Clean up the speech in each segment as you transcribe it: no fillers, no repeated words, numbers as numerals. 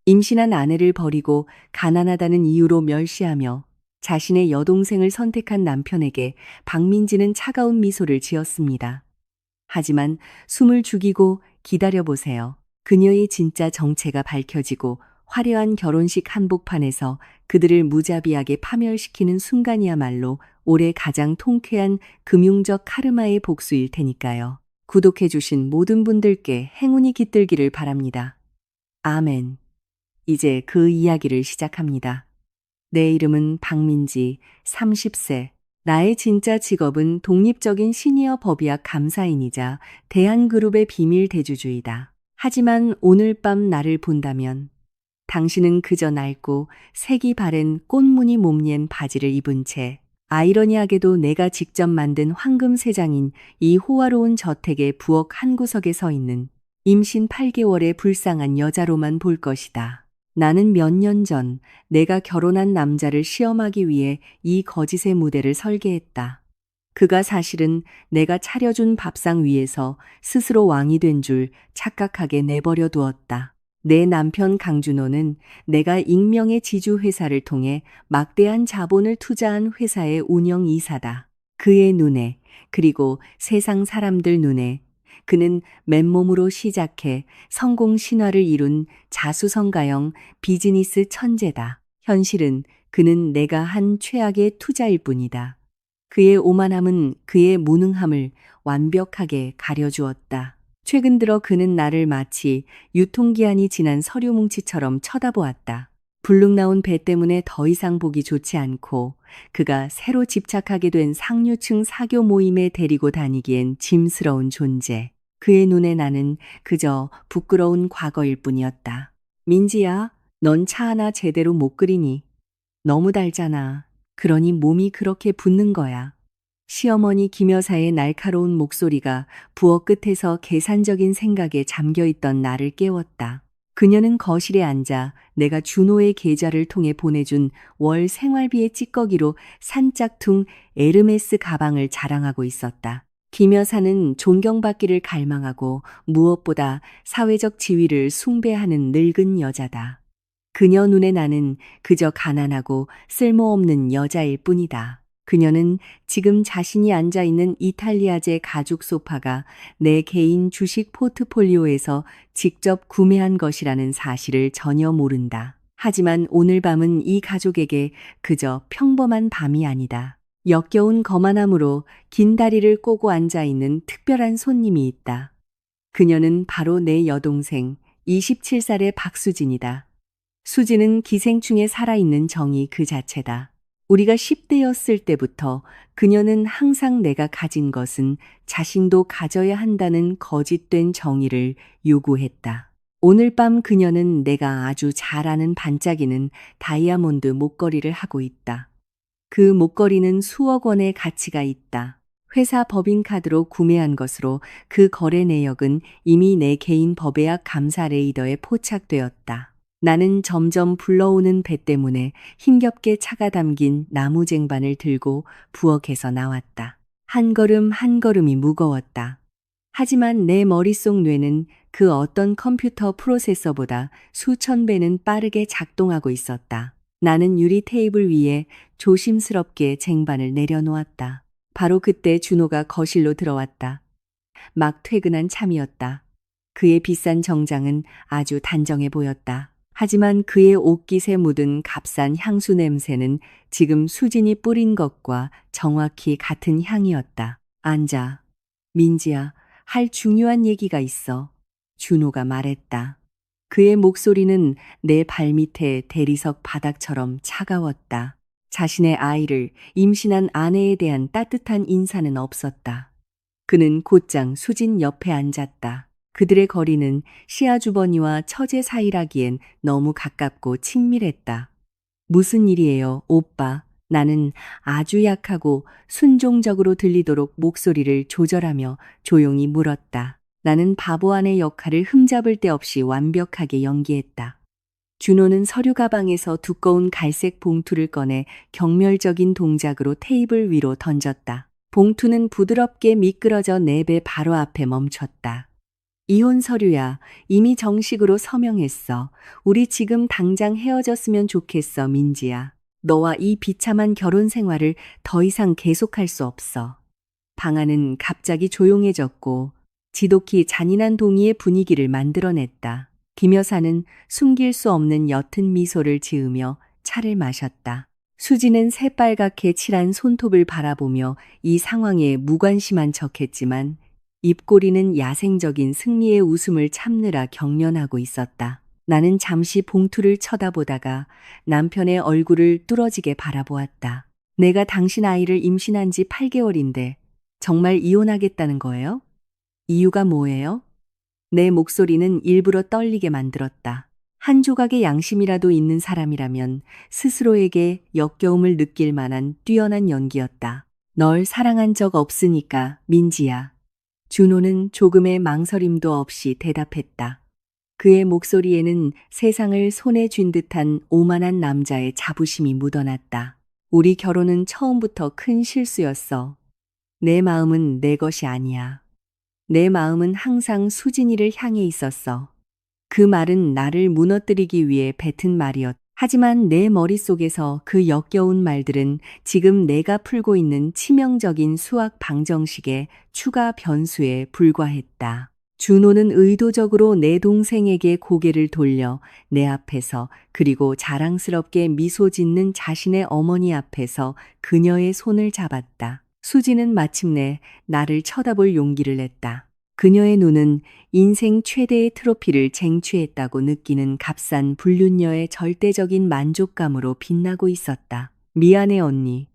임신한 아내를 버리고 가난하다는 이유로 멸시하며 자신의 여동생을 선택한 남편에게 박민지는 차가운 미소를 지었습니다. 하지만 숨을 죽이고 기다려보세요. 그녀의 진짜 정체가 밝혀지고 화려한 결혼식 한복판에서 그들을 무자비하게 파멸시키는 순간이야말로 올해 가장 통쾌한 금융적 카르마의 복수일 테니까요. 구독해주신 모든 분들께 행운이 깃들기를 바랍니다. 아멘. 이제 그 이야기를 시작합니다. 내 이름은 박민지, 30세. 나의 진짜 직업은 독립적인 시니어 법의학 감사인이자 대한그룹의 비밀 대주주이다. 하지만 오늘 밤 나를 본다면 당신은 그저 낡고 색이 바랜 꽃무늬 몸리엔 바지를 입은 채 아이러니하게도 내가 직접 만든 황금 세장인 이 호화로운 저택의 부엌 한 구석에 서 있는 임신 8개월의 불쌍한 여자로만 볼 것이다. 나는 몇 년 전 내가 결혼한 남자를 시험하기 위해 이 거짓의 무대를 설계했다. 그가 사실은 내가 차려준 밥상 위에서 스스로 왕이 된 줄 착각하게 내버려 두었다. 내 남편 강준호는 내가 익명의 지주회사를 통해 막대한 자본을 투자한 회사의 운영이사다. 그의 눈에, 그리고 세상 사람들 눈에 그는 맨몸으로 시작해 성공 신화를 이룬 자수성가형 비즈니스 천재다. 현실은 그는 내가 한 최악의 투자일 뿐이다. 그의 오만함은 그의 무능함을 완벽하게 가려주었다. 최근 들어 그는 나를 마치 유통기한이 지난 서류 뭉치처럼 쳐다보았다. 불룩 나온 배 때문에 더 이상 보기 좋지 않고 그가 새로 집착하게 된 상류층 사교 모임에 데리고 다니기엔 짐스러운 존재. 그의 눈에 나는 그저 부끄러운 과거일 뿐이었다. 민지야, 넌 차 하나 제대로 못 끓이니? 너무 달잖아. 그러니 몸이 그렇게 붓는 거야. 시어머니 김 여사의 날카로운 목소리가 부엌 끝에서 계산적인 생각에 잠겨있던 나를 깨웠다. 그녀는 거실에 앉아 내가 준호의 계좌를 통해 보내준 월 생활비의 찌꺼기로 산 짝퉁 에르메스 가방을 자랑하고 있었다. 김 여사는 존경받기를 갈망하고 무엇보다 사회적 지위를 숭배하는 늙은 여자다. 그녀 눈에 나는 그저 가난하고 쓸모없는 여자일 뿐이다. 그녀는 지금 자신이 앉아있는 이탈리아제 가죽 소파가 내 개인 주식 포트폴리오에서 직접 구매한 것이라는 사실을 전혀 모른다. 하지만 오늘 밤은 이 가족에게 그저 평범한 밤이 아니다. 역겨운 거만함으로 긴 다리를 꼬고 앉아있는 특별한 손님이 있다. 그녀는 바로 내 여동생 27살의 박수진이다. 수진은 기생충에 살아있는 정의 그 자체다. 우리가 10대였을 때부터 그녀는 항상 내가 가진 것은 자신도 가져야 한다는 거짓된 정의를 요구했다. 오늘 밤 그녀는 내가 아주 잘 아는 반짝이는 다이아몬드 목걸이를 하고 있다. 그 목걸이는 수억 원의 가치가 있다. 회사 법인카드로 구매한 것으로 그 거래 내역은 이미 내 개인 법예학 감사 레이더에 포착되었다. 나는 점점 불러오는 배 때문에 힘겹게 차가 담긴 나무 쟁반을 들고 부엌에서 나왔다. 한 걸음 한 걸음이 무거웠다. 하지만 내 머릿속 뇌는 그 어떤 컴퓨터 프로세서보다 수천 배는 빠르게 작동하고 있었다. 나는 유리 테이블 위에 조심스럽게 쟁반을 내려놓았다. 바로 그때 준호가 거실로 들어왔다. 막 퇴근한 참이었다. 그의 비싼 정장은 아주 단정해 보였다. 하지만 그의 옷깃에 묻은 값싼 향수 냄새는 지금 수진이 뿌린 것과 정확히 같은 향이었다. 앉아. 민지야, 할 중요한 얘기가 있어. 준호가 말했다. 그의 목소리는 내 발밑에 대리석 바닥처럼 차가웠다. 자신의 아이를 임신한 아내에 대한 따뜻한 인사는 없었다. 그는 곧장 수진 옆에 앉았다. 그들의 거리는 시아주버니와 처제 사이라기엔 너무 가깝고 친밀했다. 무슨 일이에요, 오빠? 나는 아주 약하고 순종적으로 들리도록 목소리를 조절하며 조용히 물었다. 나는 바보안의 역할을 흠잡을 데 없이 완벽하게 연기했다. 준호는 서류 가방에서 두꺼운 갈색 봉투를 꺼내 경멸적인 동작으로 테이블 위로 던졌다. 봉투는 부드럽게 미끄러져 내 배 바로 앞에 멈췄다. 이혼 서류야. 이미 정식으로 서명했어. 우리 지금 당장 헤어졌으면 좋겠어, 민지야. 너와 이 비참한 결혼 생활을 더 이상 계속할 수 없어. 방 안은 갑자기 조용해졌고 지독히 잔인한 동의의 분위기를 만들어냈다. 김 여사는 숨길 수 없는 옅은 미소를 지으며 차를 마셨다. 수지는 새빨갛게 칠한 손톱을 바라보며 이 상황에 무관심한 척했지만 입꼬리는 야생적인 승리의 웃음을 참느라 경련하고 있었다. 나는 잠시 봉투를 쳐다보다가 남편의 얼굴을 뚫어지게 바라보았다. 내가 당신 아이를 임신한 지 8개월인데 정말 이혼하겠다는 거예요? 이유가 뭐예요? 내 목소리는 일부러 떨리게 만들었다. 한 조각의 양심이라도 있는 사람이라면 스스로에게 역겨움을 느낄 만한 뛰어난 연기였다. 널 사랑한 적 없으니까, 민지야. 준호는 조금의 망설임도 없이 대답했다. 그의 목소리에는 세상을 손에 쥔 듯한 오만한 남자의 자부심이 묻어났다. 우리 결혼은 처음부터 큰 실수였어. 내 마음은 내 것이 아니야. 내 마음은 항상 수진이를 향해 있었어. 그 말은 나를 무너뜨리기 위해 뱉은 말이었다. 하지만 내 머릿속에서 그 역겨운 말들은 지금 내가 풀고 있는 치명적인 수학 방정식의 추가 변수에 불과했다. 준호는 의도적으로 내 동생에게 고개를 돌려 내 앞에서 그리고 자랑스럽게 미소 짓는 자신의 어머니 앞에서 그녀의 손을 잡았다. 수지는 마침내 나를 쳐다볼 용기를 냈다. 그녀의 눈은 인생 최대의 트로피를 쟁취했다고 느끼는 값싼 불륜녀의 절대적인 만족감으로 빛나고 있었다. 미안해 언니.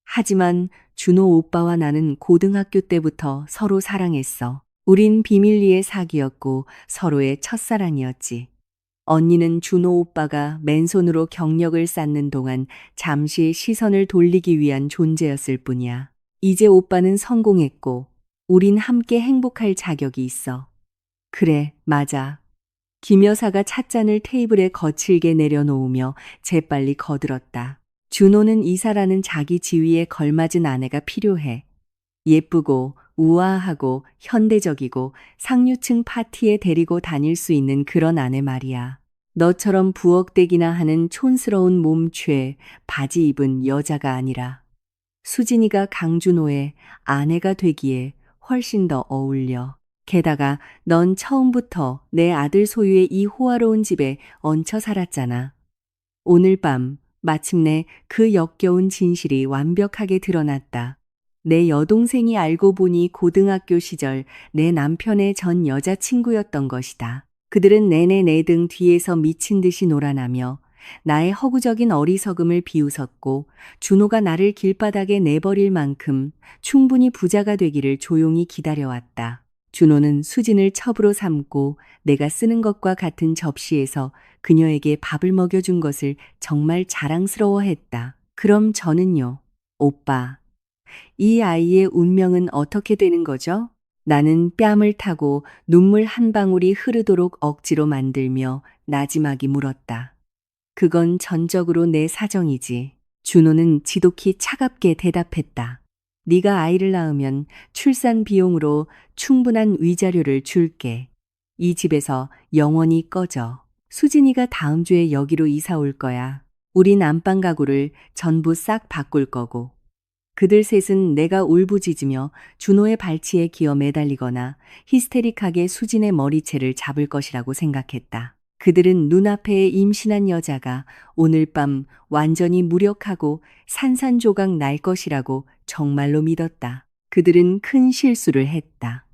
하지만 준호 오빠와 나는 고등학교 때부터 서로 사랑했어. 우린 비밀리에 사귀었고 서로의 첫사랑이었지. 언니는 준호 오빠가 맨손으로 경력을 쌓는 동안 잠시 시선을 돌리기 위한 존재였을 뿐이야. 이제 오빠는 성공했고 우린 함께 행복할 자격이 있어. 그래, 맞아. 김 여사가 찻잔을 테이블에 거칠게 내려놓으며 재빨리 거들었다. 준호는 이사라는 자기 지위에 걸맞은 아내가 필요해. 예쁘고 우아하고 현대적이고 상류층 파티에 데리고 다닐 수 있는 그런 아내 말이야. 너처럼 부엌대기나 하는 촌스러운 몸취에 바지 입은 여자가 아니라 수진이가 강준호의 아내가 되기에 훨씬 더 어울려. 게다가 넌 처음부터 내 아들 소유의 이 호화로운 집에 얹혀 살았잖아. 오늘 밤 마침내 그 역겨운 진실이 완벽하게 드러났다. 내 여동생이 알고 보니 고등학교 시절 내 남편의 전 여자친구였던 것이다. 그들은 내내 내 등 뒤에서 미친 듯이 놀아나며 나의 허구적인 어리석음을 비웃었고 준호가 나를 길바닥에 내버릴 만큼 충분히 부자가 되기를 조용히 기다려왔다. 준호는 수진을 첩으로 삼고 내가 쓰는 것과 같은 접시에서 그녀에게 밥을 먹여준 것을 정말 자랑스러워했다. 그럼 저는요, 오빠. 이 아이의 운명은 어떻게 되는 거죠? 나는 뺨을 타고 눈물 한 방울이 흐르도록 억지로 만들며 나지막이 물었다. 그건 전적으로 내 사정이지. 준호는 지독히 차갑게 대답했다. 네가 아이를 낳으면 출산 비용으로 충분한 위자료를 줄게. 이 집에서 영원히 꺼져. 수진이가 다음 주에 여기로 이사 올 거야. 우린 안방 가구를 전부 싹 바꿀 거고. 그들 셋은 내가 울부짖으며 준호의 발치에 기어 매달리거나 히스테릭하게 수진의 머리채를 잡을 것이라고 생각했다. 그들은 눈앞에 임신한 여자가 오늘 밤 완전히 무력하고 산산조각 날 것이라고 정말로 믿었다. 그들은 큰 실수를 했다.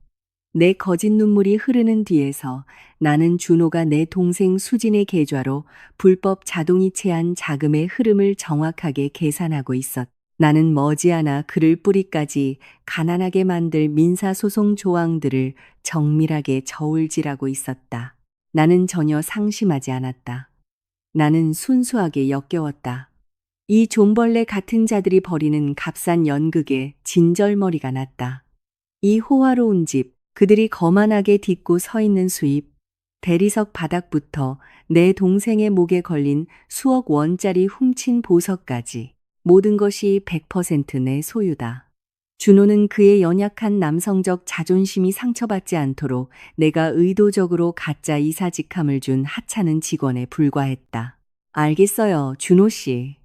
내 거짓 눈물이 흐르는 뒤에서 나는 준호가 내 동생 수진의 계좌로 불법 자동이체한 자금의 흐름을 정확하게 계산하고 있었다. 나는 머지않아 그를 뿌리까지 가난하게 만들 민사소송 조항들을 정밀하게 저울질하고 있었다. 나는 전혀 상심하지 않았다. 나는 순수하게 역겨웠다. 이 종벌레 같은 자들이 벌이는 값싼 연극에 진절머리가 났다. 이 호화로운 집, 그들이 거만하게 딛고 서 있는 수입, 대리석 바닥부터 내 동생의 목에 걸린 수억 원짜리 훔친 보석까지 모든 것이 100% 내 소유다. 준호는 그의 연약한 남성적 자존심이 상처받지 않도록 내가 의도적으로 가짜 이사직함을 준 하찮은 직원에 불과했다. 알겠어요, 준호 씨.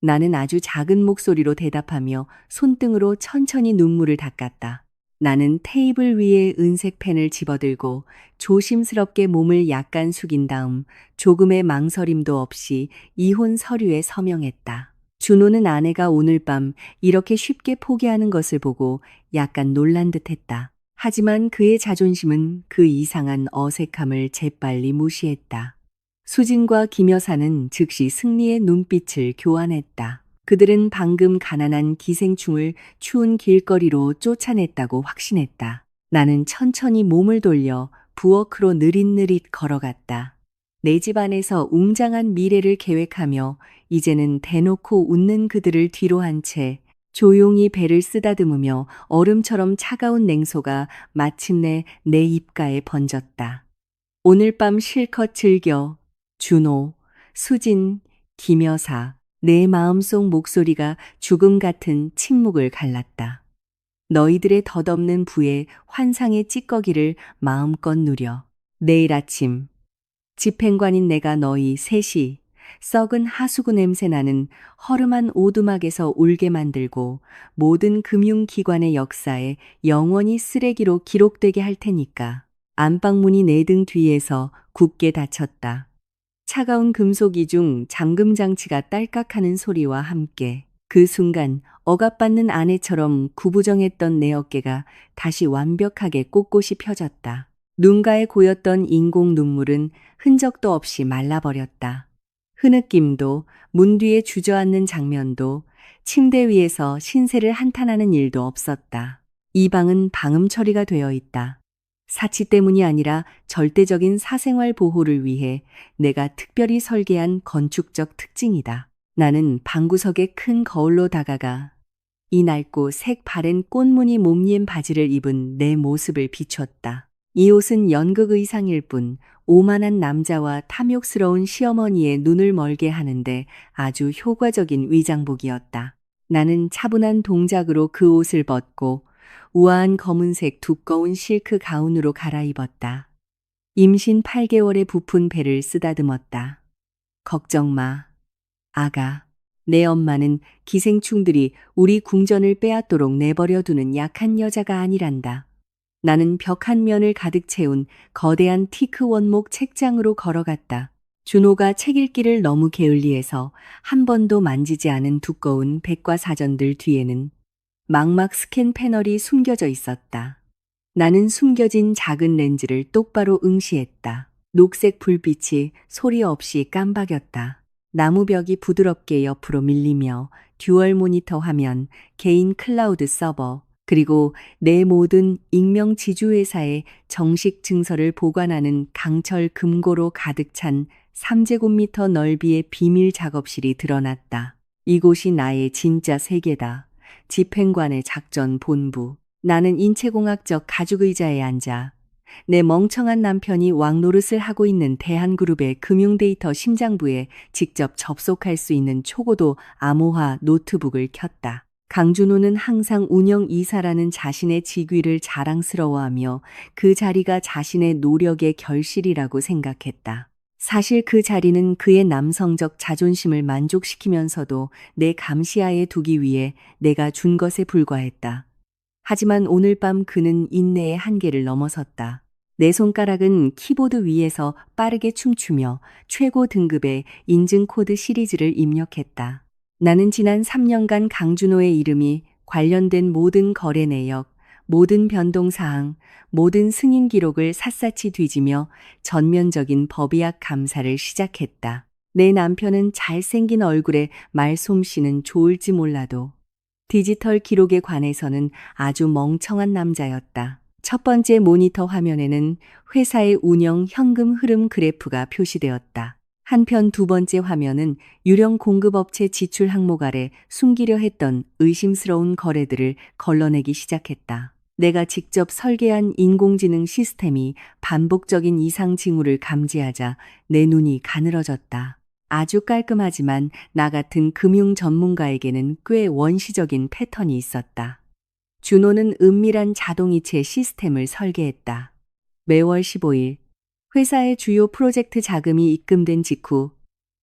나는 아주 작은 목소리로 대답하며 손등으로 천천히 눈물을 닦았다. 나는 테이블 위에 은색 펜을 집어들고 조심스럽게 몸을 약간 숙인 다음 조금의 망설임도 없이 이혼 서류에 서명했다. 준호는 아내가 오늘 밤 이렇게 쉽게 포기하는 것을 보고 약간 놀란 듯 했다. 하지만 그의 자존심은 그 이상한 어색함을 재빨리 무시했다. 수진과 김 여사는 즉시 승리의 눈빛을 교환했다. 그들은 방금 가난한 기생충을 추운 길거리로 쫓아냈다고 확신했다. 나는 천천히 몸을 돌려 부엌으로 느릿느릿 걸어갔다. 내 집 안에서 웅장한 미래를 계획하며 이제는 대놓고 웃는 그들을 뒤로 한 채 조용히 배를 쓰다듬으며 얼음처럼 차가운 냉소가 마침내 내 입가에 번졌다. 오늘 밤 실컷 즐겨. 준호, 수진, 김여사, 내 마음속 목소리가 죽음 같은 침묵을 갈랐다. 너희들의 덧없는 부에 환상의 찌꺼기를 마음껏 누려. 내일 아침, 집행관인 내가 너희 셋이 썩은 하수구 냄새 나는 허름한 오두막에서 울게 만들고 모든 금융기관의 역사에 영원히 쓰레기로 기록되게 할 테니까. 안방문이 내 등 뒤에서 굳게 닫혔다. 차가운 금속 이중 잠금 장치가 딸깍하는 소리와 함께 그 순간 억압받는 아내처럼 구부정했던 내 어깨가 다시 완벽하게 꼿꼿이 펴졌다. 눈가에 고였던 인공 눈물은 흔적도 없이 말라버렸다. 흐느낌도, 문 뒤에 주저앉는 장면도, 침대 위에서 신세를 한탄하는 일도 없었다. 이 방은 방음 처리가 되어 있다. 사치 때문이 아니라 절대적인 사생활 보호를 위해 내가 특별히 설계한 건축적 특징이다. 나는 방구석의 큰 거울로 다가가 이 낡고 색 바랜 꽃무늬 몸님 바지를 입은 내 모습을 비췄다. 이 옷은 연극 의상일 뿐 오만한 남자와 탐욕스러운 시어머니의 눈을 멀게 하는데 아주 효과적인 위장복이었다. 나는 차분한 동작으로 그 옷을 벗고 우아한 검은색 두꺼운 실크 가운으로 갈아입었다. 임신 8개월의 부푼 배를 쓰다듬었다. 걱정 마, 아가. 내 엄마는 기생충들이 우리 궁전을 빼앗도록 내버려두는 약한 여자가 아니란다. 나는 벽 한 면을 가득 채운 거대한 티크 원목 책장으로 걸어갔다. 준호가 책 읽기를 너무 게을리해서 한 번도 만지지 않은 두꺼운 백과사전들 뒤에는 망막 스캔 패널이 숨겨져 있었다. 나는 숨겨진 작은 렌즈를 똑바로 응시했다. 녹색 불빛이 소리 없이 깜박였다. 나무벽이 부드럽게 옆으로 밀리며 듀얼 모니터 화면, 개인 클라우드 서버, 그리고 내 모든 익명 지주회사의 정식 증서를 보관하는 강철 금고로 가득 찬 3제곱미터 넓이의 비밀 작업실이 드러났다. 이곳이 나의 진짜 세계다. 집행관의 작전 본부. 나는 인체공학적 가죽의자에 앉아 내 멍청한 남편이 왕노릇을 하고 있는 대한그룹의 금융데이터 심장부에 직접 접속할 수 있는 초고도 암호화 노트북을 켰다. 강준호는 항상 운영이사라는 자신의 직위를 자랑스러워하며 그 자리가 자신의 노력의 결실이라고 생각했다. 사실 그 자리는 그의 남성적 자존심을 만족시키면서도 내 감시하에 두기 위해 내가 준 것에 불과했다. 하지만 오늘 밤 그는 인내의 한계를 넘어섰다. 내 손가락은 키보드 위에서 빠르게 춤추며 최고 등급의 인증코드 시리즈를 입력했다. 나는 지난 3년간 강준호의 이름이 관련된 모든 거래 내역, 모든 변동사항, 모든 승인 기록을 샅샅이 뒤지며 전면적인 법의학 감사를 시작했다. 내 남편은 잘생긴 얼굴에 말솜씨는 좋을지 몰라도 디지털 기록에 관해서는 아주 멍청한 남자였다. 첫 번째 모니터 화면에는 회사의 운영 현금 흐름 그래프가 표시되었다. 한편 두 번째 화면은 유령 공급업체 지출 항목 아래 숨기려 했던 의심스러운 거래들을 걸러내기 시작했다. 내가 직접 설계한 인공지능 시스템이 반복적인 이상 징후를 감지하자 내 눈이 가늘어졌다. 아주 깔끔하지만 나 같은 금융 전문가에게는 꽤 원시적인 패턴이 있었다. 준호는 은밀한 자동이체 시스템을 설계했다. 매월 15일 회사의 주요 프로젝트 자금이 입금된 직후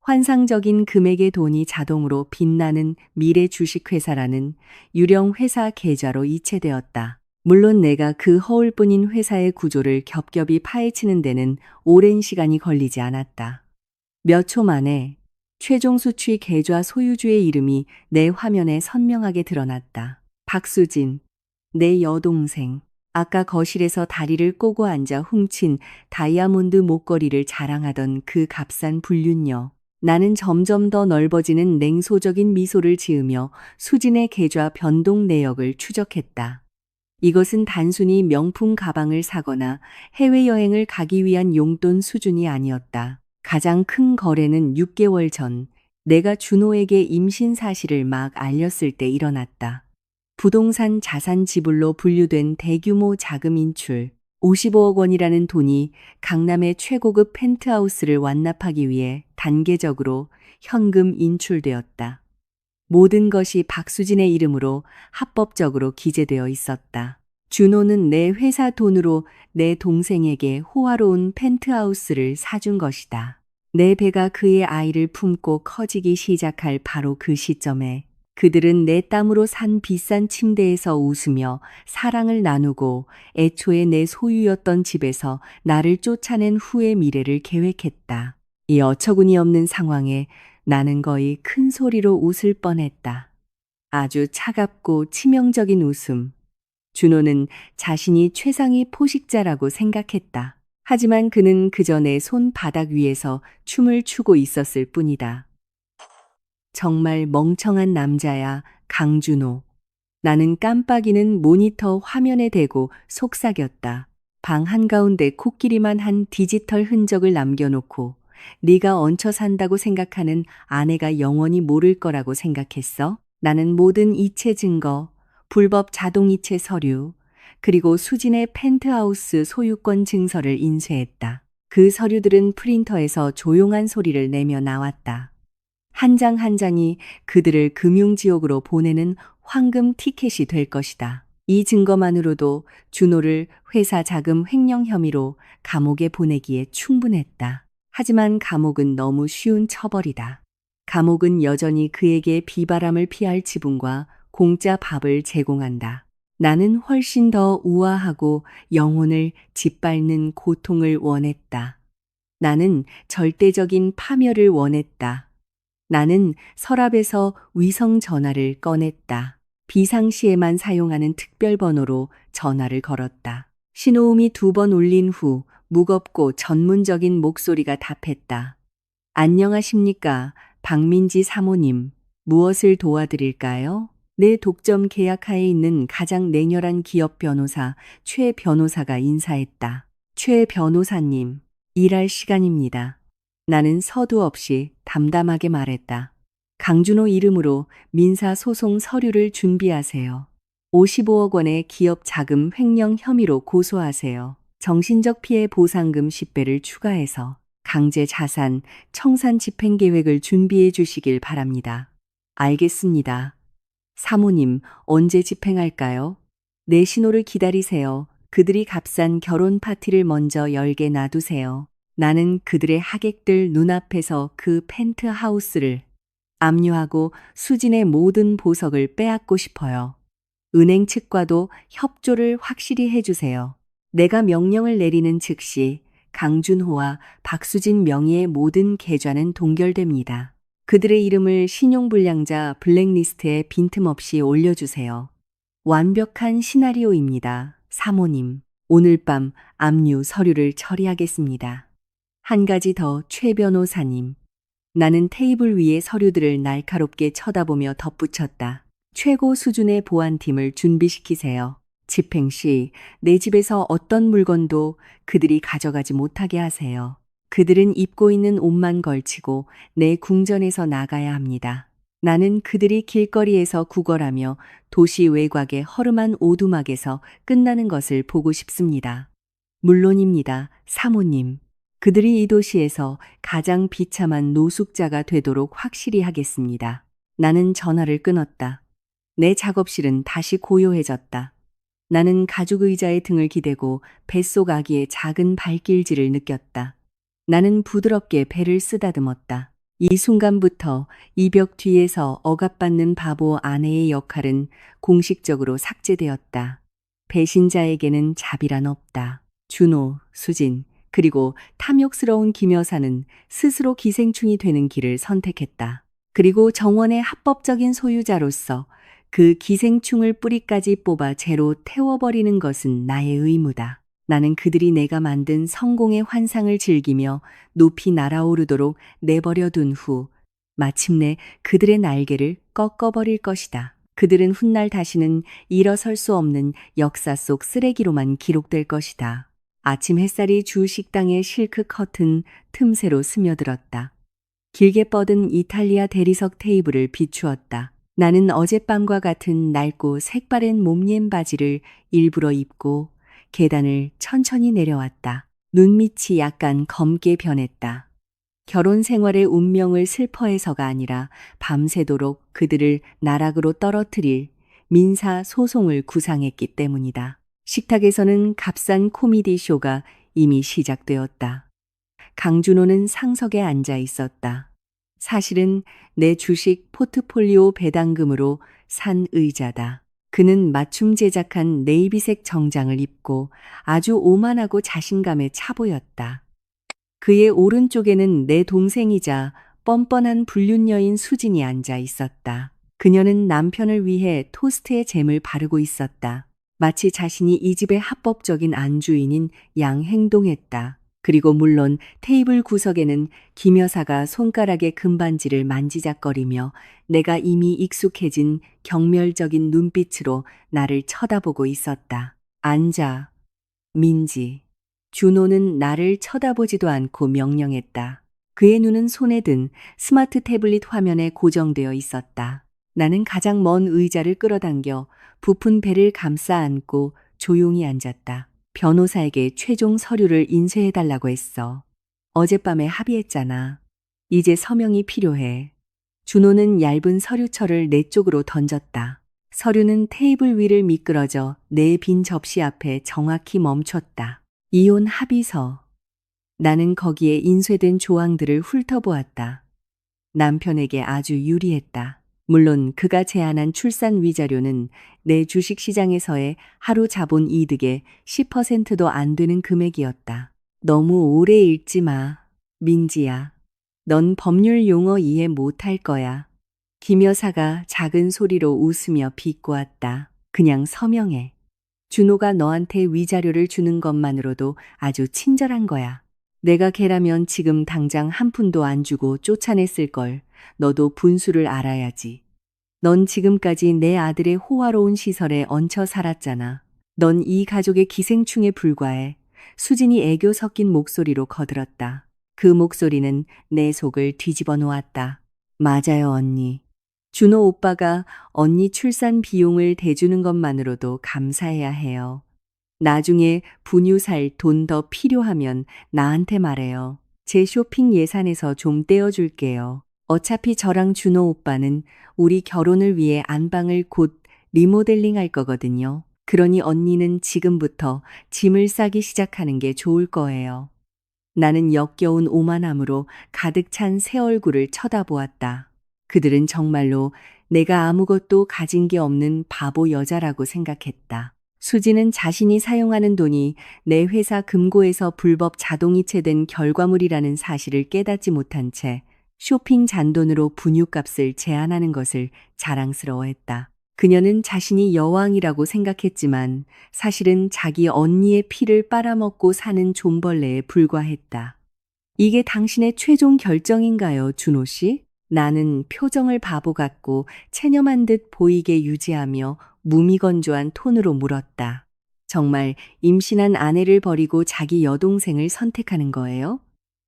환상적인 금액의 돈이 자동으로 빛나는 미래 주식회사라는 유령 회사 계좌로 이체되었다. 물론 내가 그 허울뿐인 회사의 구조를 겹겹이 파헤치는 데는 오랜 시간이 걸리지 않았다. 몇 초 만에 최종 수취 계좌 소유주의 이름이 내 화면에 선명하게 드러났다. 박수진, 내 여동생. 아까 거실에서 다리를 꼬고 앉아 훔친 다이아몬드 목걸이를 자랑하던 그 값싼 불륜녀. 나는 점점 더 넓어지는 냉소적인 미소를 지으며 수진의 계좌 변동 내역을 추적했다. 이것은 단순히 명품 가방을 사거나 해외여행을 가기 위한 용돈 수준이 아니었다. 가장 큰 거래는 6개월 전 내가 준호에게 임신 사실을 막 알렸을 때 일어났다. 부동산 자산 지불로 분류된 대규모 자금 인출, 55억 원이라는 돈이 강남의 최고급 펜트하우스를 완납하기 위해 단계적으로 현금 인출되었다. 모든 것이 박수진의 이름으로 합법적으로 기재되어 있었다. 준호는 내 회사 돈으로 내 동생에게 호화로운 펜트하우스를 사준 것이다. 내 배가 그의 아이를 품고 커지기 시작할 바로 그 시점에 그들은 내 땀으로 산 비싼 침대에서 웃으며 사랑을 나누고 애초에 내 소유였던 집에서 나를 쫓아낸 후의 미래를 계획했다. 이 어처구니 없는 상황에 나는 거의 큰 소리로 웃을 뻔했다. 아주 차갑고 치명적인 웃음. 준호는 자신이 최상위 포식자라고 생각했다. 하지만 그는 그저 내 손바닥 위에서 춤을 추고 있었을 뿐이다. 정말 멍청한 남자야, 강준호. 나는 깜빡이는 모니터 화면에 대고 속삭였다. 방 한가운데 코끼리만 한 디지털 흔적을 남겨놓고 네가 얹혀 산다고 생각하는 아내가 영원히 모를 거라고 생각했어? 나는 모든 이체 증거, 불법 자동이체 서류, 그리고 수진의 펜트하우스 소유권 증서를 인쇄했다. 그 서류들은 프린터에서 조용한 소리를 내며 나왔다. 한 장 한 장이 그들을 금융지옥으로 보내는 황금 티켓이 될 것이다. 이 증거만으로도 준호를 회사 자금 횡령 혐의로 감옥에 보내기에 충분했다. 하지만 감옥은 너무 쉬운 처벌이다. 감옥은 여전히 그에게 비바람을 피할 지붕과 공짜 밥을 제공한다. 나는 훨씬 더 우아하고 영혼을 짓밟는 고통을 원했다. 나는 절대적인 파멸을 원했다. 나는 서랍에서 위성 전화를 꺼냈다. 비상시에만 사용하는 특별번호로 전화를 걸었다. 신호음이 2번 울린 후 무겁고 전문적인 목소리가 답했다. 안녕하십니까, 박민지 사모님. 무엇을 도와드릴까요? 내 독점 계약하에 있는 가장 냉혈한 기업 변호사 최 변호사가 인사했다. 최 변호사님, 일할 시간입니다. 나는 서두 없이 담담하게 말했다. 강준호 이름으로 민사소송 서류를 준비하세요. 55억 원의 기업 자금 횡령 혐의로 고소하세요. 정신적 피해 보상금 10배를 추가해서 강제 자산, 청산 집행 계획을 준비해 주시길 바랍니다. 알겠습니다. 사모님, 언제 집행할까요? 내 신호를 기다리세요. 그들이 값싼 결혼 파티를 먼저 열게 놔두세요. 나는 그들의 하객들 눈앞에서 그 펜트하우스를 압류하고 수진의 모든 보석을 빼앗고 싶어요. 은행 측과도 협조를 확실히 해주세요. 내가 명령을 내리는 즉시 강준호와 박수진 명의의 모든 계좌는 동결됩니다. 그들의 이름을 신용불량자 블랙리스트에 빈틈없이 올려주세요. 완벽한 시나리오입니다. 사모님, 오늘 밤 압류 서류를 처리하겠습니다. 한 가지 더, 최 변호사님. 나는 테이블 위의 서류들을 날카롭게 쳐다보며 덧붙였다. 최고 수준의 보안팀을 준비시키세요. 집행 시 내 집에서 어떤 물건도 그들이 가져가지 못하게 하세요. 그들은 입고 있는 옷만 걸치고 내 궁전에서 나가야 합니다. 나는 그들이 길거리에서 구걸하며 도시 외곽의 허름한 오두막에서 끝나는 것을 보고 싶습니다. 물론입니다, 사모님. 그들이 이 도시에서 가장 비참한 노숙자가 되도록 확실히 하겠습니다. 나는 전화를 끊었다. 내 작업실은 다시 고요해졌다. 나는 가죽 의자에 등을 기대고 뱃속 아기의 작은 발길질을 느꼈다. 나는 부드럽게 배를 쓰다듬었다. 이 순간부터 이 벽 뒤에서 억압받는 바보 아내의 역할은 공식적으로 삭제되었다. 배신자에게는 자비란 없다. 준호, 수진, 그리고 탐욕스러운 김 여사는 스스로 기생충이 되는 길을 선택했다. 그리고 정원의 합법적인 소유자로서 그 기생충을 뿌리까지 뽑아 재로 태워버리는 것은 나의 의무다. 나는 그들이 내가 만든 성공의 환상을 즐기며 높이 날아오르도록 내버려 둔 후 마침내 그들의 날개를 꺾어버릴 것이다. 그들은 훗날 다시는 일어설 수 없는 역사 속 쓰레기로만 기록될 것이다. 아침 햇살이 주 식당의 실크 커튼 틈새로 스며들었다. 길게 뻗은 이탈리아 대리석 테이블을 비추었다. 나는 어젯밤과 같은 낡고 색바랜 몸옌 바지를 일부러 입고 계단을 천천히 내려왔다. 눈밑이 약간 검게 변했다. 결혼 생활의 운명을 슬퍼해서가 아니라 밤새도록 그들을 나락으로 떨어뜨릴 민사 소송을 구상했기 때문이다. 식탁에서는 값싼 코미디 쇼가 이미 시작되었다. 강준호는 상석에 앉아 있었다. 사실은 내 주식 포트폴리오 배당금으로 산 의자다. 그는 맞춤 제작한 네이비색 정장을 입고 아주 오만하고 자신감에 차 보였다. 그의 오른쪽에는 내 동생이자 뻔뻔한 불륜녀인 수진이 앉아 있었다. 그녀는 남편을 위해 토스트에 잼을 바르고 있었다. 마치 자신이 이 집의 합법적인 안주인인 양 행동했다. 그리고 물론 테이블 구석에는 김 여사가 손가락의 금반지를 만지작거리며 내가 이미 익숙해진 경멸적인 눈빛으로 나를 쳐다보고 있었다. 앉아, 민지. 준호는 나를 쳐다보지도 않고 명령했다. 그의 눈은 손에 든 스마트 태블릿 화면에 고정되어 있었다. 나는 가장 먼 의자를 끌어당겨 부푼 배를 감싸 안고 조용히 앉았다. 변호사에게 최종 서류를 인쇄해달라고 했어. 어젯밤에 합의했잖아. 이제 서명이 필요해. 준호는 얇은 서류철을 내 쪽으로 던졌다. 서류는 테이블 위를 미끄러져 내 빈 접시 앞에 정확히 멈췄다. 이혼 합의서. 나는 거기에 인쇄된 조항들을 훑어보았다. 남편에게 아주 유리했다. 물론 그가 제안한 출산 위자료는 내 주식시장에서의 하루 자본 이득의 10%도 안 되는 금액이었다. 너무 오래 읽지 마, 민지야. 넌 법률 용어 이해 못할 거야. 김 여사가 작은 소리로 웃으며 비꼬았다. 그냥 서명해. 준호가 너한테 위자료를 주는 것만으로도 아주 친절한 거야. 내가 걔라면 지금 당장 한 푼도 안 주고 쫓아냈을 걸. 너도 분수를 알아야지. 넌 지금까지 내 아들의 호화로운 시설에 얹혀 살았잖아. 넌 이 가족의 기생충에 불과해. 수진이 애교 섞인 목소리로 거들었다. 그 목소리는 내 속을 뒤집어 놓았다. 맞아요, 언니. 준호 오빠가 언니 출산 비용을 대주는 것만으로도 감사해야 해요. 나중에 분유 살 돈 더 필요하면 나한테 말해요. 제 쇼핑 예산에서 좀 떼어줄게요. 어차피 저랑 준호 오빠는 우리 결혼을 위해 안방을 곧 리모델링 할 거거든요. 그러니 언니는 지금부터 짐을 싸기 시작하는 게 좋을 거예요. 나는 역겨운 오만함으로 가득 찬 새 얼굴을 쳐다보았다. 그들은 정말로 내가 아무것도 가진 게 없는 바보 여자라고 생각했다. 수지는 자신이 사용하는 돈이 내 회사 금고에서 불법 자동이체된 결과물이라는 사실을 깨닫지 못한 채 쇼핑 잔돈으로 분유값을 제한하는 것을 자랑스러워했다. 그녀는 자신이 여왕이라고 생각했지만 사실은 자기 언니의 피를 빨아먹고 사는 존벌레에 불과했다. 이게 당신의 최종 결정인가요, 준호 씨? 나는 표정을 바보 같고 체념한 듯 보이게 유지하며 무미건조한 톤으로 물었다. 정말 임신한 아내를 버리고 자기 여동생을 선택하는 거예요?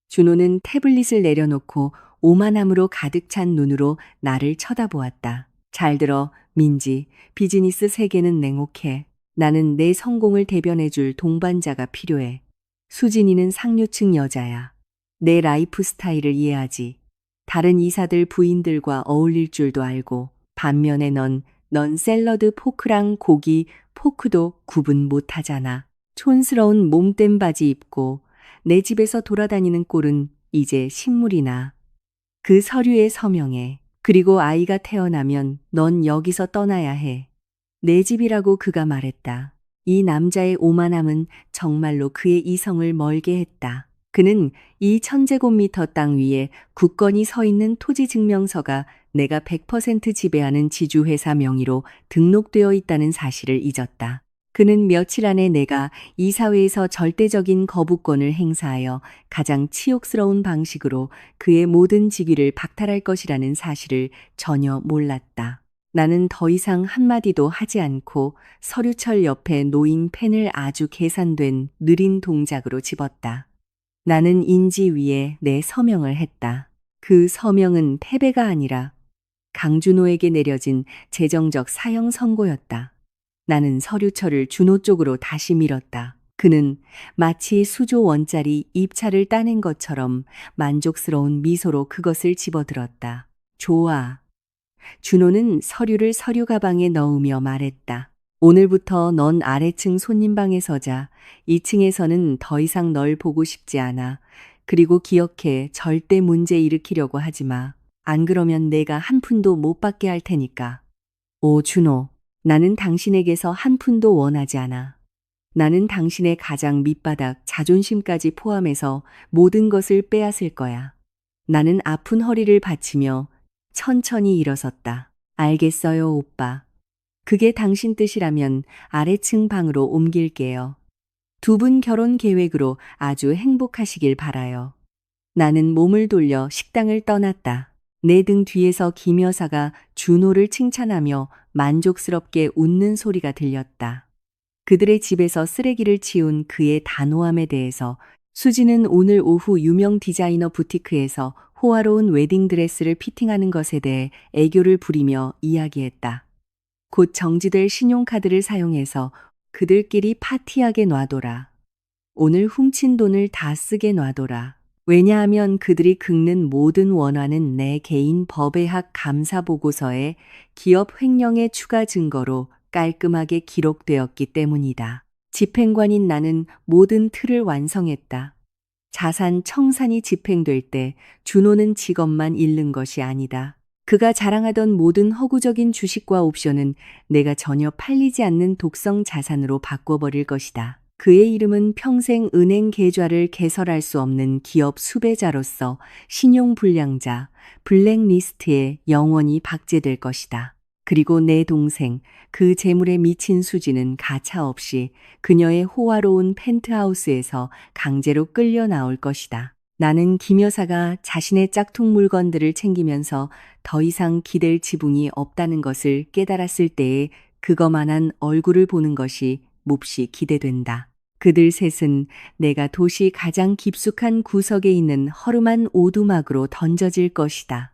준호는 태블릿을 내려놓고 오만함으로 가득 찬 눈으로 나를 쳐다보았다. 잘 들어, 민지. 비즈니스 세계는 냉혹해. 나는 내 성공을 대변해줄 동반자가 필요해. 수진이는 상류층 여자야. 내 라이프 스타일을 이해하지. 다른 이사들 부인들과 어울릴 줄도 알고. 반면에 넌 넌 샐러드 포크랑 고기 포크도 구분 못하잖아. 촌스러운 몸된 바지 입고 내 집에서 돌아다니는 꼴은 이제 식물이나. 그 서류에 서명해. 그리고 아이가 태어나면 넌 여기서 떠나야 해. 내 집이라고 그가 말했다. 이 남자의 오만함은 정말로 그의 이성을 멀게 했다. 그는 이 1000제곱미터 땅 위에 굳건히 서 있는 토지 증명서가 내가 100% 지배하는 지주회사 명의로 등록되어 있다는 사실을 잊었다. 그는 며칠 안에 내가 이 사회에서 절대적인 거부권을 행사하여 가장 치욕스러운 방식으로 그의 모든 직위를 박탈할 것이라는 사실을 전혀 몰랐다. 나는 더 이상 한마디도 하지 않고 서류철 옆에 놓인 펜을 아주 계산된 느린 동작으로 집었다. 나는 인지 위에 내 서명을 했다. 그 서명은 패배가 아니라 강준호에게 내려진 재정적 사형 선고였다. 나는 서류철을 준호 쪽으로 다시 밀었다. 그는 마치 수조 원짜리 입찰을 따낸 것처럼 만족스러운 미소로 그것을 집어들었다. 좋아. 준호는 서류를 서류 가방에 넣으며 말했다. 오늘부터 넌 아래층 손님방에서 자. 2층에서는 더 이상 널 보고 싶지 않아. 그리고 기억해, 절대 문제 일으키려고 하지 마. 안 그러면 내가 한 푼도 못 받게 할 테니까. 오, 준호. 나는 당신에게서 한 푼도 원하지 않아. 나는 당신의 가장 밑바닥 자존심까지 포함해서 모든 것을 빼앗을 거야. 나는 아픈 허리를 받치며 천천히 일어섰다. 알겠어요, 오빠. 그게 당신 뜻이라면 아래층 방으로 옮길게요. 두 분 결혼 계획으로 아주 행복하시길 바라요. 나는 몸을 돌려 식당을 떠났다. 내 등 뒤에서 김 여사가 준호를 칭찬하며 만족스럽게 웃는 소리가 들렸다. 그들의 집에서 쓰레기를 치운 그의 단호함에 대해서 수지는 오늘 오후 유명 디자이너 부티크에서 호화로운 웨딩드레스를 피팅하는 것에 대해 애교를 부리며 이야기했다. 곧 정지될 신용카드를 사용해서 그들끼리 파티하게 놔둬라. 오늘 훔친 돈을 다 쓰게 놔둬라. 왜냐하면 그들이 긁는 모든 원화는 내 개인 법의학 감사 보고서에 기업 횡령의 추가 증거로 깔끔하게 기록되었기 때문이다. 집행관인 나는 모든 틀을 완성했다. 자산 청산이 집행될 때 준호는 직업만 잃는 것이 아니다. 그가 자랑하던 모든 허구적인 주식과 옵션은 내가 전혀 팔리지 않는 독성 자산으로 바꿔버릴 것이다. 그의 이름은 평생 은행 계좌를 개설할 수 없는 기업 수배자로서 신용불량자, 블랙리스트에 영원히 박제될 것이다. 그리고 내 동생, 그 재물에 미친 수지는 가차없이 그녀의 호화로운 펜트하우스에서 강제로 끌려 나올 것이다. 나는 김 여사가 자신의 짝퉁 물건들을 챙기면서 더 이상 기댈 지붕이 없다는 것을 깨달았을 때에 그거만한 얼굴을 보는 것이 몹시 기대된다. 그들 셋은 내가 도시 가장 깊숙한 구석에 있는 허름한 오두막으로 던져질 것이다.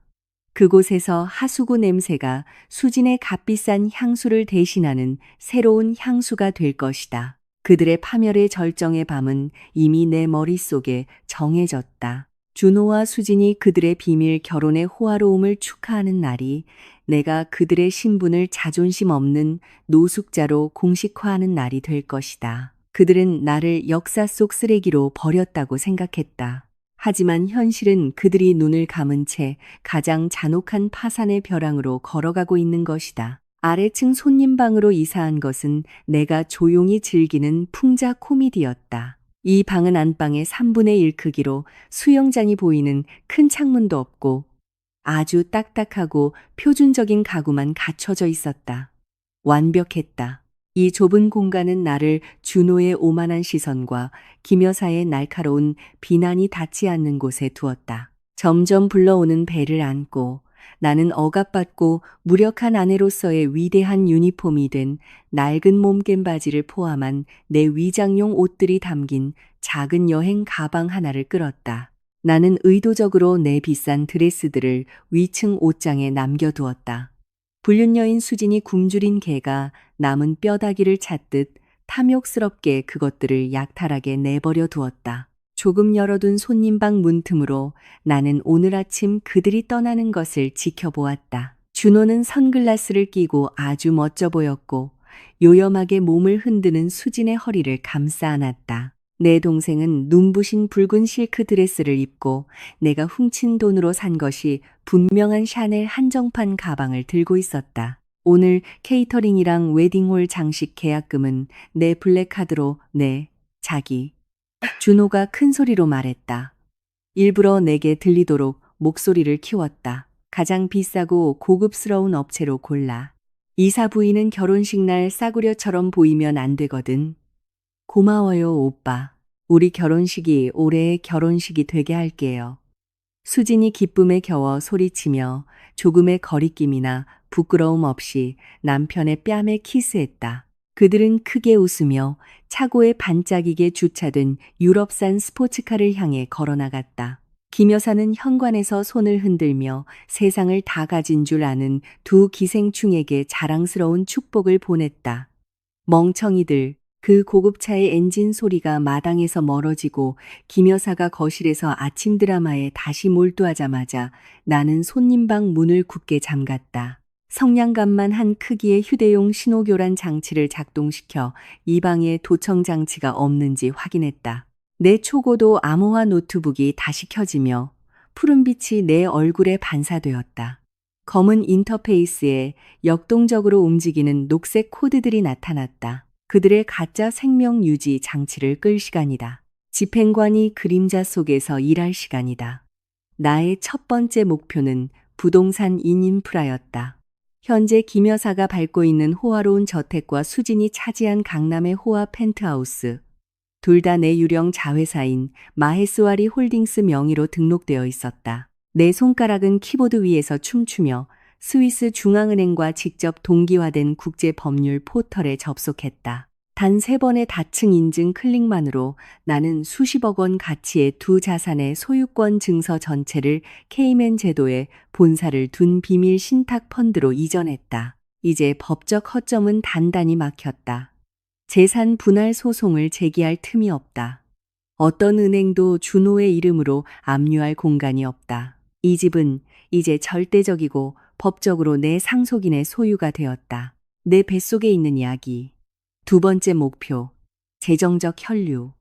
그곳에서 하수구 냄새가 수진의 값비싼 향수를 대신하는 새로운 향수가 될 것이다. 그들의 파멸의 절정의 밤은 이미 내 머릿속에 정해졌다. 준호와 수진이 그들의 비밀 결혼의 호화로움을 축하하는 날이 내가 그들의 신분을 자존심 없는 노숙자로 공식화하는 날이 될 것이다. 그들은 나를 역사 속 쓰레기로 버렸다고 생각했다. 하지만 현실은 그들이 눈을 감은 채 가장 잔혹한 파산의 벼랑으로 걸어가고 있는 것이다. 아래층 손님방으로 이사한 것은 내가 조용히 즐기는 풍자 코미디였다. 이 방은 안방의 3분의 1 크기로 수영장이 보이는 큰 창문도 없고 아주 딱딱하고 표준적인 가구만 갖춰져 있었다. 완벽했다. 이 좁은 공간은 나를 준호의 오만한 시선과 김 여사의 날카로운 비난이 닿지 않는 곳에 두었다. 점점 불러오는 배를 안고 나는 억압받고 무력한 아내로서의 위대한 유니폼이 된 낡은 몸갰 바지를 포함한 내 위장용 옷들이 담긴 작은 여행 가방 하나를 끌었다. 나는 의도적으로 내 비싼 드레스들을 위층 옷장에 남겨두었다. 불륜녀인 수진이 굶주린 개가 남은 뼈다귀를 찾듯 탐욕스럽게 그것들을 약탈하게 내버려 두었다. 조금 열어둔 손님방 문틈으로 나는 오늘 아침 그들이 떠나는 것을 지켜보았다. 준호는 선글라스를 끼고 아주 멋져 보였고 요염하게 몸을 흔드는 수진의 허리를 감싸 안았다. 내 동생은 눈부신 붉은 실크 드레스를 입고 내가 훔친 돈으로 산 것이 분명한 샤넬 한정판 가방을 들고 있었다. 오늘 케이터링이랑 웨딩홀 장식 계약금은 내 블랙카드로 내 자기. 준호가 큰 소리로 말했다. 일부러 내게 들리도록 목소리를 키웠다. 가장 비싸고 고급스러운 업체로 골라. 이사 부인은 결혼식 날 싸구려처럼 보이면 안 되거든. 고마워요, 오빠. 우리 결혼식이 올해의 결혼식이 되게 할게요. 수진이 기쁨에 겨워 소리치며 조금의 거리낌이나 부끄러움 없이 남편의 뺨에 키스했다. 그들은 크게 웃으며 차고에 반짝이게 주차된 유럽산 스포츠카를 향해 걸어나갔다. 김 여사는 현관에서 손을 흔들며 세상을 다 가진 줄 아는 두 기생충에게 자랑스러운 축복을 보냈다. 멍청이들, 그 고급차의 엔진 소리가 마당에서 멀어지고 김 여사가 거실에서 아침 드라마에 다시 몰두하자마자 나는 손님방 문을 굳게 잠갔다. 성냥갑만 한 크기의 휴대용 신호교란 장치를 작동시켜 이 방에 도청 장치가 없는지 확인했다. 내 초고도 암호화 노트북이 다시 켜지며 푸른빛이 내 얼굴에 반사되었다. 검은 인터페이스에 역동적으로 움직이는 녹색 코드들이 나타났다. 그들의 가짜 생명 유지 장치를 끌 시간이다. 집행관이 그림자 속에서 일할 시간이다. 나의 첫 번째 목표는 부동산 인인프라였다. 현재 김 여사가 밟고 있는 호화로운 저택과 수진이 차지한 강남의 호화 펜트하우스. 둘 다 내 유령 자회사인 마헤스와리 홀딩스 명의로 등록되어 있었다. 내 손가락은 키보드 위에서 춤추며 스위스 중앙은행과 직접 동기화된 국제법률 포털에 접속했다. 단 3번의 다층 인증 클릭만으로 나는 수십억 원 가치의 두 자산의 소유권 증서 전체를 케이맨 제도에 본사를 둔 비밀 신탁 펀드로 이전했다. 이제 법적 허점은 단단히 막혔다. 재산 분할 소송을 제기할 틈이 없다. 어떤 은행도 준호의 이름으로 압류할 공간이 없다. 이 집은 이제 절대적이고 법적으로 내 상속인의 소유가 되었다. 내 뱃속에 있는 약이. 두 번째 목표, 재정적 혈류.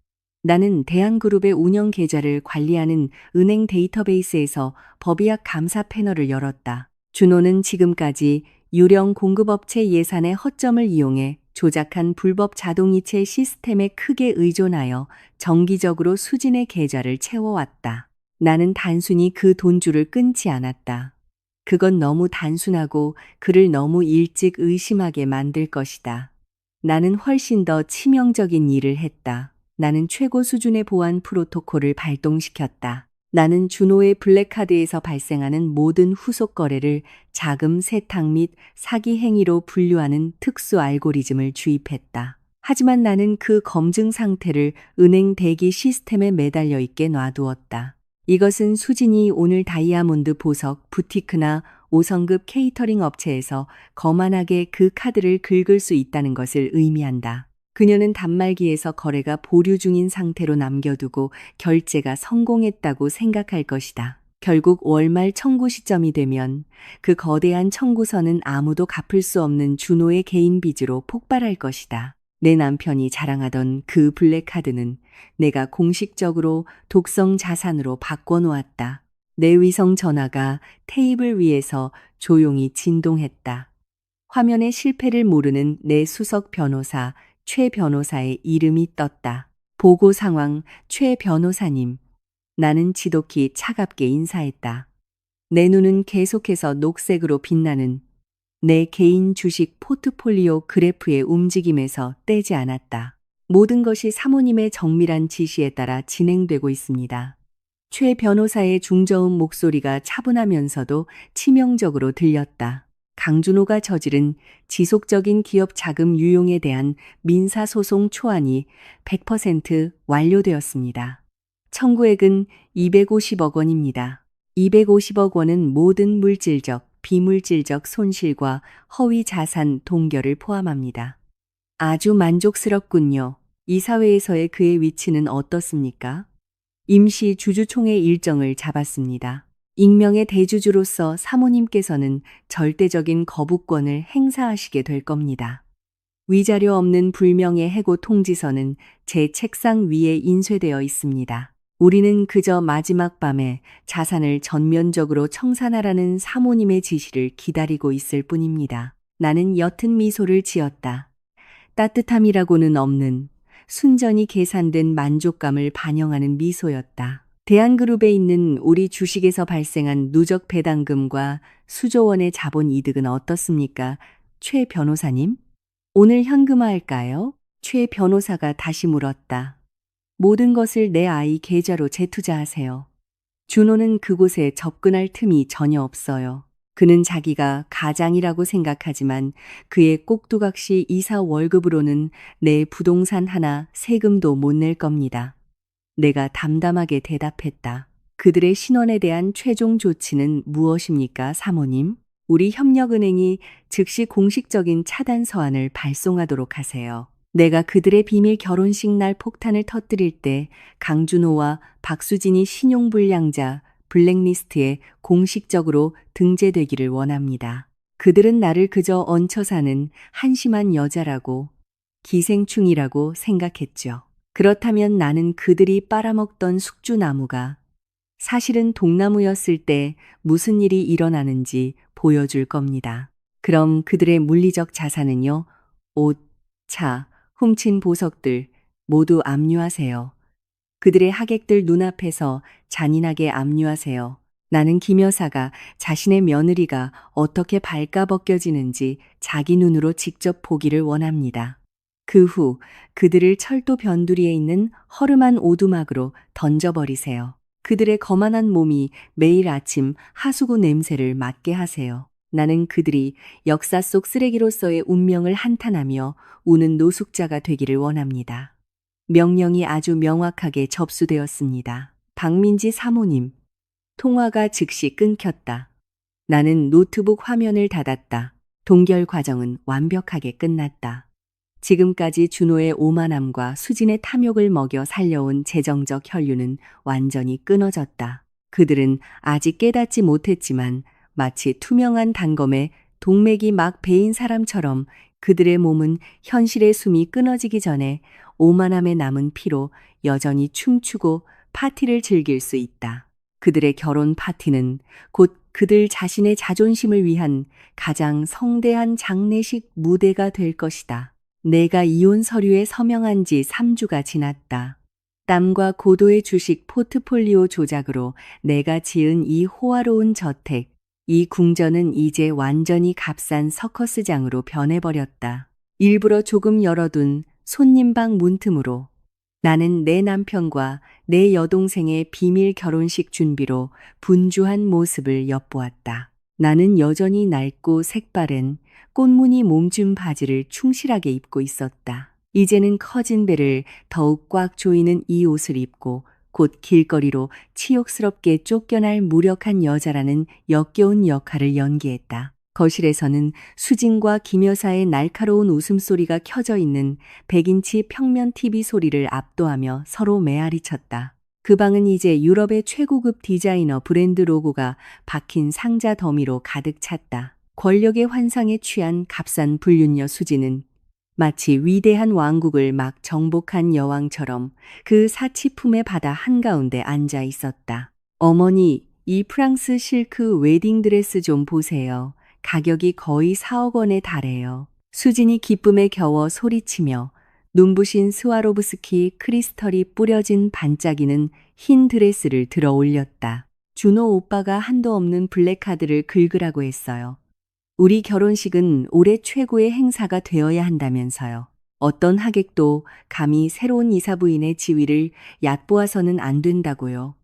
나는 대한그룹의 운영 계좌를 관리하는 은행 데이터베이스에서 법의학 감사 패널을 열었다. 준호는 지금까지 유령 공급업체 예산의 허점을 이용해 조작한 불법 자동이체 시스템에 크게 의존하여 정기적으로 수진의 계좌를 채워왔다. 나는 단순히 그 돈줄을 끊지 않았다. 그건 너무 단순하고 그를 너무 일찍 의심하게 만들 것이다. 나는 훨씬 더 치명적인 일을 했다. 나는 최고 수준의 보안 프로토콜을 발동시켰다. 나는 준호의 블랙카드에서 발생하는 모든 후속 거래를 자금 세탁 및 사기 행위로 분류하는 특수 알고리즘을 주입했다. 하지만 나는 그 검증 상태를 은행 대기 시스템에 매달려 있게 놔두었다. 이것은 수진이 오늘 다이아몬드 보석 부티크나 5성급 케이터링 업체에서 거만하게 그 카드를 긁을 수 있다는 것을 의미한다. 그녀는 단말기에서 거래가 보류 중인 상태로 남겨두고 결제가 성공했다고 생각할 것이다. 결국 월말 청구 시점이 되면 그 거대한 청구서는 아무도 갚을 수 없는 준호의 개인 빚으로 폭발할 것이다. 내 남편이 자랑하던 그 블랙카드는 내가 공식적으로 독성 자산으로 바꿔놓았다. 내 위성 전화가 테이블 위에서 조용히 진동했다. 화면에 실패를 모르는 내 수석 변호사 최 변호사의 이름이 떴다. 보고 상황 최 변호사님. 나는 지독히 차갑게 인사했다. 내 눈은 계속해서 녹색으로 빛나는 내 개인 주식 포트폴리오 그래프의 움직임에서 떼지 않았다. 모든 것이 사모님의 정밀한 지시에 따라 진행되고 있습니다. 최 변호사의 중저음 목소리가 차분하면서도 치명적으로 들렸다. 강준호가 저지른 지속적인 기업 자금 유용에 대한 민사소송 초안이 100% 완료되었습니다. 청구액은 250억 원입니다. 250억 원은 모든 물질적, 비물질적 손실과 허위 자산 동결을 포함합니다. 아주 만족스럽군요. 이사회에서의 그의 위치는 어떻습니까? 임시 주주총회 일정을 잡았습니다. 익명의 대주주로서 사모님께서는 절대적인 거부권을 행사하시게 될 겁니다. 위자료 없는 불명예 해고 통지서는 제 책상 위에 인쇄되어 있습니다. 우리는 그저 마지막 밤에 자산을 전면적으로 청산하라는 사모님의 지시를 기다리고 있을 뿐입니다. 나는 옅은 미소를 지었다. 따뜻함이라고는 없는 순전히 계산된 만족감을 반영하는 미소였다. 대한그룹에 있는 우리 주식에서 발생한 누적 배당금과 수조 원의 자본 이득은 어떻습니까? 최 변호사님? 오늘 현금화할까요? 최 변호사가 다시 물었다. 모든 것을 내 아이 계좌로 재투자하세요. 준호는 그곳에 접근할 틈이 전혀 없어요. 그는 자기가 가장이라고 생각하지만 그의 꼭두각시 이사 월급으로는 내 부동산 하나 세금도 못 낼 겁니다. 내가 담담하게 대답했다. 그들의 신원에 대한 최종 조치는 무엇입니까, 사모님? 우리 협력은행이 즉시 공식적인 차단 서한을 발송하도록 하세요. 내가 그들의 비밀 결혼식 날 폭탄을 터뜨릴 때 강준호와 박수진이 신용불량자 블랙리스트에 공식적으로 등재되기를 원합니다. 그들은 나를 그저 얹혀 사는 한심한 여자라고, 기생충이라고 생각했죠. 그렇다면 나는 그들이 빨아먹던 숙주나무가 사실은 독나무였을 때 무슨 일이 일어나는지 보여줄 겁니다. 그럼 그들의 물리적 자산은요? 옷, 차, 훔친 보석들 모두 압류하세요. 그들의 하객들 눈앞에서 잔인하게 압류하세요. 나는 김 여사가 자신의 며느리가 어떻게 발가벗겨지는지 자기 눈으로 직접 보기를 원합니다. 그 후 그들을 철도 변두리에 있는 허름한 오두막으로 던져버리세요. 그들의 거만한 몸이 매일 아침 하수구 냄새를 맡게 하세요. 나는 그들이 역사 속 쓰레기로서의 운명을 한탄하며 우는 노숙자가 되기를 원합니다. 명령이 아주 명확하게 접수되었습니다. 박민지 사모님. 통화가 즉시 끊겼다. 나는 노트북 화면을 닫았다. 동결 과정은 완벽하게 끝났다. 지금까지 준호의 오만함과 수진의 탐욕을 먹여 살려온 재정적 혈류는 완전히 끊어졌다. 그들은 아직 깨닫지 못했지만 마치 투명한 단검에 동맥이 막 베인 사람처럼 그들의 몸은 현실의 숨이 끊어지기 전에 오만함에 남은 피로 여전히 춤추고 파티를 즐길 수 있다. 그들의 결혼 파티는 곧 그들 자신의 자존심을 위한 가장 성대한 장례식 무대가 될 것이다. 내가 이혼 서류에 서명한 지 3주가 지났다. 땀과 고도의 주식 포트폴리오 조작으로 내가 지은 이 호화로운 저택, 이 궁전은 이제 완전히 값싼 서커스장으로 변해버렸다. 일부러 조금 열어둔 손님방 문틈으로 나는 내 남편과 내 여동생의 비밀 결혼식 준비로 분주한 모습을 엿보았다. 나는 여전히 낡고 색바른 꽃무늬 몸준 바지를 충실하게 입고 있었다. 이제는 커진 배를 더욱 꽉 조이는 이 옷을 입고 곧 길거리로 치욕스럽게 쫓겨날 무력한 여자라는 역겨운 역할을 연기했다. 거실에서는 수진과 김 여사의 날카로운 웃음소리가 켜져 있는 100인치 평면 TV 소리를 압도하며 서로 메아리쳤다. 그 방은 이제 유럽의 최고급 디자이너 브랜드 로고가 박힌 상자 더미로 가득 찼다. 권력의 환상에 취한 값싼 불륜녀 수지는 마치 위대한 왕국을 막 정복한 여왕처럼 그 사치품의 바다 한가운데 앉아 있었다. 어머니, 이 프랑스 실크 웨딩드레스 좀 보세요. 가격이 거의 4억 원에 달해요. 수진이 기쁨에 겨워 소리치며 눈부신 스와로브스키 크리스털이 뿌려진 반짝이는 흰 드레스를 들어 올렸다. 준호 오빠가 한도 없는 블랙카드를 긁으라고 했어요. 우리 결혼식은 올해 최고의 행사가 되어야 한다면서요. 어떤 하객도 감히 새로운 이사 부인의 지위를 얕보아서는 안 된다고요.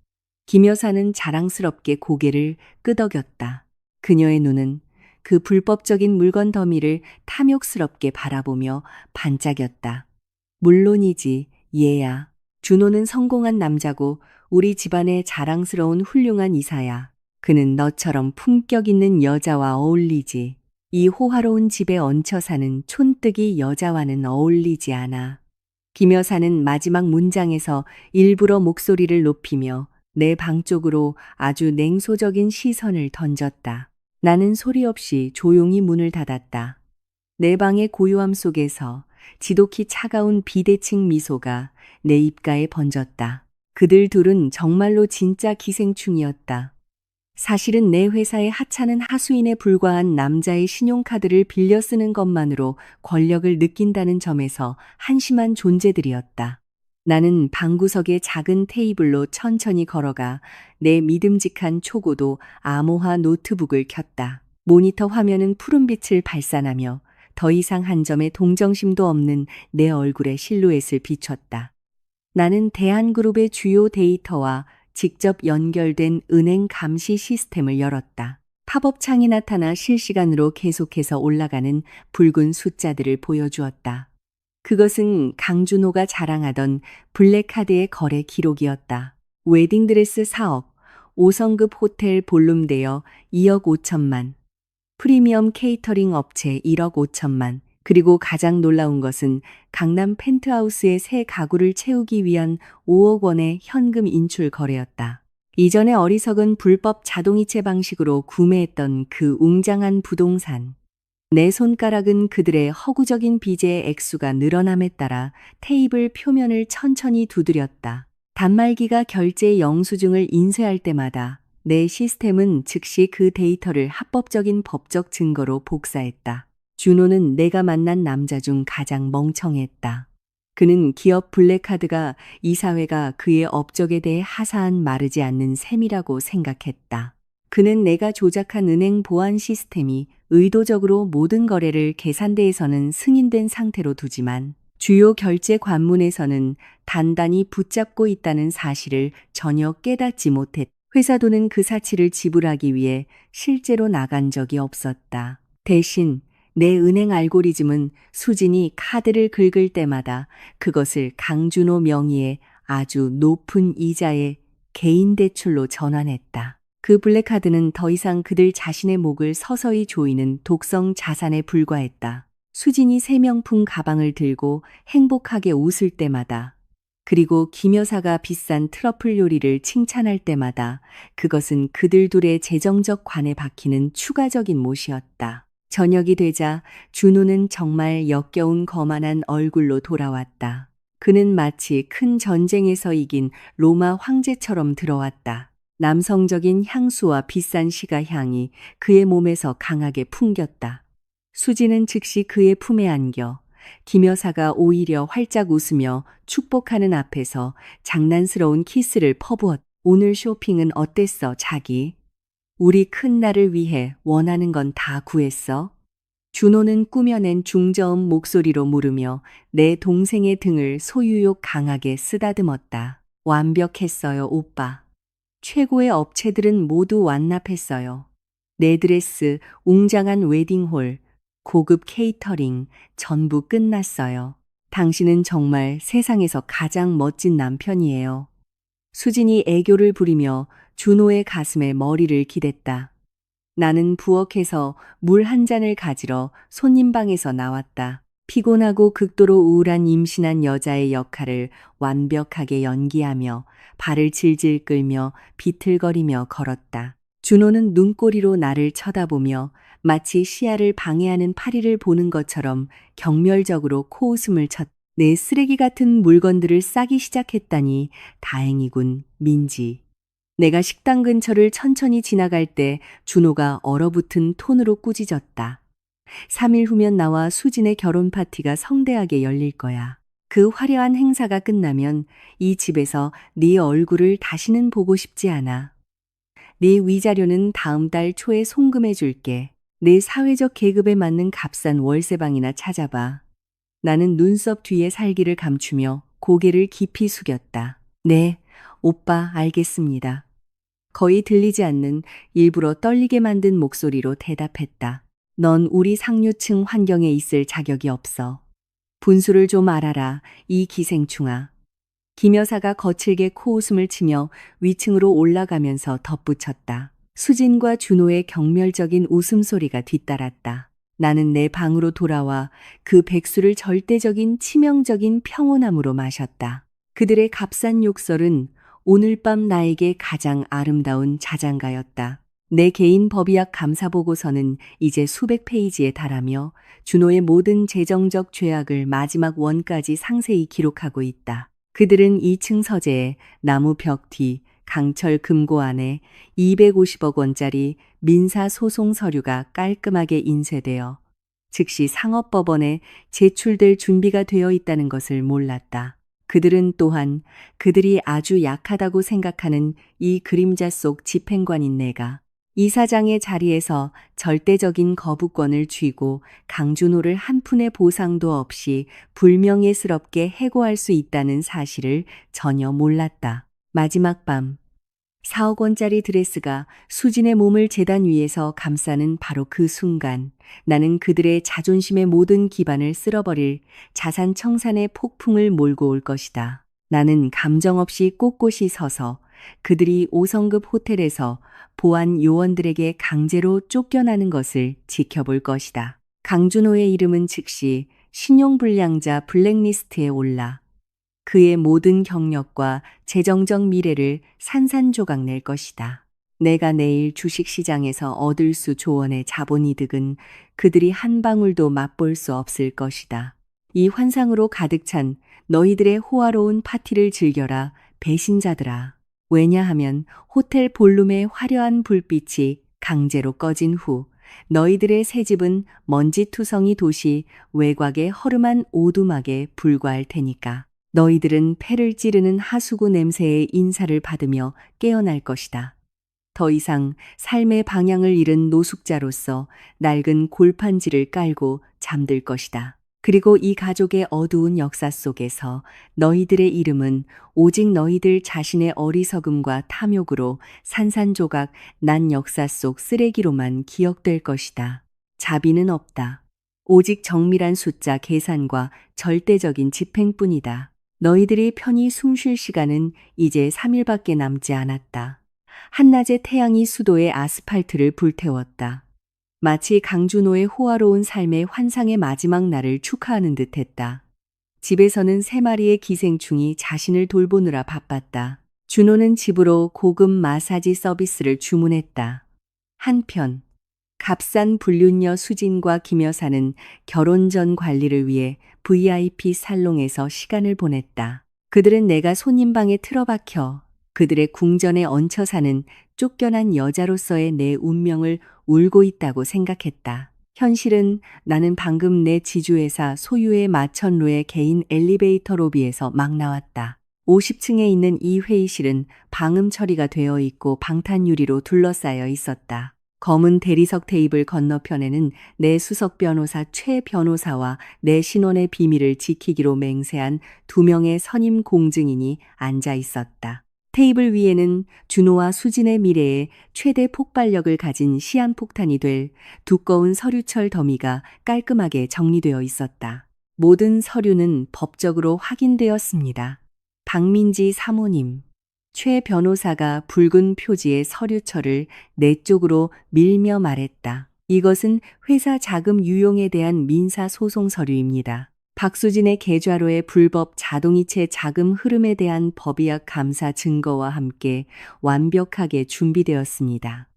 김 여사는 자랑스럽게 고개를 끄덕였다. 그녀의 눈은 그 불법적인 물건 더미를 탐욕스럽게 바라보며 반짝였다. 물론이지, 얘야. 준호는 성공한 남자고 우리 집안의 자랑스러운 훌륭한 이사야. 그는 너처럼 품격 있는 여자와 어울리지. 이 호화로운 집에 얹혀 사는 촌뜨기 여자와는 어울리지 않아. 김 여사는 마지막 문장에서 일부러 목소리를 높이며 내 방 쪽으로 아주 냉소적인 시선을 던졌다. 나는 소리 없이 조용히 문을 닫았다. 내 방의 고요함 속에서 지독히 차가운 비대칭 미소가 내 입가에 번졌다. 그들 둘은 정말로 진짜 기생충이었다. 사실은 내 회사의 하찮은 하수인에 불과한 남자의 신용카드를 빌려 쓰는 것만으로 권력을 느낀다는 점에서 한심한 존재들이었다. 나는 방구석의 작은 테이블로 천천히 걸어가 내 믿음직한 초고도 암호화 노트북을 켰다. 모니터 화면은 푸른빛을 발산하며 더 이상 한 점의 동정심도 없는 내 얼굴의 실루엣을 비췄다. 나는 대한그룹의 주요 데이터와 직접 연결된 은행 감시 시스템을 열었다. 팝업 창이 나타나 실시간으로 계속해서 올라가는 붉은 숫자들을 보여주었다. 그것은 강준호가 자랑하던 블랙카드의 거래 기록이었다. 웨딩드레스 4억, 5성급 호텔 볼룸대여 2억 5천만, 프리미엄 케이터링 업체 1억 5천만, 그리고 가장 놀라운 것은 강남 펜트하우스의 새 가구를 채우기 위한 5억 원의 현금 인출 거래였다. 이전에 어리석은 불법 자동이체 방식으로 구매했던 그 웅장한 부동산. 내 손가락은 그들의 허구적인 빚의 액수가 늘어남에 따라 테이블 표면을 천천히 두드렸다. 단말기가 결제 영수증을 인쇄할 때마다 내 시스템은 즉시 그 데이터를 합법적인 법적 증거로 복사했다. 준호는 내가 만난 남자 중 가장 멍청했다. 그는 기업 블랙카드가 이 사회가 그의 업적에 대해 하사한 마르지 않는 셈이라고 생각했다. 그는 내가 조작한 은행 보안 시스템이 의도적으로 모든 거래를 계산대에서는 승인된 상태로 두지만 주요 결제 관문에서는 단단히 붙잡고 있다는 사실을 전혀 깨닫지 못했다. 회사 돈은 그 사치를 지불하기 위해 실제로 나간 적이 없었다. 대신 내 은행 알고리즘은 수진이 카드를 긁을 때마다 그것을 강준호 명의의 아주 높은 이자의 개인 대출로 전환했다. 그 블랙카드는 더 이상 그들 자신의 목을 서서히 조이는 독성 자산에 불과했다. 수진이 새 명품 가방을 들고 행복하게 웃을 때마다, 그리고 김 여사가 비싼 트러플 요리를 칭찬할 때마다 그것은 그들 둘의 재정적 관에 박히는 추가적인 못이었다. 저녁이 되자 준호는 정말 역겨운 거만한 얼굴로 돌아왔다. 그는 마치 큰 전쟁에서 이긴 로마 황제처럼 들어왔다. 남성적인 향수와 비싼 시가 향이 그의 몸에서 강하게 풍겼다. 수지는 즉시 그의 품에 안겨 김 여사가 오히려 활짝 웃으며 축복하는 앞에서 장난스러운 키스를 퍼부었다. 오늘 쇼핑은 어땠어, 자기? 우리 큰 날을 위해 원하는 건 다 구했어? 준호는 꾸며낸 중저음 목소리로 물으며 내 동생의 등을 소유욕 강하게 쓰다듬었다. 완벽했어요, 오빠. 최고의 업체들은 모두 완납했어요. 내 드레스, 웅장한 웨딩홀, 고급 케이터링, 전부 끝났어요. 당신은 정말 세상에서 가장 멋진 남편이에요. 수진이 애교를 부리며 준호의 가슴에 머리를 기댔다. 나는 부엌에서 물 한 잔을 가지러 손님방에서 나왔다. 피곤하고 극도로 우울한 임신한 여자의 역할을 완벽하게 연기하며 발을 질질 끌며 비틀거리며 걸었다. 준호는 눈꼬리로 나를 쳐다보며 마치 시야를 방해하는 파리를 보는 것처럼 경멸적으로 코웃음을 쳤다. 내 쓰레기 같은 물건들을 싸기 시작했다니 다행이군, 민지. 내가 식당 근처를 천천히 지나갈 때 준호가 얼어붙은 톤으로 꾸짖었다. 3일 후면 나와 수진의 결혼 파티가 성대하게 열릴 거야. 그 화려한 행사가 끝나면 이 집에서 네 얼굴을 다시는 보고 싶지 않아. 네 위자료는 다음 달 초에 송금해 줄게. 내 사회적 계급에 맞는 값싼 월세방이나 찾아봐. 나는 눈썹 뒤에 살기를 감추며 고개를 깊이 숙였다. 네, 오빠 알겠습니다. 거의 들리지 않는 일부러 떨리게 만든 목소리로 대답했다. 넌 우리 상류층 환경에 있을 자격이 없어. 분수를 좀 알아라, 이 기생충아. 김 여사가 거칠게 코웃음을 치며 위층으로 올라가면서 덧붙였다. 수진과 준호의 경멸적인 웃음소리가 뒤따랐다. 나는 내 방으로 돌아와 그 백수를 절대적인 치명적인 평온함으로 마셨다. 그들의 값싼 욕설은 오늘 밤 나에게 가장 아름다운 자장가였다. 내 개인 법의학 감사 보고서는 이제 수백 페이지에 달하며 준호의 모든 재정적 죄악을 마지막 원까지 상세히 기록하고 있다. 그들은 2층 서재에 나무 벽 뒤 강철 금고 안에 250억 원짜리 민사 소송 서류가 깔끔하게 인쇄되어 즉시 상업법원에 제출될 준비가 되어 있다는 것을 몰랐다. 그들은 또한 그들이 아주 약하다고 생각하는 이 그림자 속 집행관인 내가 이사장의 자리에서 절대적인 거부권을 쥐고 강준호를 한 푼의 보상도 없이 불명예스럽게 해고할 수 있다는 사실을 전혀 몰랐다. 마지막 밤 4억 원짜리 드레스가 수진의 몸을 재단 위에서 감싸는 바로 그 순간 나는 그들의 자존심의 모든 기반을 쓸어버릴 자산 청산의 폭풍을 몰고 올 것이다. 나는 감정 없이 꼿꼿이 서서 그들이 5성급 호텔에서 보안 요원들에게 강제로 쫓겨나는 것을 지켜볼 것이다. 강준호의 이름은 즉시 신용불량자 블랙리스트에 올라 그의 모든 경력과 재정적 미래를 산산조각 낼 것이다. 내가 내일 주식시장에서 얻을 수 조언의 자본이득은 그들이 한 방울도 맛볼 수 없을 것이다. 이 환상으로 가득 찬 너희들의 호화로운 파티를 즐겨라, 배신자들아. 왜냐하면 호텔 볼룸의 화려한 불빛이 강제로 꺼진 후 너희들의 새 집은 먼지투성이 도시 외곽의 허름한 오두막에 불과할 테니까. 너희들은 폐를 찌르는 하수구 냄새의 인사를 받으며 깨어날 것이다. 더 이상 삶의 방향을 잃은 노숙자로서 낡은 골판지를 깔고 잠들 것이다. 그리고 이 가족의 어두운 역사 속에서 너희들의 이름은 오직 너희들 자신의 어리석음과 탐욕으로 산산조각 난 역사 속 쓰레기로만 기억될 것이다. 자비는 없다. 오직 정밀한 숫자 계산과 절대적인 집행뿐이다. 너희들이 편히 숨 쉴 시간은 이제 3일밖에 남지 않았다. 한낮의 태양이 수도의 아스팔트를 불태웠다. 마치 강준호의 호화로운 삶의 환상의 마지막 날을 축하하는 듯했다. 집에서는 3마리의 기생충이 자신을 돌보느라 바빴다. 준호는 집으로 고급 마사지 서비스를 주문했다. 한편 값싼 불륜녀 수진과 김 여사는 결혼 전 관리를 위해 VIP 살롱에서 시간을 보냈다. 그들은 내가 손님방에 틀어박혀 그들의 궁전에 얹혀 사는 쫓겨난 여자로서의 내 운명을 울고 있다고 생각했다. 현실은 나는 방금 내 지주회사 소유의 마천루의 개인 엘리베이터 로비에서 막 나왔다. 50층에 있는 이 회의실은 방음 처리가 되어 있고 방탄유리로 둘러싸여 있었다. 검은 대리석 테이블 건너편에는 내 수석 변호사 최 변호사와 내 신원의 비밀을 지키기로 맹세한 2명의 선임 공증인이 앉아 있었다. 테이블 위에는 준호와 수진의 미래에 최대 폭발력을 가진 시한폭탄이 될 두꺼운 서류철 더미가 깔끔하게 정리되어 있었다. 모든 서류는 법적으로 확인되었습니다. 박민지 사모님. 최 변호사가 붉은 표지의 서류철을 내 쪽으로 밀며 말했다. 이것은 회사 자금 유용에 대한 민사 소송 서류입니다. 박수진의 계좌로의 불법 자동이체 자금 흐름에 대한 법의학 감사 증거와 함께 완벽하게 준비되었습니다.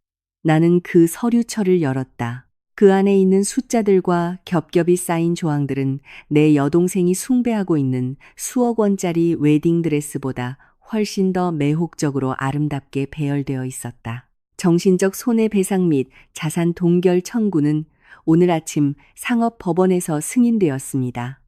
나는 그 서류철을 열었다. 그 안에 있는 숫자들과 겹겹이 쌓인 조항들은 내 여동생이 숭배하고 있는 수억 원짜리 웨딩드레스보다 훨씬 더 매혹적으로 아름답게 배열되어 있었다. 정신적 손해배상 및 자산 동결 청구는 오늘 아침 상업법원에서 승인되었습니다.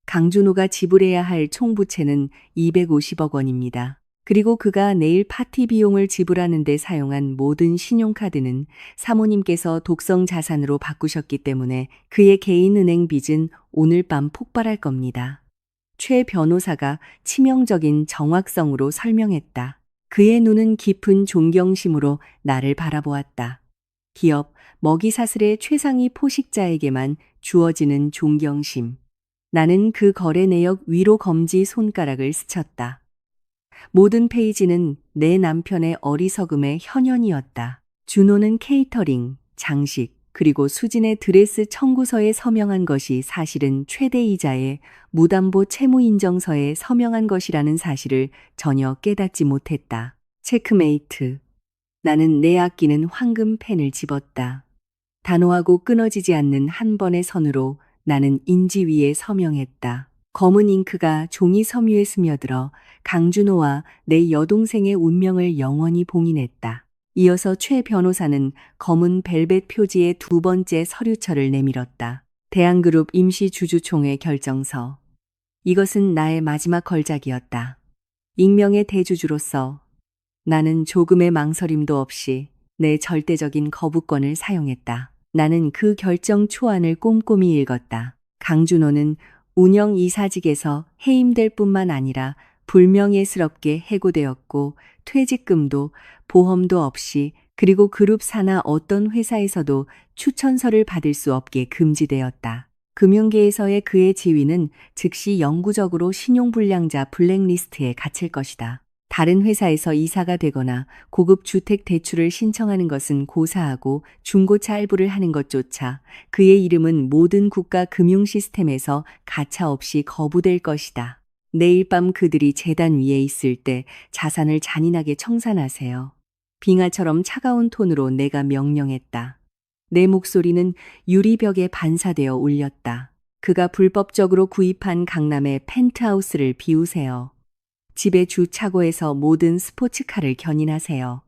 강준호가 지불해야 할 총부채는 250억 원입니다. 그리고 그가 내일 파티 비용을 지불하는 데 사용한 모든 신용카드는 사모님께서 독성 자산으로 바꾸셨기 때문에 그의 개인 은행 빚은 오늘 밤 폭발할 겁니다. 최 변호사가 치명적인 정확성으로 설명했다. 그의 눈은 깊은 존경심으로 나를 바라보았다. 기업, 먹이사슬의 최상위 포식자에게만 주어지는 존경심. 나는 그 거래 내역 위로 검지 손가락을 스쳤다. 모든 페이지는 내 남편의 어리석음의 현현이었다. 준호는 케이터링, 장식, 그리고 수진의 드레스 청구서에 서명한 것이 사실은 최대이자의 무담보 채무인정서에 서명한 것이라는 사실을 전혀 깨닫지 못했다. 체크메이트. 나는 내 아끼는 황금 펜을 집었다. 단호하고 끊어지지 않는 한 번의 선으로 나는 인지 위에 서명했다. 검은 잉크가 종이 섬유에 스며들어 강준호와 내 여동생의 운명을 영원히 봉인했다. 이어서 최 변호사는 검은 벨벳 표지의 두 번째 서류철을 내밀었다. 대한그룹 임시주주총회 결정서. 이것은 나의 마지막 걸작이었다. 익명의 대주주로서 나는 조금의 망설임도 없이 내 절대적인 거부권을 사용했다. 나는 그 결정 초안을 꼼꼼히 읽었다. 강준호는 운영 이사직에서 해임될 뿐만 아니라 불명예스럽게 해고되었고 퇴직금도 보험도 없이 그리고 그룹 산하 어떤 회사에서도 추천서를 받을 수 없게 금지되었다. 금융계에서의 그의 지위는 즉시 영구적으로 신용불량자 블랙리스트에 갇힐 것이다. 다른 회사에서 이사가 되거나 고급 주택 대출을 신청하는 것은 고사하고 중고차 할부를 하는 것조차 그의 이름은 모든 국가 금융 시스템에서 가차없이 거부될 것이다. 내일 밤 그들이 재단 위에 있을 때 자산을 잔인하게 청산하세요. 빙하처럼 차가운 톤으로 내가 명령했다. 내 목소리는 유리벽에 반사되어 울렸다. 그가 불법적으로 구입한 강남의 펜트하우스를 비우세요. 집의 주 차고에서 모든 스포츠카를 견인하세요.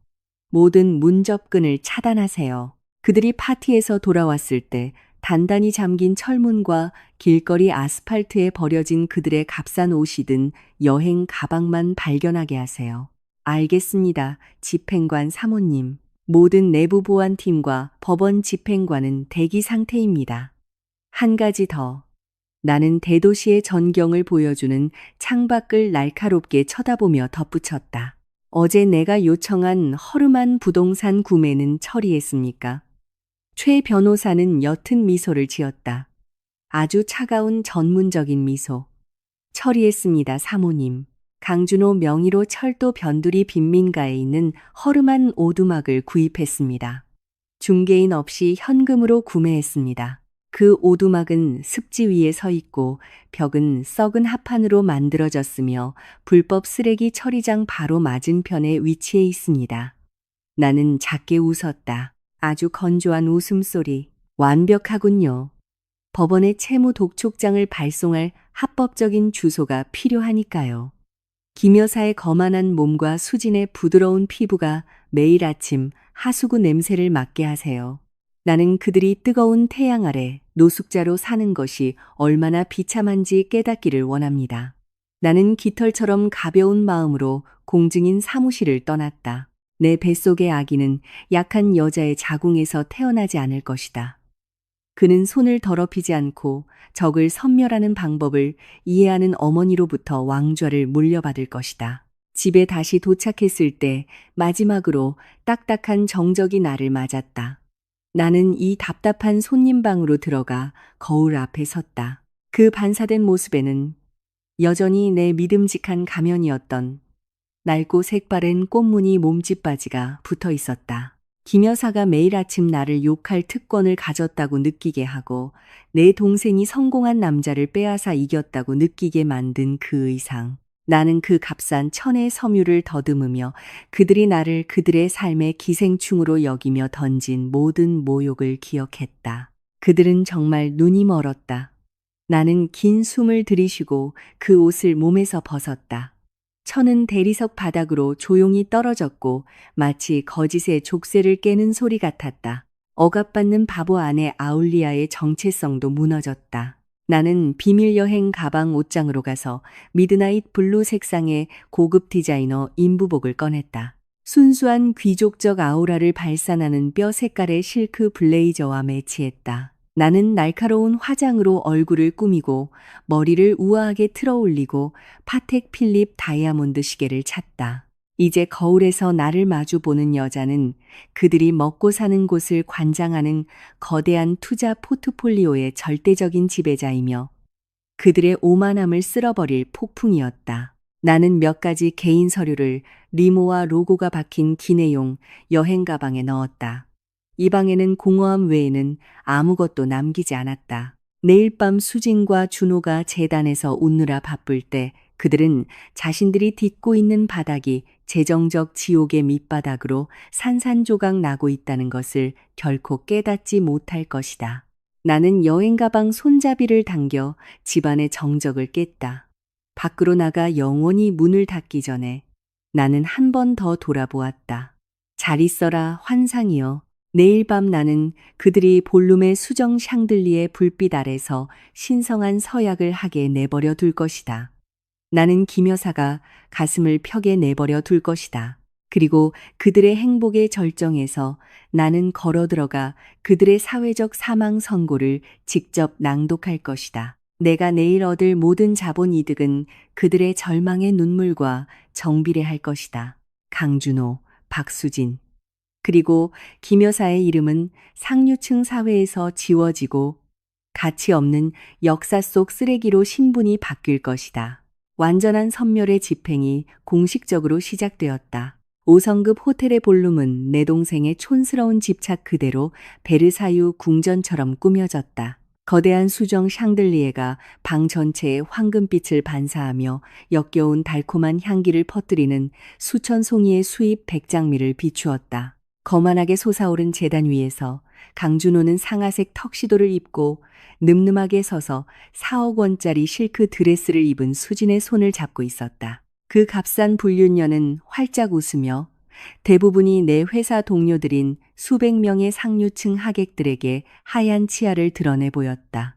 모든 문 접근을 차단하세요. 그들이 파티에서 돌아왔을 때 단단히 잠긴 철문과 길거리 아스팔트에 버려진 그들의 값싼 옷이든 여행 가방만 발견하게 하세요. 알겠습니다. 집행관 사모님. 모든 내부 보안팀과 법원 집행관은 대기 상태입니다. 한 가지 더. 나는 대도시의 전경을 보여주는 창밖을 날카롭게 쳐다보며 덧붙였다. 어제 내가 요청한 허름한 부동산 구매는 처리했습니까? 최 변호사는 옅은 미소를 지었다. 아주 차가운 전문적인 미소. 처리했습니다, 사모님. 강준호 명의로 철도 변두리 빈민가에 있는 허름한 오두막을 구입했습니다. 중개인 없이 현금으로 구매했습니다. 그 오두막은 습지 위에 서 있고 벽은 썩은 합판으로 만들어졌으며 불법 쓰레기 처리장 바로 맞은편에 위치해 있습니다. 나는 작게 웃었다. 아주 건조한 웃음소리. 완벽하군요. 법원에 채무 독촉장을 발송할 합법적인 주소가 필요하니까요. 김 여사의 거만한 몸과 수진의 부드러운 피부가 매일 아침 하수구 냄새를 맡게 하세요. 나는 그들이 뜨거운 태양 아래 노숙자로 사는 것이 얼마나 비참한지 깨닫기를 원합니다. 나는 깃털처럼 가벼운 마음으로 공증인 사무실을 떠났다. 내 뱃속의 아기는 약한 여자의 자궁에서 태어나지 않을 것이다. 그는 손을 더럽히지 않고 적을 섬멸하는 방법을 이해하는 어머니로부터 왕좌를 물려받을 것이다. 집에 다시 도착했을 때 마지막으로 딱딱한 정적이 나를 맞았다. 나는 이 답답한 손님 방으로 들어가 거울 앞에 섰다. 그 반사된 모습에는 여전히 내 믿음직한 가면이었던 낡고 색바랜 꽃무늬 몸집 바지가 붙어 있었다. 김 여사가 매일 아침 나를 욕할 특권을 가졌다고 느끼게 하고 내 동생이 성공한 남자를 빼앗아 이겼다고 느끼게 만든 그 의상. 나는 그 값싼 천의 섬유를 더듬으며 그들이 나를 그들의 삶의 기생충으로 여기며 던진 모든 모욕을 기억했다. 그들은 정말 눈이 멀었다. 나는 긴 숨을 들이쉬고 그 옷을 몸에서 벗었다. 천은 대리석 바닥으로 조용히 떨어졌고 마치 거짓의 족쇄를 깨는 소리 같았다. 억압받는 바보 안에 아울리아의 정체성도 무너졌다. 나는 비밀여행 가방 옷장으로 가서 미드나잇 블루 색상의 고급 디자이너 인부복을 꺼냈다. 순수한 귀족적 아우라를 발산하는 뼈 색깔의 실크 블레이저와 매치했다. 나는 날카로운 화장으로 얼굴을 꾸미고 머리를 우아하게 틀어 올리고 파텍 필립 다이아몬드 시계를 찼다. 이제 거울에서 나를 마주 보는 여자는 그들이 먹고 사는 곳을 관장하는 거대한 투자 포트폴리오의 절대적인 지배자이며 그들의 오만함을 쓸어버릴 폭풍이었다. 나는 몇 가지 개인 서류를 리모와 로고가 박힌 기내용 여행 가방에 넣었다. 이 방에는 공허함 외에는 아무것도 남기지 않았다. 매일 밤 수진과 준호가 재단에서 웃느라 바쁠 때 그들은 자신들이 딛고 있는 바닥이 재정적 지옥의 밑바닥으로 산산조각 나고 있다는 것을 결코 깨닫지 못할 것이다. 나는 여행 가방 손잡이를 당겨 집안의 정적을 깼다. 밖으로 나가 영원히 문을 닫기 전에 나는 한 번 더 돌아보았다. 잘 있어라 환상이여. 내일 밤 나는 그들이 볼룸의 수정 샹들리에 불빛 아래서 신성한 서약을 하게 내버려 둘 것이다. 나는 김 여사가 가슴을 펴게 내버려 둘 것이다. 그리고 그들의 행복의 절정에서 나는 걸어 들어가 그들의 사회적 사망 선고를 직접 낭독할 것이다. 내가 내일 얻을 모든 자본 이득은 그들의 절망의 눈물과 정비례할 것이다. 강준호, 박수진. 그리고 김 여사의 이름은 상류층 사회에서 지워지고 가치 없는 역사 속 쓰레기로 신분이 바뀔 것이다. 완전한 선멸의 집행이 공식적으로 시작되었다. 5성급 호텔의 볼룸은 내 동생의 촌스러운 집착 그대로 베르사유 궁전처럼 꾸며졌다. 거대한 수정 샹들리에가 방 전체에 황금빛을 반사하며 역겨운 달콤한 향기를 퍼뜨리는 수천 송이의 수입 백장미를 비추었다. 거만하게 솟아오른 제단 위에서 강준호는 상아색 턱시도를 입고 늠름하게 서서 4억 원짜리 실크 드레스를 입은 수진의 손을 잡고 있었다. 그 값싼 불륜녀는 활짝 웃으며 대부분이 내 회사 동료들인 수백 명의 상류층 하객들에게 하얀 치아를 드러내 보였다.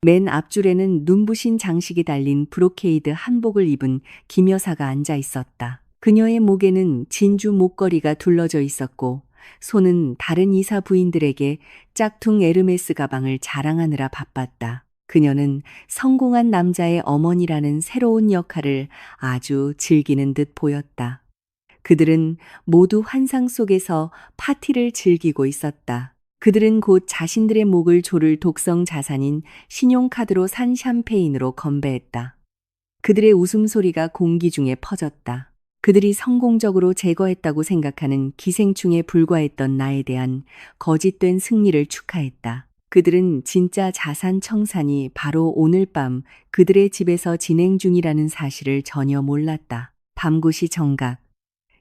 맨 앞줄에는 눈부신 장식이 달린 브로케이드 한복을 입은 김 여사가 앉아 있었다. 그녀의 목에는 진주 목걸이가 둘러져 있었고 손은 다른 이사 부인들에게 짝퉁 에르메스 가방을 자랑하느라 바빴다. 그녀는 성공한 남자의 어머니라는 새로운 역할을 아주 즐기는 듯 보였다. 그들은 모두 환상 속에서 파티를 즐기고 있었다. 그들은 곧 자신들의 목을 조를 독성 자산인 신용카드로 산 샴페인으로 건배했다. 그들의 웃음소리가 공기 중에 퍼졌다. 그들이 성공적으로 제거했다고 생각하는 기생충에 불과했던 나에 대한 거짓된 승리를 축하했다. 그들은 진짜 자산 청산이 바로 오늘 밤 그들의 집에서 진행 중이라는 사실을 전혀 몰랐다. 밤굿이 정각.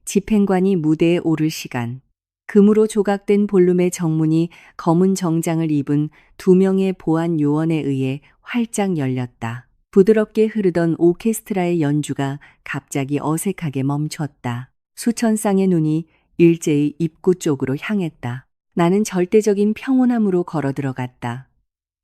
집행관이 무대에 오를 시간. 금으로 조각된 볼룸의 정문이 검은 정장을 입은 2명의 보안 요원에 의해 활짝 열렸다. 부드럽게 흐르던 오케스트라의 연주가 갑자기 어색하게 멈췄다. 수천 쌍의 눈이 일제히 입구 쪽으로 향했다. 나는 절대적인 평온함으로 걸어 들어갔다.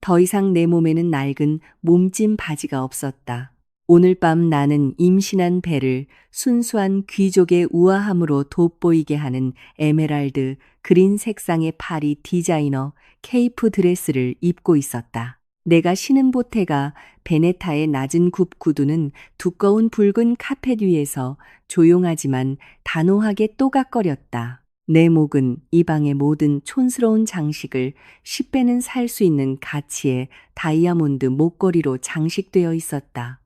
더 이상 내 몸에는 낡은 몸찜 바지가 없었다. 오늘 밤 나는 임신한 배를 순수한 귀족의 우아함으로 돋보이게 하는 에메랄드 그린 색상의 파리 디자이너 케이프 드레스를 입고 있었다. 내가 신은 보테가 베네타의 낮은 굽 구두는 두꺼운 붉은 카펫 위에서 조용하지만 단호하게 또각거렸다. 내 목은 이 방의 모든 촌스러운 장식을 10배는 살 수 있는 가치의 다이아몬드 목걸이로 장식되어 있었다.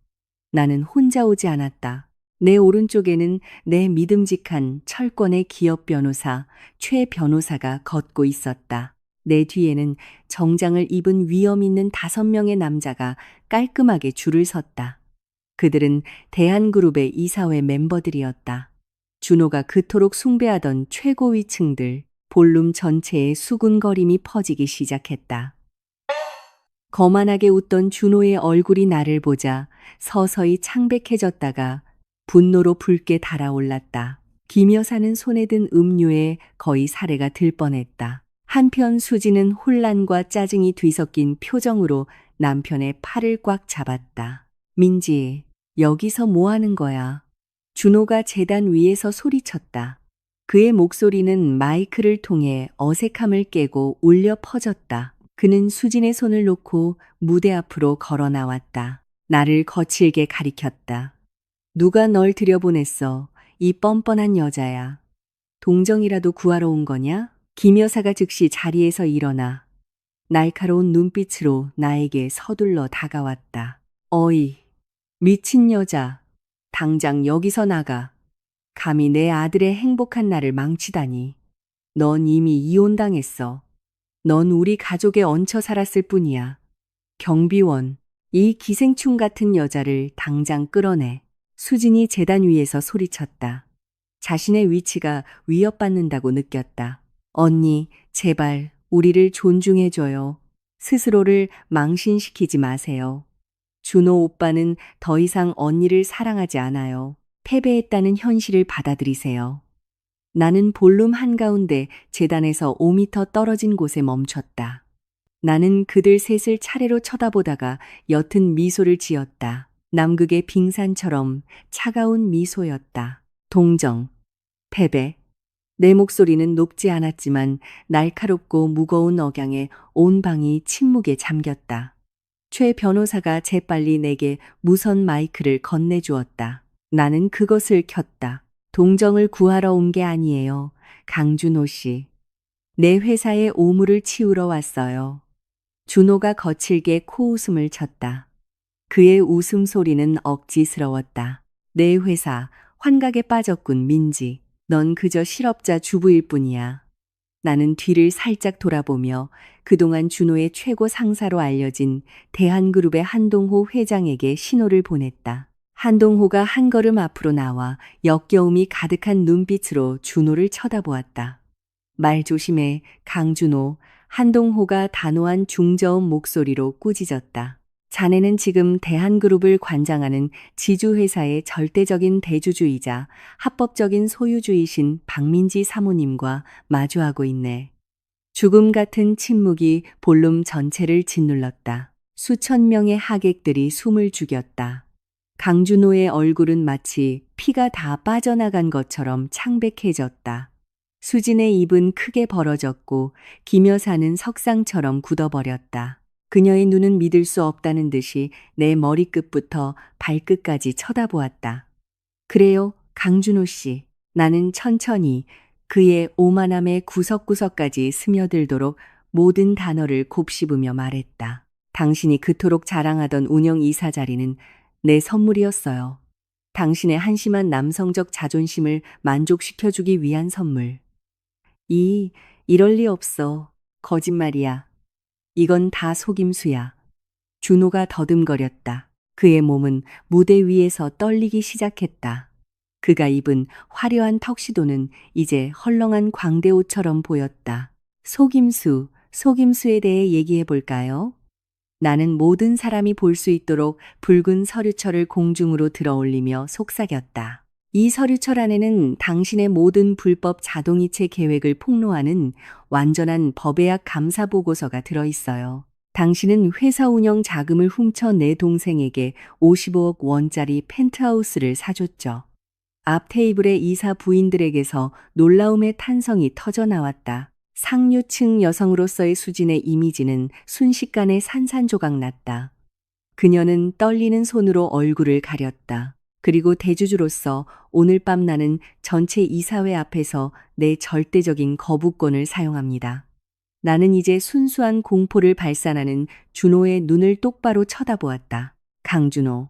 나는 혼자 오지 않았다. 내 오른쪽에는 내 믿음직한 철권의 기업 변호사 최 변호사가 걷고 있었다. 내 뒤에는 정장을 입은 위엄 있는 5명의 남자가 깔끔하게 줄을 섰다. 그들은 대한그룹의 이사회 멤버들이었다. 준호가 그토록 숭배하던 최고위층들, 볼룸 전체에 수군거림이 퍼지기 시작했다. 거만하게 웃던 준호의 얼굴이 나를 보자 서서히 창백해졌다가 분노로 붉게 달아올랐다. 김 여사는 손에 든 음료에 거의 사례가 들 뻔했다. 한편 수지는 혼란과 짜증이 뒤섞인 표정으로 남편의 팔을 꽉 잡았다. 민지, 여기서 뭐 하는 거야? 준호가 재단 위에서 소리쳤다. 그의 목소리는 마이크를 통해 어색함을 깨고 울려 퍼졌다. 그는 수진의 손을 놓고 무대 앞으로 걸어 나왔다. 나를 거칠게 가리켰다. 누가 널 들여보냈어? 이 뻔뻔한 여자야. 동정이라도 구하러 온 거냐? 김 여사가 즉시 자리에서 일어나 날카로운 눈빛으로 나에게 서둘러 다가왔다. 어이, 미친 여자. 당장 여기서 나가. 감히 내 아들의 행복한 날을 망치다니. 넌 이미 이혼당했어. 넌 우리 가족에 얹혀 살았을 뿐이야. 경비원, 이 기생충 같은 여자를 당장 끌어내. 수진이 재단 위에서 소리쳤다. 자신의 위치가 위협받는다고 느꼈다. 언니, 제발 우리를 존중해줘요. 스스로를 망신시키지 마세요. 준호 오빠는 더 이상 언니를 사랑하지 않아요. 패배했다는 현실을 받아들이세요. 나는 볼룸 한가운데 재단에서 5미터 떨어진 곳에 멈췄다. 나는 그들 셋을 차례로 쳐다보다가 옅은 미소를 지었다. 남극의 빙산처럼 차가운 미소였다. 동정, 패배. 내 목소리는 높지 않았지만 날카롭고 무거운 억양에 온 방이 침묵에 잠겼다. 최 변호사가 재빨리 내게 무선 마이크를 건네주었다. 나는 그것을 켰다. 동정을 구하러 온 게 아니에요. 강준호 씨. 내 회사에 오물을 치우러 왔어요. 준호가 거칠게 코웃음을 쳤다. 그의 웃음소리는 억지스러웠다. 내 회사, 환각에 빠졌군, 민지. 넌 그저 실업자 주부일 뿐이야. 나는 뒤를 살짝 돌아보며 그동안 준호의 최고 상사로 알려진 대한그룹의 한동호 회장에게 신호를 보냈다. 한동호가 한 걸음 앞으로 나와 역겨움이 가득한 눈빛으로 준호를 쳐다보았다. 말 조심해, 강준호. 한동호가 단호한 중저음 목소리로 꾸짖었다. 자네는 지금 대한그룹을 관장하는 지주회사의 절대적인 대주주이자 합법적인 소유주이신 박민지 사모님과 마주하고 있네. 죽음 같은 침묵이 볼룸 전체를 짓눌렀다. 수천 명의 하객들이 숨을 죽였다. 강준호의 얼굴은 마치 피가 다 빠져나간 것처럼 창백해졌다. 수진의 입은 크게 벌어졌고 김 여사는 석상처럼 굳어버렸다. 그녀의 눈은 믿을 수 없다는 듯이 내 머리끝부터 발끝까지 쳐다보았다. 그래요, 강준호 씨. 나는 천천히 그의 오만함의 구석구석까지 스며들도록 모든 단어를 곱씹으며 말했다. 당신이 그토록 자랑하던 운영 이사 자리는 내 선물이었어요. 당신의 한심한 남성적 자존심을 만족시켜주기 위한 선물. 이럴 리 없어. 거짓말이야. 이건 다 속임수야. 준호가 더듬거렸다. 그의 몸은 무대 위에서 떨리기 시작했다. 그가 입은 화려한 턱시도는 이제 헐렁한 광대옷처럼 보였다. 속임수에 대해 얘기해 볼까요? 나는 모든 사람이 볼 수 있도록 붉은 서류철을 공중으로 들어 올리며 속삭였다. 이 서류철 안에는 당신의 모든 불법 자동이체 계획을 폭로하는 완전한 법의학 감사 보고서가 들어있어요. 당신은 회사 운영 자금을 훔쳐 내 동생에게 55억 원짜리 펜트하우스를 사줬죠. 앞 테이블의 이사 부인들에게서 놀라움의 탄성이 터져 나왔다. 상류층 여성으로서의 수진의 이미지는 순식간에 산산조각 났다. 그녀는 떨리는 손으로 얼굴을 가렸다. 그리고 대주주로서 오늘 밤 나는 전체 이사회 앞에서 내 절대적인 거부권을 사용합니다. 나는 이제 순수한 공포를 발산하는 준호의 눈을 똑바로 쳐다보았다. 강준호,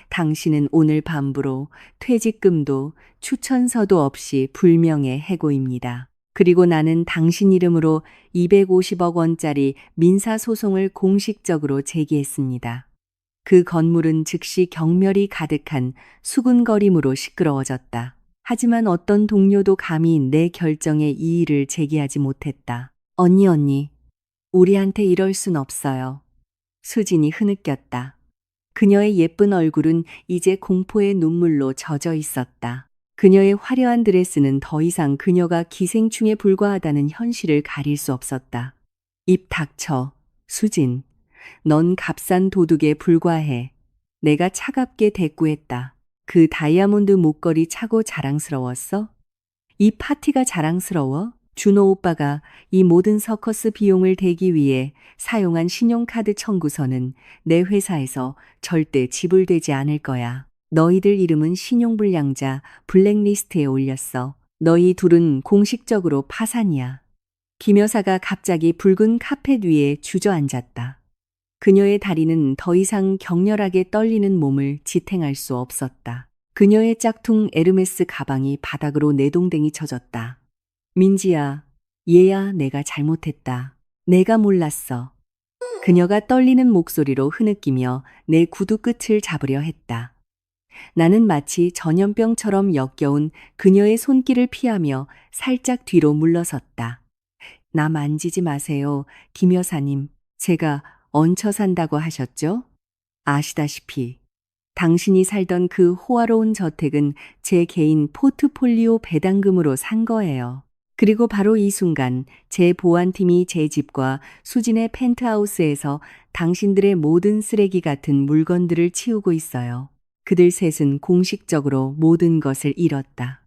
당신은 오늘 밤부로 퇴직금도 추천서도 없이 불명예 해고입니다. 그리고 나는 당신 이름으로 250억 원짜리 민사소송을 공식적으로 제기했습니다. 그 건물은 즉시 경멸이 가득한 수군거림으로 시끄러워졌다. 하지만 어떤 동료도 감히 내 결정에 이의를 제기하지 못했다. 언니, 우리한테 이럴 순 없어요. 수진이 흐느꼈다. 그녀의 예쁜 얼굴은 이제 공포의 눈물로 젖어 있었다. 그녀의 화려한 드레스는 더 이상 그녀가 기생충에 불과하다는 현실을 가릴 수 없었다. 입 닥쳐, 수진. 넌 값싼 도둑에 불과해. 내가 차갑게 대꾸했다. 그 다이아몬드 목걸이 차고 자랑스러웠어? 이 파티가 자랑스러워? 준호 오빠가 이 모든 서커스 비용을 대기 위해 사용한 신용카드 청구서는 내 회사에서 절대 지불되지 않을 거야. 너희들 이름은 신용불량자 블랙리스트에 올렸어. 너희 둘은 공식적으로 파산이야. 김 여사가 갑자기 붉은 카펫 위에 주저앉았다. 그녀의 다리는 더 이상 격렬하게 떨리는 몸을 지탱할 수 없었다. 그녀의 짝퉁 에르메스 가방이 바닥으로 내동댕이 쳐졌다. 민지야, 얘야, 내가 잘못했다. 내가 몰랐어. 그녀가 떨리는 목소리로 흐느끼며 내 구두 끝을 잡으려 했다. 나는 마치 전염병처럼 역겨운 그녀의 손길을 피하며 살짝 뒤로 물러섰다. 나 만지지 마세요, 김 여사님. 제가 얹혀 산다고 하셨죠? 아시다시피 당신이 살던 그 호화로운 저택은 제 개인 포트폴리오 배당금으로 산 거예요. 그리고 바로 이 순간 제 보안팀이 제 집과 수진의 펜트하우스에서 당신들의 모든 쓰레기 같은 물건들을 치우고 있어요. 그들 셋은 공식적으로 모든 것을 잃었다.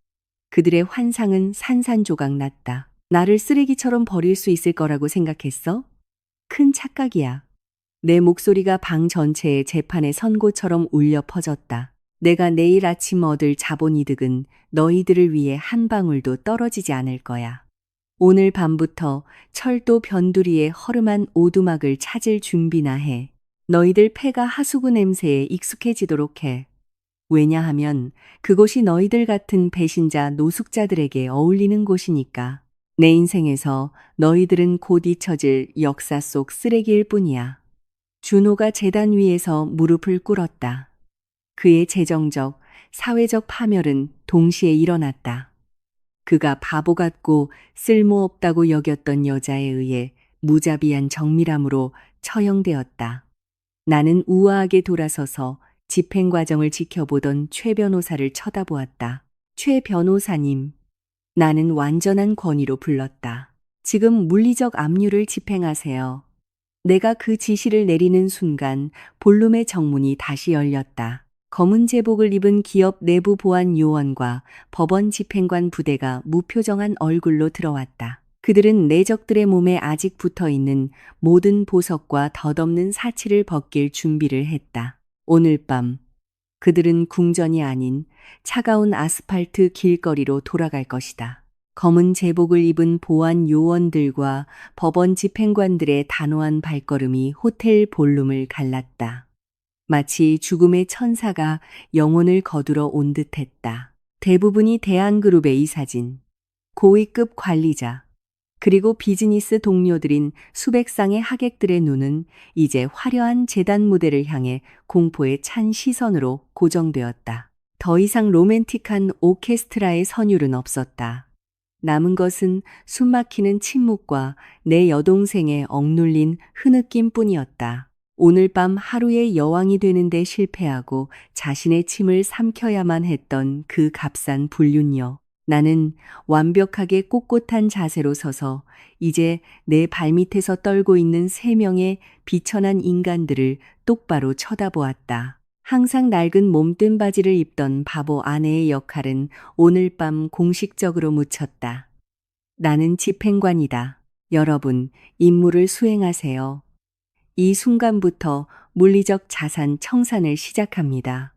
그들의 환상은 산산조각 났다. 나를 쓰레기처럼 버릴 수 있을 거라고 생각했어? 큰 착각이야. 내 목소리가 방 전체의 재판의 선고처럼 울려 퍼졌다. 내가 내일 아침 얻을 자본이득은 너희들을 위해 한 방울도 떨어지지 않을 거야. 오늘 밤부터 철도 변두리의 허름한 오두막을 찾을 준비나 해. 너희들 폐가 하수구 냄새에 익숙해지도록 해. 왜냐하면 그곳이 너희들 같은 배신자 노숙자들에게 어울리는 곳이니까. 내 인생에서 너희들은 곧 잊혀질 역사 속 쓰레기일 뿐이야. 준호가 제단 위에서 무릎을 꿇었다. 그의 재정적, 사회적 파멸은 동시에 일어났다. 그가 바보 같고 쓸모없다고 여겼던 여자에 의해 무자비한 정밀함으로 처형되었다. 나는 우아하게 돌아서서 집행 과정을 지켜보던 최 변호사를 쳐다보았다. 최 변호사님, 나는 완전한 권위로 불렀다. 지금 물리적 압류를 집행하세요. 내가 그 지시를 내리는 순간 볼룸의 정문이 다시 열렸다. 검은 제복을 입은 기업 내부 보안 요원과 법원 집행관 부대가 무표정한 얼굴로 들어왔다. 그들은 내적들의 몸에 아직 붙어 있는 모든 보석과 덧없는 사치를 벗길 준비를 했다. 오늘 밤 그들은 궁전이 아닌 차가운 아스팔트 길거리로 돌아갈 것이다. 검은 제복을 입은 보안 요원들과 법원 집행관들의 단호한 발걸음이 호텔 볼룸을 갈랐다. 마치 죽음의 천사가 영혼을 거두러 온 듯했다. 대부분이 대한그룹의 이사진, 고위급 관리자, 그리고 비즈니스 동료들인 수백 쌍의 하객들의 눈은 이제 화려한 재단 무대를 향해 공포의 찬 시선으로 고정되었다. 더 이상 로맨틱한 오케스트라의 선율은 없었다. 남은 것은 숨막히는 침묵과 내 여동생의 억눌린 흐느낌뿐이었다. 오늘 밤 하루의 여왕이 되는데 실패하고 자신의 침을 삼켜야만 했던 그 값싼 불륜녀. 나는 완벽하게 꼿꼿한 자세로 서서 이제 내 발밑에서 떨고 있는 3명의 비천한 인간들을 똑바로 쳐다보았다. 항상 낡은 몸뜬 바지를 입던 바보 아내의 역할은 오늘 밤 공식적으로 묻혔다. 나는 집행관이다. 여러분, 임무를 수행하세요. 이 순간부터 물리적 자산 청산을 시작합니다.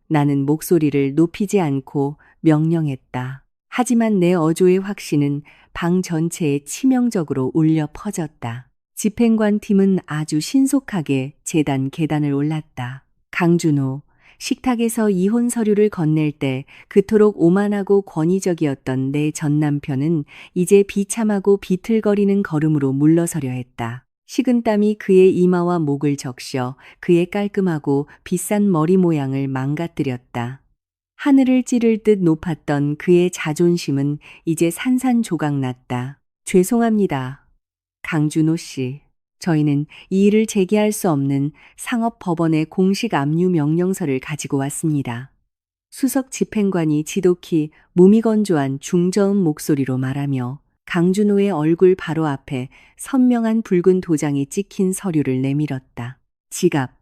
나는 목소리를 높이지 않고 명령했다. 하지만 내 어조의 확신은 방 전체에 치명적으로 울려 퍼졌다. 집행관 팀은 아주 신속하게 재단 계단을 올랐다. 강준호, 식탁에서 이혼 서류를 건넬 때 그토록 오만하고 권위적이었던 내 전 남편은 이제 비참하고 비틀거리는 걸음으로 물러서려 했다. 식은땀이 그의 이마와 목을 적셔 그의 깔끔하고 비싼 머리 모양을 망가뜨렸다. 하늘을 찌를 듯 높았던 그의 자존심은 이제 산산조각 났다. 죄송합니다. 강준호 씨. 저희는 이 일을 제기할 수 없는 상업법원의 공식 압류 명령서를 가지고 왔습니다. 수석 집행관이 지독히 무미건조한 중저음 목소리로 말하며 강준호의 얼굴 바로 앞에 선명한 붉은 도장이 찍힌 서류를 내밀었다. 지갑,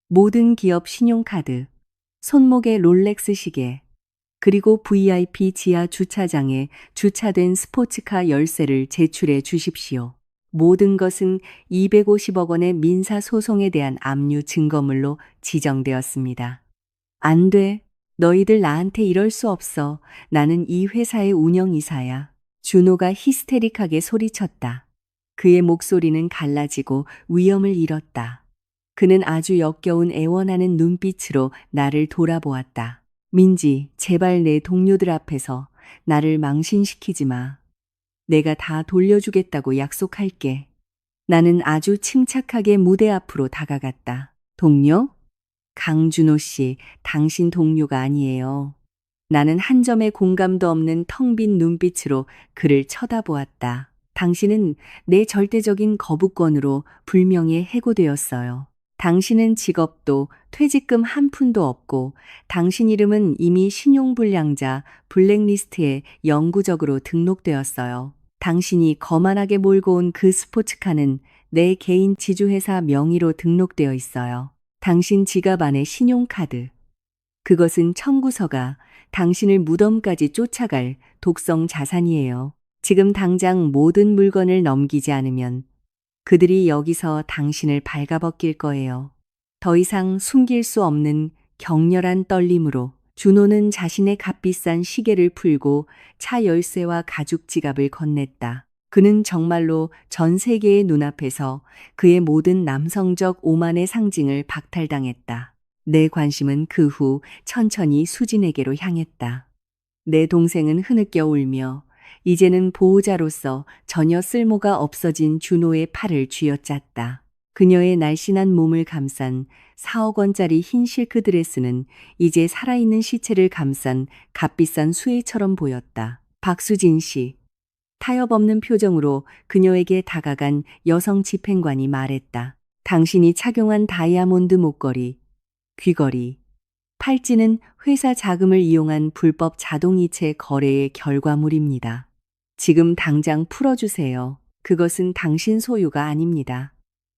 모든 기업 신용카드, 손목의 롤렉스 시계, 그리고 VIP 지하 주차장에 주차된 스포츠카 열쇠를 제출해 주십시오. 모든 것은 250억 원의 민사소송에 대한 압류 증거물로 지정되었습니다. 안 돼. 너희들 나한테 이럴 수 없어. 나는 이 회사의 운영이사야. 준호가 히스테릭하게 소리쳤다. 그의 목소리는 갈라지고 위엄을 잃었다. 그는 아주 역겨운 애원하는 눈빛으로 나를 돌아보았다. 민지, 제발 내 동료들 앞에서 나를 망신시키지 마. 내가 다 돌려주겠다고 약속할게. 나는 아주 침착하게 무대 앞으로 다가갔다. 동료? 강준호 씨, 당신 동료가 아니에요. 나는 한 점의 공감도 없는 텅 빈 눈빛으로 그를 쳐다보았다. 당신은 내 절대적인 거부권으로 불명예 해고되었어요. 당신은 직업도 퇴직금 한 푼도 없고 당신 이름은 이미 신용불량자 블랙리스트에 영구적으로 등록되었어요. 당신이 거만하게 몰고 온 그 스포츠카는 내 개인 지주회사 명의로 등록되어 있어요. 당신 지갑 안에 신용카드. 그것은 청구서가 당신을 무덤까지 쫓아갈 독성 자산이에요. 지금 당장 모든 물건을 넘기지 않으면 그들이 여기서 당신을 발가벗길 거예요. 더 이상 숨길 수 없는 격렬한 떨림으로 준호는 자신의 값비싼 시계를 풀고 차 열쇠와 가죽 지갑을 건넸다. 그는 정말로 전 세계의 눈앞에서 그의 모든 남성적 오만의 상징을 박탈당했다. 내 관심은 그 후 천천히 수진에게로 향했다. 내 동생은 흐느껴 울며 이제는 보호자로서 전혀 쓸모가 없어진 준호의 팔을 쥐어짰다. 그녀의 날씬한 몸을 감싼 4억 원짜리 흰 실크 드레스는 이제 살아있는 시체를 감싼 값비싼 수혜처럼 보였다. 박수진 씨. 타협 없는 표정으로 그녀에게 다가간 여성 집행관이 말했다. 당신이 착용한 다이아몬드 목걸이, 귀걸이, 팔찌는 회사 자금을 이용한 불법 자동이체 거래의 결과물입니다. 지금 당장 풀어주세요. 그것은 당신 소유가 아닙니다.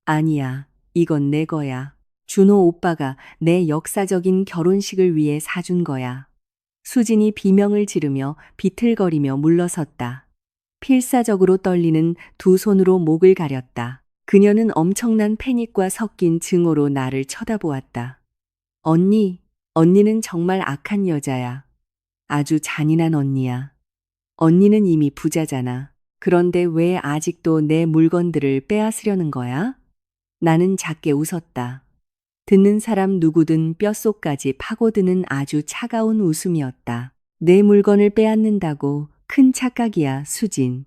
아니야, 이건 내 거야. 준호 오빠가 내 역사적인 결혼식을 위해 사준 거야. 수진이 비명을 지르며 비틀거리며 물러섰다. 필사적으로 떨리는 두 손으로 목을 가렸다. 그녀는 엄청난 패닉과 섞인 증오로 나를 쳐다보았다. 언니는 정말 악한 여자야. 아주 잔인한 언니야. 언니는 이미 부자잖아. 그런데 왜 아직도 내 물건들을 빼앗으려는 거야? 나는 작게 웃었다. 듣는 사람 누구든 뼛속까지 파고드는 아주 차가운 웃음이었다. 내 물건을 빼앗는다고 큰 착각이야, 수진.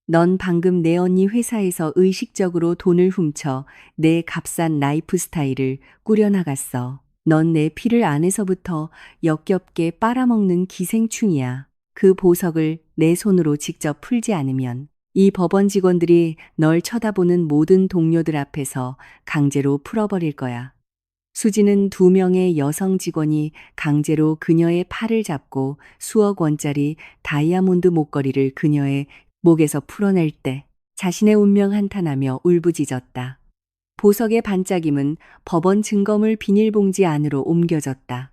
넌 방금 내 언니 회사에서 의식적으로 돈을 훔쳐 내 값싼 라이프 스타일을 꾸려나갔어. 넌 내 피를 안에서부터 역겹게 빨아먹는 기생충이야. 그 보석을 내 손으로 직접 풀지 않으면 이 법원 직원들이 널 쳐다보는 모든 동료들 앞에서 강제로 풀어버릴 거야. 수지는 2명의 여성 직원이 강제로 그녀의 팔을 잡고 수억 원짜리 다이아몬드 목걸이를 그녀의 목에서 풀어낼 때 자신의 운명 한탄하며 울부짖었다. 보석의 반짝임은 법원 증거물 비닐봉지 안으로 옮겨졌다.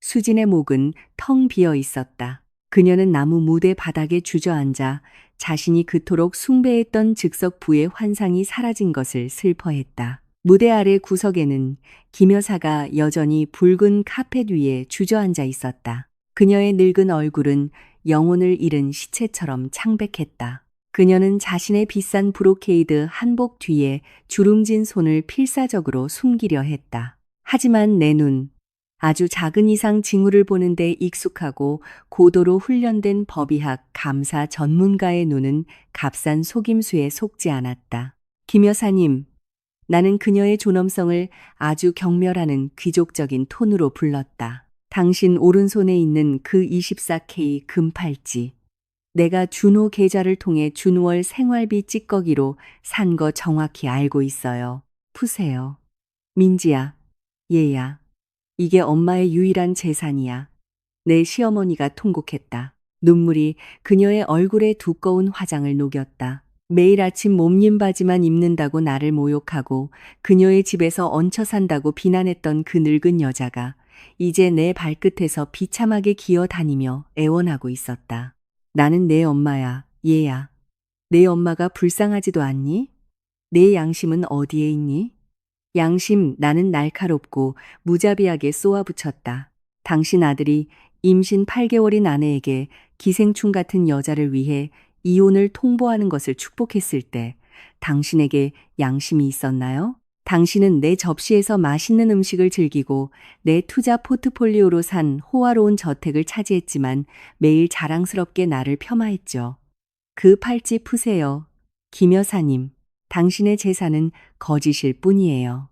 수진의 목은 텅 비어 있었다. 그녀는 나무 무대 바닥에 주저앉아 자신이 그토록 숭배했던 즉석부의 환상이 사라진 것을 슬퍼했다. 무대 아래 구석에는 김 여사가 여전히 붉은 카펫 위에 주저앉아 있었다. 그녀의 늙은 얼굴은 영혼을 잃은 시체처럼 창백했다. 그녀는 자신의 비싼 브로케이드 한복 뒤에 주름진 손을 필사적으로 숨기려 했다. 하지만 내 눈, 아주 작은 이상 징후를 보는데 익숙하고 고도로 훈련된 법의학 감사 전문가의 눈은 값싼 속임수에 속지 않았다. 김 여사님, 나는 그녀의 존엄성을 아주 경멸하는 귀족적인 톤으로 불렀다. 당신 오른손에 있는 그 24K 금팔찌. 내가 준호 계좌를 통해 준월 생활비 찌꺼기로 산 거 정확히 알고 있어요. 푸세요. 민지야, 얘야. 이게 엄마의 유일한 재산이야. 내 시어머니가 통곡했다. 눈물이 그녀의 얼굴에 두꺼운 화장을 녹였다. 매일 아침 몸님 바지만 입는다고 나를 모욕하고 그녀의 집에서 얹혀 산다고 비난했던 그 늙은 여자가 이제 내 발끝에서 비참하게 기어다니며 애원하고 있었다. 나는 내 엄마야, 얘야. 내 엄마가 불쌍하지도 않니? 내 양심은 어디에 있니? 양심, 나는 날카롭고 무자비하게 쏘아붙였다. 당신 아들이 임신 8개월인 아내에게 기생충 같은 여자를 위해 이혼을 통보하는 것을 축복했을 때 당신에게 양심이 있었나요? 당신은 내 접시에서 맛있는 음식을 즐기고 내 투자 포트폴리오로 산 호화로운 저택을 차지했지만 매일 자랑스럽게 나를 폄하했죠. 그 팔찌 푸세요. 김 여사님, 당신의 재산은 거짓일 뿐이에요.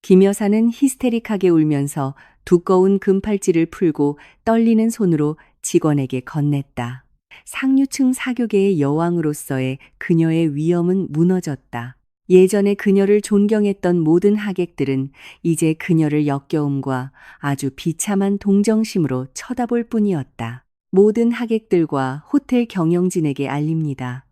김 여사는 히스테릭하게 울면서 두꺼운 금팔찌를 풀고 떨리는 손으로 직원에게 건넸다. 상류층 사교계의 여왕으로서의 그녀의 위엄은 무너졌다. 예전에 그녀를 존경했던 모든 하객들은 이제 그녀를 역겨움과 아주 비참한 동정심으로 쳐다볼 뿐이었다. 모든 하객들과 호텔 경영진에게 알립니다.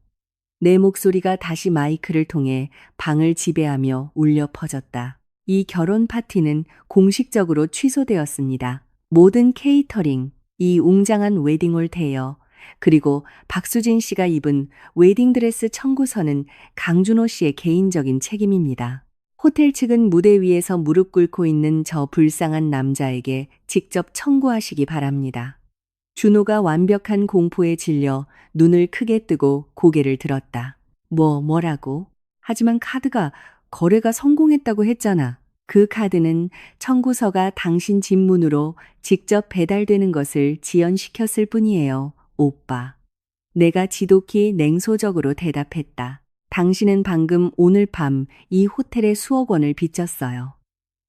내 목소리가 다시 마이크를 통해 방을 지배하며 울려 퍼졌다. 이 결혼 파티는 공식적으로 취소되었습니다. 모든 케이터링, 이 웅장한 웨딩홀 대여, 그리고 박수진 씨가 입은 웨딩드레스 청구서는 강준호 씨의 개인적인 책임입니다. 호텔 측은 무대 위에서 무릎 꿇고 있는 저 불쌍한 남자에게 직접 청구하시기 바랍니다. 준호가 완벽한 공포에 질려 눈을 크게 뜨고 고개를 들었다. 뭐라고? 하지만 카드가 거래가 성공했다고 했잖아. 그 카드는 청구서가 당신 집문으로 직접 배달되는 것을 지연시켰을 뿐이에요, 오빠. 내가 지독히 냉소적으로 대답했다. 당신은 방금 오늘 밤 이 호텔에 수억 원을 빚졌어요.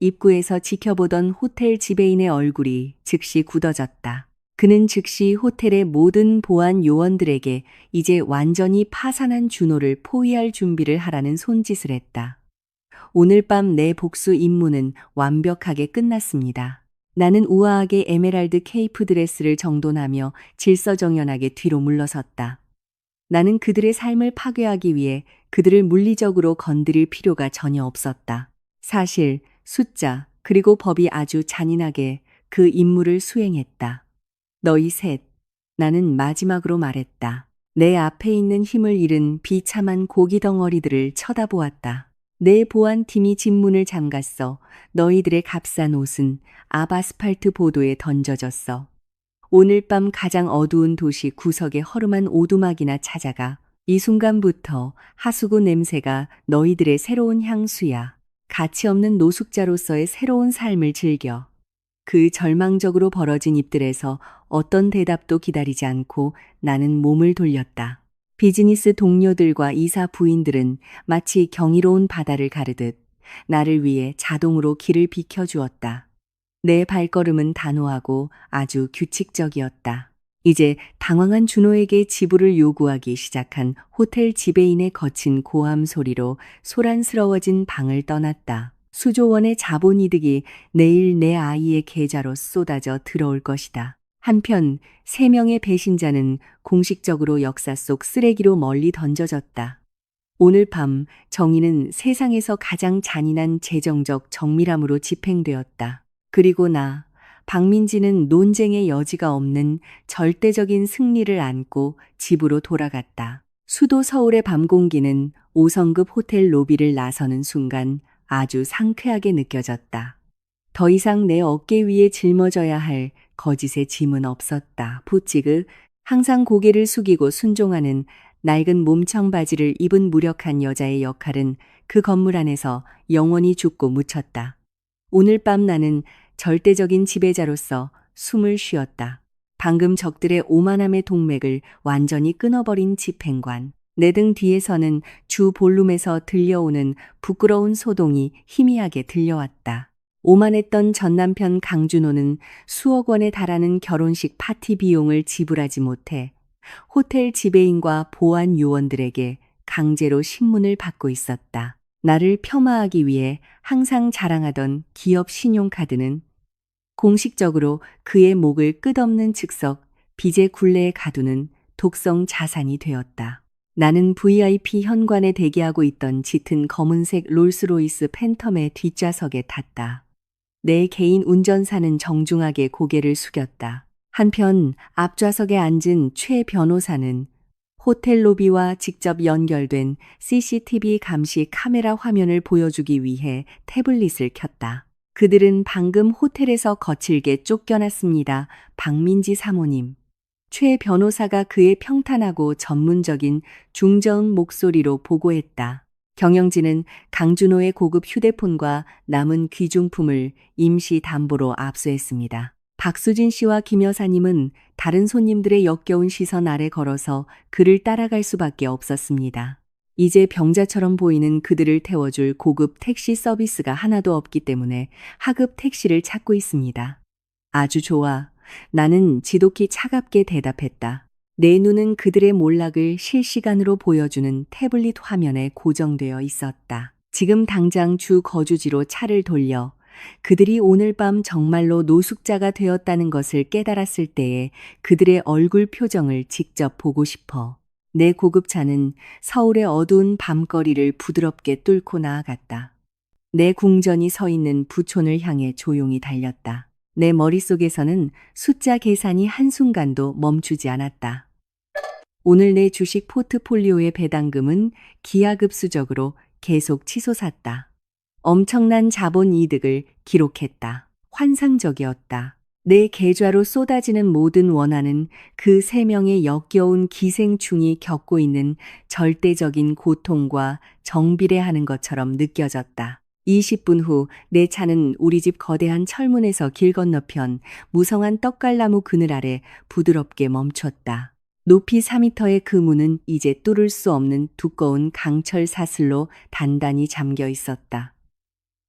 입구에서 지켜보던 호텔 지배인의 얼굴이 즉시 굳어졌다. 그는 즉시 호텔의 모든 보안 요원들에게 이제 완전히 파산한 준호를 포위할 준비를 하라는 손짓을 했다. 오늘 밤 내 복수 임무는 완벽하게 끝났습니다. 나는 우아하게 에메랄드 케이프 드레스를 정돈하며 질서정연하게 뒤로 물러섰다. 나는 그들의 삶을 파괴하기 위해 그들을 물리적으로 건드릴 필요가 전혀 없었다. 사실, 숫자, 그리고 법이 아주 잔인하게 그 임무를 수행했다. 너희 셋, 나는 마지막으로 말했다. 내 앞에 있는 힘을 잃은 비참한 고기 덩어리들을 쳐다보았다. 내 보안팀이 집문을 잠갔어. 너희들의 값싼 옷은 아바스팔트 보도에 던져졌어. 오늘 밤 가장 어두운 도시 구석의 허름한 오두막이나 찾아가. 이 순간부터 하수구 냄새가 너희들의 새로운 향수야. 가치 없는 노숙자로서의 새로운 삶을 즐겨. 그 절망적으로 벌어진 입들에서 어떤 대답도 기다리지 않고 나는 몸을 돌렸다. 비즈니스 동료들과 이사 부인들은 마치 경이로운 바다를 가르듯 나를 위해 자동으로 길을 비켜주었다. 내 발걸음은 단호하고 아주 규칙적이었다. 이제 당황한 준호에게 지불을 요구하기 시작한 호텔 지배인의 거친 고함 소리로 소란스러워진 방을 떠났다. 수조 원의 자본이득이 내일 내 아이의 계좌로 쏟아져 들어올 것이다. 한편 3명의 배신자는 공식적으로 역사 속 쓰레기로 멀리 던져졌다. 오늘 밤 정의는 세상에서 가장 잔인한 재정적 정밀함으로 집행되었다. 그리고 나, 박민지는 논쟁의 여지가 없는 절대적인 승리를 안고 집으로 돌아갔다. 수도 서울의 밤 공기는 5성급 호텔 로비를 나서는 순간 아주 상쾌하게 느껴졌다. 더 이상 내 어깨 위에 짊어져야 할 거짓의 짐은 없었다. 부찌그 항상 고개를 숙이고 순종하는 낡은 몸청 바지를 입은 무력한 여자의 역할은 그 건물 안에서 영원히 죽고 묻혔다. 오늘 밤 나는 절대적인 지배자로서 숨을 쉬었다. 방금 적들의 오만함의 동맥을 완전히 끊어버린 집행관. 내 등 뒤에서는 주 볼룸에서 들려오는 부끄러운 소동이 희미하게 들려왔다. 오만했던 전남편 강준호는 수억 원에 달하는 결혼식 파티 비용을 지불하지 못해 호텔 지배인과 보안 요원들에게 강제로 신문을 받고 있었다. 나를 폄하하기 위해 항상 자랑하던 기업 신용카드는 공식적으로 그의 목을 끝없는 즉석 빚의 굴레에 가두는 독성 자산이 되었다. 나는 VIP 현관에 대기하고 있던 짙은 검은색 롤스로이스 팬텀의 뒷좌석에 탔다. 내 개인 운전사는 정중하게 고개를 숙였다. 한편 앞좌석에 앉은 최 변호사는 호텔 로비와 직접 연결된 CCTV 감시 카메라 화면을 보여주기 위해 태블릿을 켰다. 그들은 방금 호텔에서 거칠게 쫓겨났습니다. 박민지 사모님. 최 변호사가 그의 평탄하고 전문적인 중저음 목소리로 보고했다. 경영진은 강준호의 고급 휴대폰과 남은 귀중품을 임시 담보로 압수했습니다. 박수진 씨와 김 여사님은 다른 손님들의 역겨운 시선 아래 걸어서 그를 따라갈 수밖에 없었습니다. 이제 병자처럼 보이는 그들을 태워줄 고급 택시 서비스가 하나도 없기 때문에 하급 택시를 찾고 있습니다. 아주 좋아. 나는 지독히 차갑게 대답했다. 내 눈은 그들의 몰락을 실시간으로 보여주는 태블릿 화면에 고정되어 있었다. 지금 당장 주 거주지로 차를 돌려 그들이 오늘 밤 정말로 노숙자가 되었다는 것을 깨달았을 때에 그들의 얼굴 표정을 직접 보고 싶어. 내 고급차는 서울의 어두운 밤거리를 부드럽게 뚫고 나아갔다. 내 궁전이 서 있는 부촌을 향해 조용히 달렸다. 내 머릿속에서는 숫자 계산이 한순간도 멈추지 않았다. 오늘 내 주식 포트폴리오의 배당금은 기하급수적으로 계속 치솟았다. 엄청난 자본 이득을 기록했다. 환상적이었다. 내 계좌로 쏟아지는 모든 원한은 그 세 명의 역겨운 기생충이 겪고 있는 절대적인 고통과 정비례하는 것처럼 느껴졌다. 20분 후 내 차는 우리 집 거대한 철문에서 길 건너편 무성한 떡갈나무 그늘 아래 부드럽게 멈췄다. 높이 4미터의 그 문은 이제 뚫을 수 없는 두꺼운 강철 사슬로 단단히 잠겨 있었다.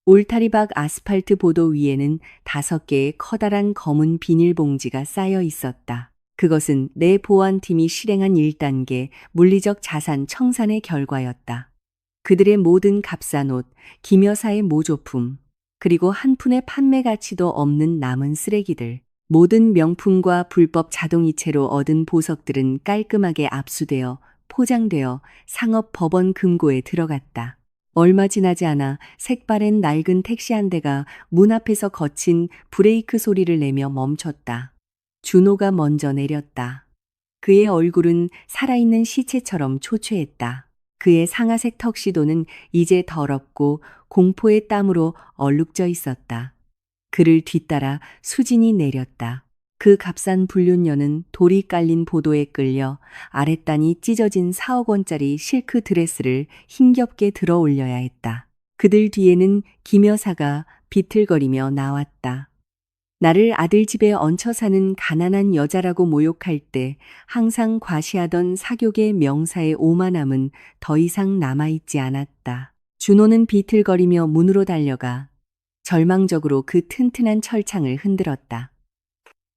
울타리박 아스팔트 보도 위에는 5개의 커다란 검은 비닐봉지가 쌓여 있었다. 그것은 내 보안팀이 실행한 1단계 물리적 자산 청산의 결과였다. 그들의 모든 값싼 옷, 김 여사의 모조품, 그리고 한 푼의 판매 가치도 없는 남은 쓰레기들. 모든 명품과 불법 자동이체로 얻은 보석들은 깔끔하게 압수되어 포장되어 상업법원 금고에 들어갔다. 얼마 지나지 않아 색바랜 낡은 택시 한 대가 문 앞에서 거친 브레이크 소리를 내며 멈췄다. 준호가 먼저 내렸다. 그의 얼굴은 살아있는 시체처럼 초췌했다. 그의 상아색 턱시도는 이제 더럽고 공포의 땀으로 얼룩져 있었다. 그를 뒤따라 수진이 내렸다. 그 값싼 불륜녀는 돌이 깔린 보도에 끌려 아랫단이 찢어진 4억 원짜리 실크 드레스를 힘겹게 들어 올려야 했다. 그들 뒤에는 김 여사가 비틀거리며 나왔다. 나를 아들 집에 얹혀 사는 가난한 여자라고 모욕할 때 항상 과시하던 사교계 명사의 오만함은 더 이상 남아있지 않았다. 준호는 비틀거리며 문으로 달려가 절망적으로 그 튼튼한 철창을 흔들었다.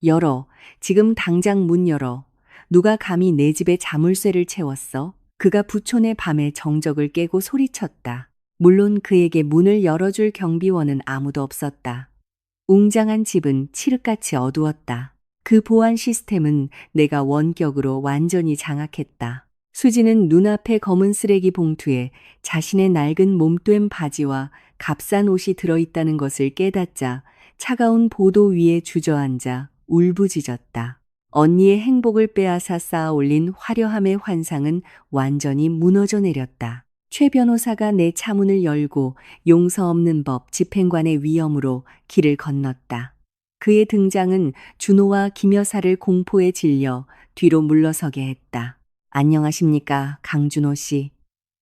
열어. 지금 당장 문 열어. 누가 감히 내 집에 자물쇠를 채웠어? 그가 부촌의 밤의 정적을 깨고 소리쳤다. 물론 그에게 문을 열어줄 경비원은 아무도 없었다. 웅장한 집은 칠흑같이 어두웠다. 그 보안 시스템은 내가 원격으로 완전히 장악했다. 수지는 눈앞의 검은 쓰레기 봉투에 자신의 낡은 몸된 바지와 값싼 옷이 들어있다는 것을 깨닫자 차가운 보도 위에 주저앉아 울부짖었다. 언니의 행복을 빼앗아 쌓아 올린 화려함의 환상은 완전히 무너져 내렸다. 최 변호사가 내 차문을 열고 용서 없는 법 집행관의 위엄으로 길을 건넜다. 그의 등장은 준호와 김 여사를 공포에 질려 뒤로 물러서게 했다. 안녕하십니까, 강준호 씨.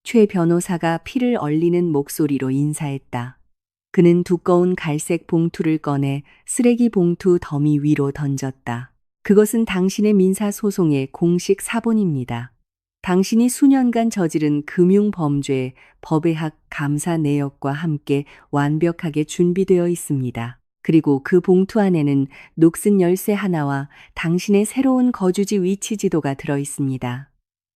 최 변호사가 피를 얼리는 목소리로 인사했다. 그는 두꺼운 갈색 봉투를 꺼내 쓰레기 봉투 더미 위로 던졌다. 그것은 당신의 민사소송의 공식 사본입니다. 당신이 수년간 저지른 금융범죄 법의학 감사 내역과 함께 완벽하게 준비되어 있습니다. 그리고 그 봉투 안에는 녹슨 열쇠 하나와 당신의 새로운 거주지 위치 지도가 들어 있습니다.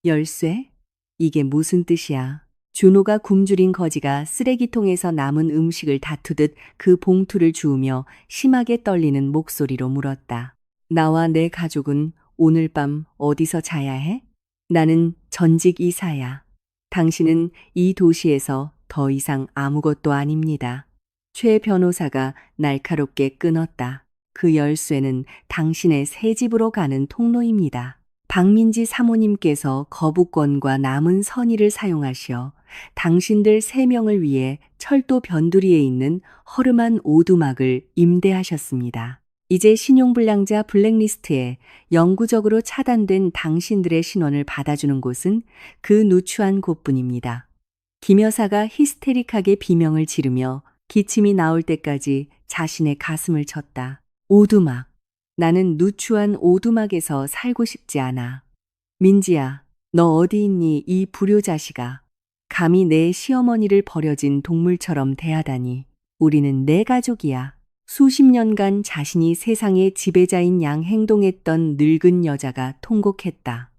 열쇠? 이게 무슨 뜻이야? 준호가 굶주린 거지가 쓰레기통에서 남은 음식을 다투듯 그 봉투를 주우며 심하게 떨리는 목소리로 물었다. 나와 내 가족은 오늘 밤 어디서 자야 해? 나는 전직 이사야. 당신은 이 도시에서 더 이상 아무것도 아닙니다. 최 변호사가 날카롭게 끊었다. 그 열쇠는 당신의 새 집으로 가는 통로입니다. 박민지 사모님께서 거부권과 남은 선의를 사용하시어 당신들 3명을 위해 철도 변두리에 있는 허름한 오두막을 임대하셨습니다. 이제 신용불량자 블랙리스트에 영구적으로 차단된 당신들의 신원을 받아주는 곳은 그 누추한 곳뿐입니다. 김 여사가 히스테릭하게 비명을 지르며 기침이 나올 때까지 자신의 가슴을 쳤다. 오두막. 나는 누추한 오두막에서 살고 싶지 않아. 민지야, 너 어디 있니, 이 불효자식아. 감히 내 시어머니를 버려진 동물처럼 대하다니. 우리는 내 가족이야. 수십 년간 자신이 세상의 지배자인 양 행동했던 늙은 여자가 통곡했다.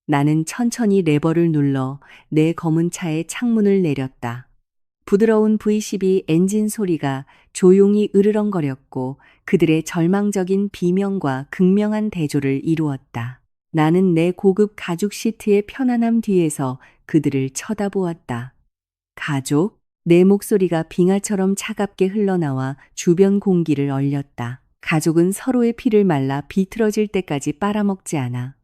나는 천천히 레버를 눌러 내 검은 차의 창문을 내렸다. 부드러운 V12 엔진 소리가 조용히 으르렁거렸고 그들의 절망적인 비명과 극명한 대조를 이루었다. 나는 내 고급 가죽 시트의 편안함 뒤에서 그들을 쳐다보았다. 가족? 내 목소리가 빙하처럼 차갑게 흘러나와 주변 공기를 얼렸다. 가족은 서로의 피를 말라 비틀어질 때까지 빨아먹지 않아.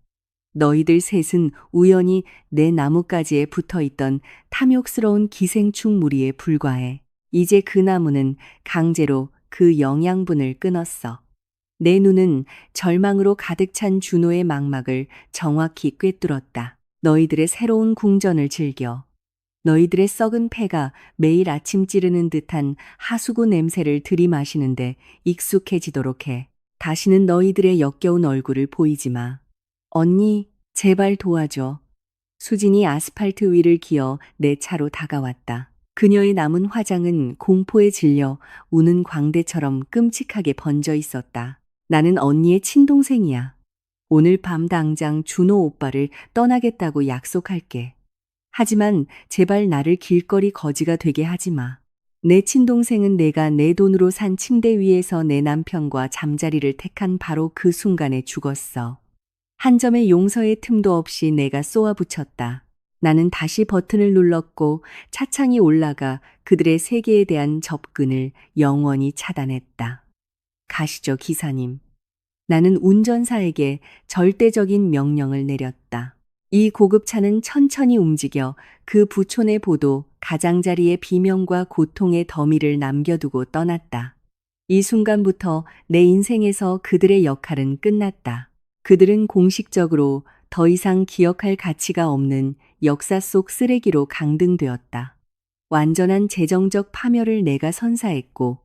너희들 셋은 우연히 내 나뭇가지에 붙어있던 탐욕스러운 기생충 무리에 불과해. 이제 그 나무는 강제로 그 영양분을 끊었어. 내 눈은 절망으로 가득 찬 준호의 망막을 정확히 꿰뚫었다. 너희들의 새로운 궁전을 즐겨. 너희들의 썩은 폐가 매일 아침 찌르는 듯한 하수구 냄새를 들이마시는데 익숙해지도록 해. 다시는 너희들의 역겨운 얼굴을 보이지 마. 언니, 제발 도와줘. 수진이 아스팔트 위를 기어 내 차로 다가왔다. 그녀의 남은 화장은 공포에 질려 우는 광대처럼 끔찍하게 번져 있었다. 나는 언니의 친동생이야. 오늘 밤 당장 준호 오빠를 떠나겠다고 약속할게. 하지만 제발 나를 길거리 거지가 되게 하지 마. 내 친동생은 내가 내 돈으로 산 침대 위에서 내 남편과 잠자리를 택한 바로 그 순간에 죽었어. 한 점의 용서의 틈도 없이 내가 쏘아붙였다. 나는 다시 버튼을 눌렀고 차창이 올라가 그들의 세계에 대한 접근을 영원히 차단했다. 가시죠, 기사님. 나는 운전사에게 절대적인 명령을 내렸다. 이 고급차는 천천히 움직여 그 부촌의 보도 가장자리의 비명과 고통의 더미를 남겨두고 떠났다. 이 순간부터 내 인생에서 그들의 역할은 끝났다. 그들은 공식적으로 더 이상 기억할 가치가 없는 역사 속 쓰레기로 강등되었다. 완전한 재정적 파멸을 내가 선사했고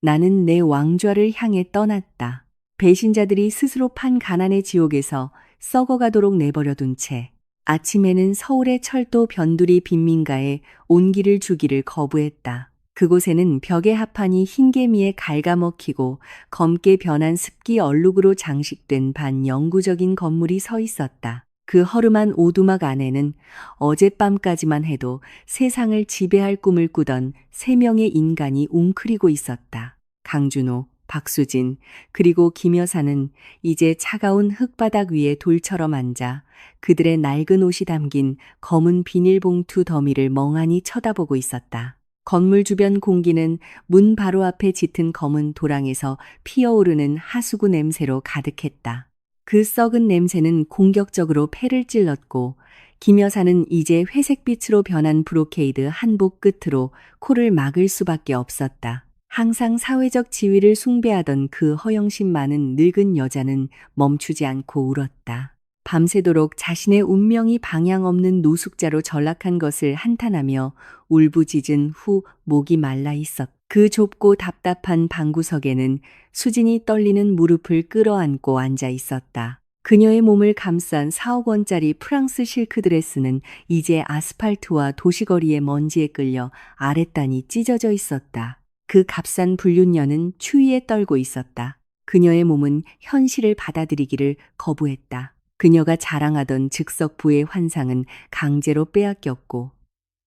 나는 내 왕좌를 향해 떠났다. 배신자들이 스스로 판 가난의 지옥에서 썩어가도록 내버려둔 채 아침에는 서울의 철도 변두리 빈민가에 온기를 주기를 거부했다. 그곳에는 벽의 하판이 흰개미에 갉아먹히고 검게 변한 습기 얼룩으로 장식된 반영구적인 건물이 서 있었다. 그 허름한 오두막 안에는 어젯밤까지만 해도 세상을 지배할 꿈을 꾸던 3명의 인간이 웅크리고 있었다. 강준호, 박수진, 그리고 김 여사는 이제 차가운 흙바닥 위에 돌처럼 앉아 그들의 낡은 옷이 담긴 검은 비닐봉투 더미를 멍하니 쳐다보고 있었다. 건물 주변 공기는 문 바로 앞에 짙은 검은 도랑에서 피어오르는 하수구 냄새로 가득했다. 그 썩은 냄새는 공격적으로 폐를 찔렀고 김 여사는 이제 회색빛으로 변한 브로케이드 한복 끝으로 코를 막을 수밖에 없었다. 항상 사회적 지위를 숭배하던 그 허영심 많은 늙은 여자는 멈추지 않고 울었다. 밤새도록 자신의 운명이 방향 없는 노숙자로 전락한 것을 한탄하며 울부짖은 후 목이 말라 있었다. 그 좁고 답답한 방구석에는 수진이 떨리는 무릎을 끌어안고 앉아 있었다. 그녀의 몸을 감싼 4억 원짜리 프랑스 실크 드레스는 이제 아스팔트와 도시거리의 먼지에 끌려 아랫단이 찢어져 있었다. 그 값싼 불륜녀는 추위에 떨고 있었다. 그녀의 몸은 현실을 받아들이기를 거부했다. 그녀가 자랑하던 즉석부의 환상은 강제로 빼앗겼고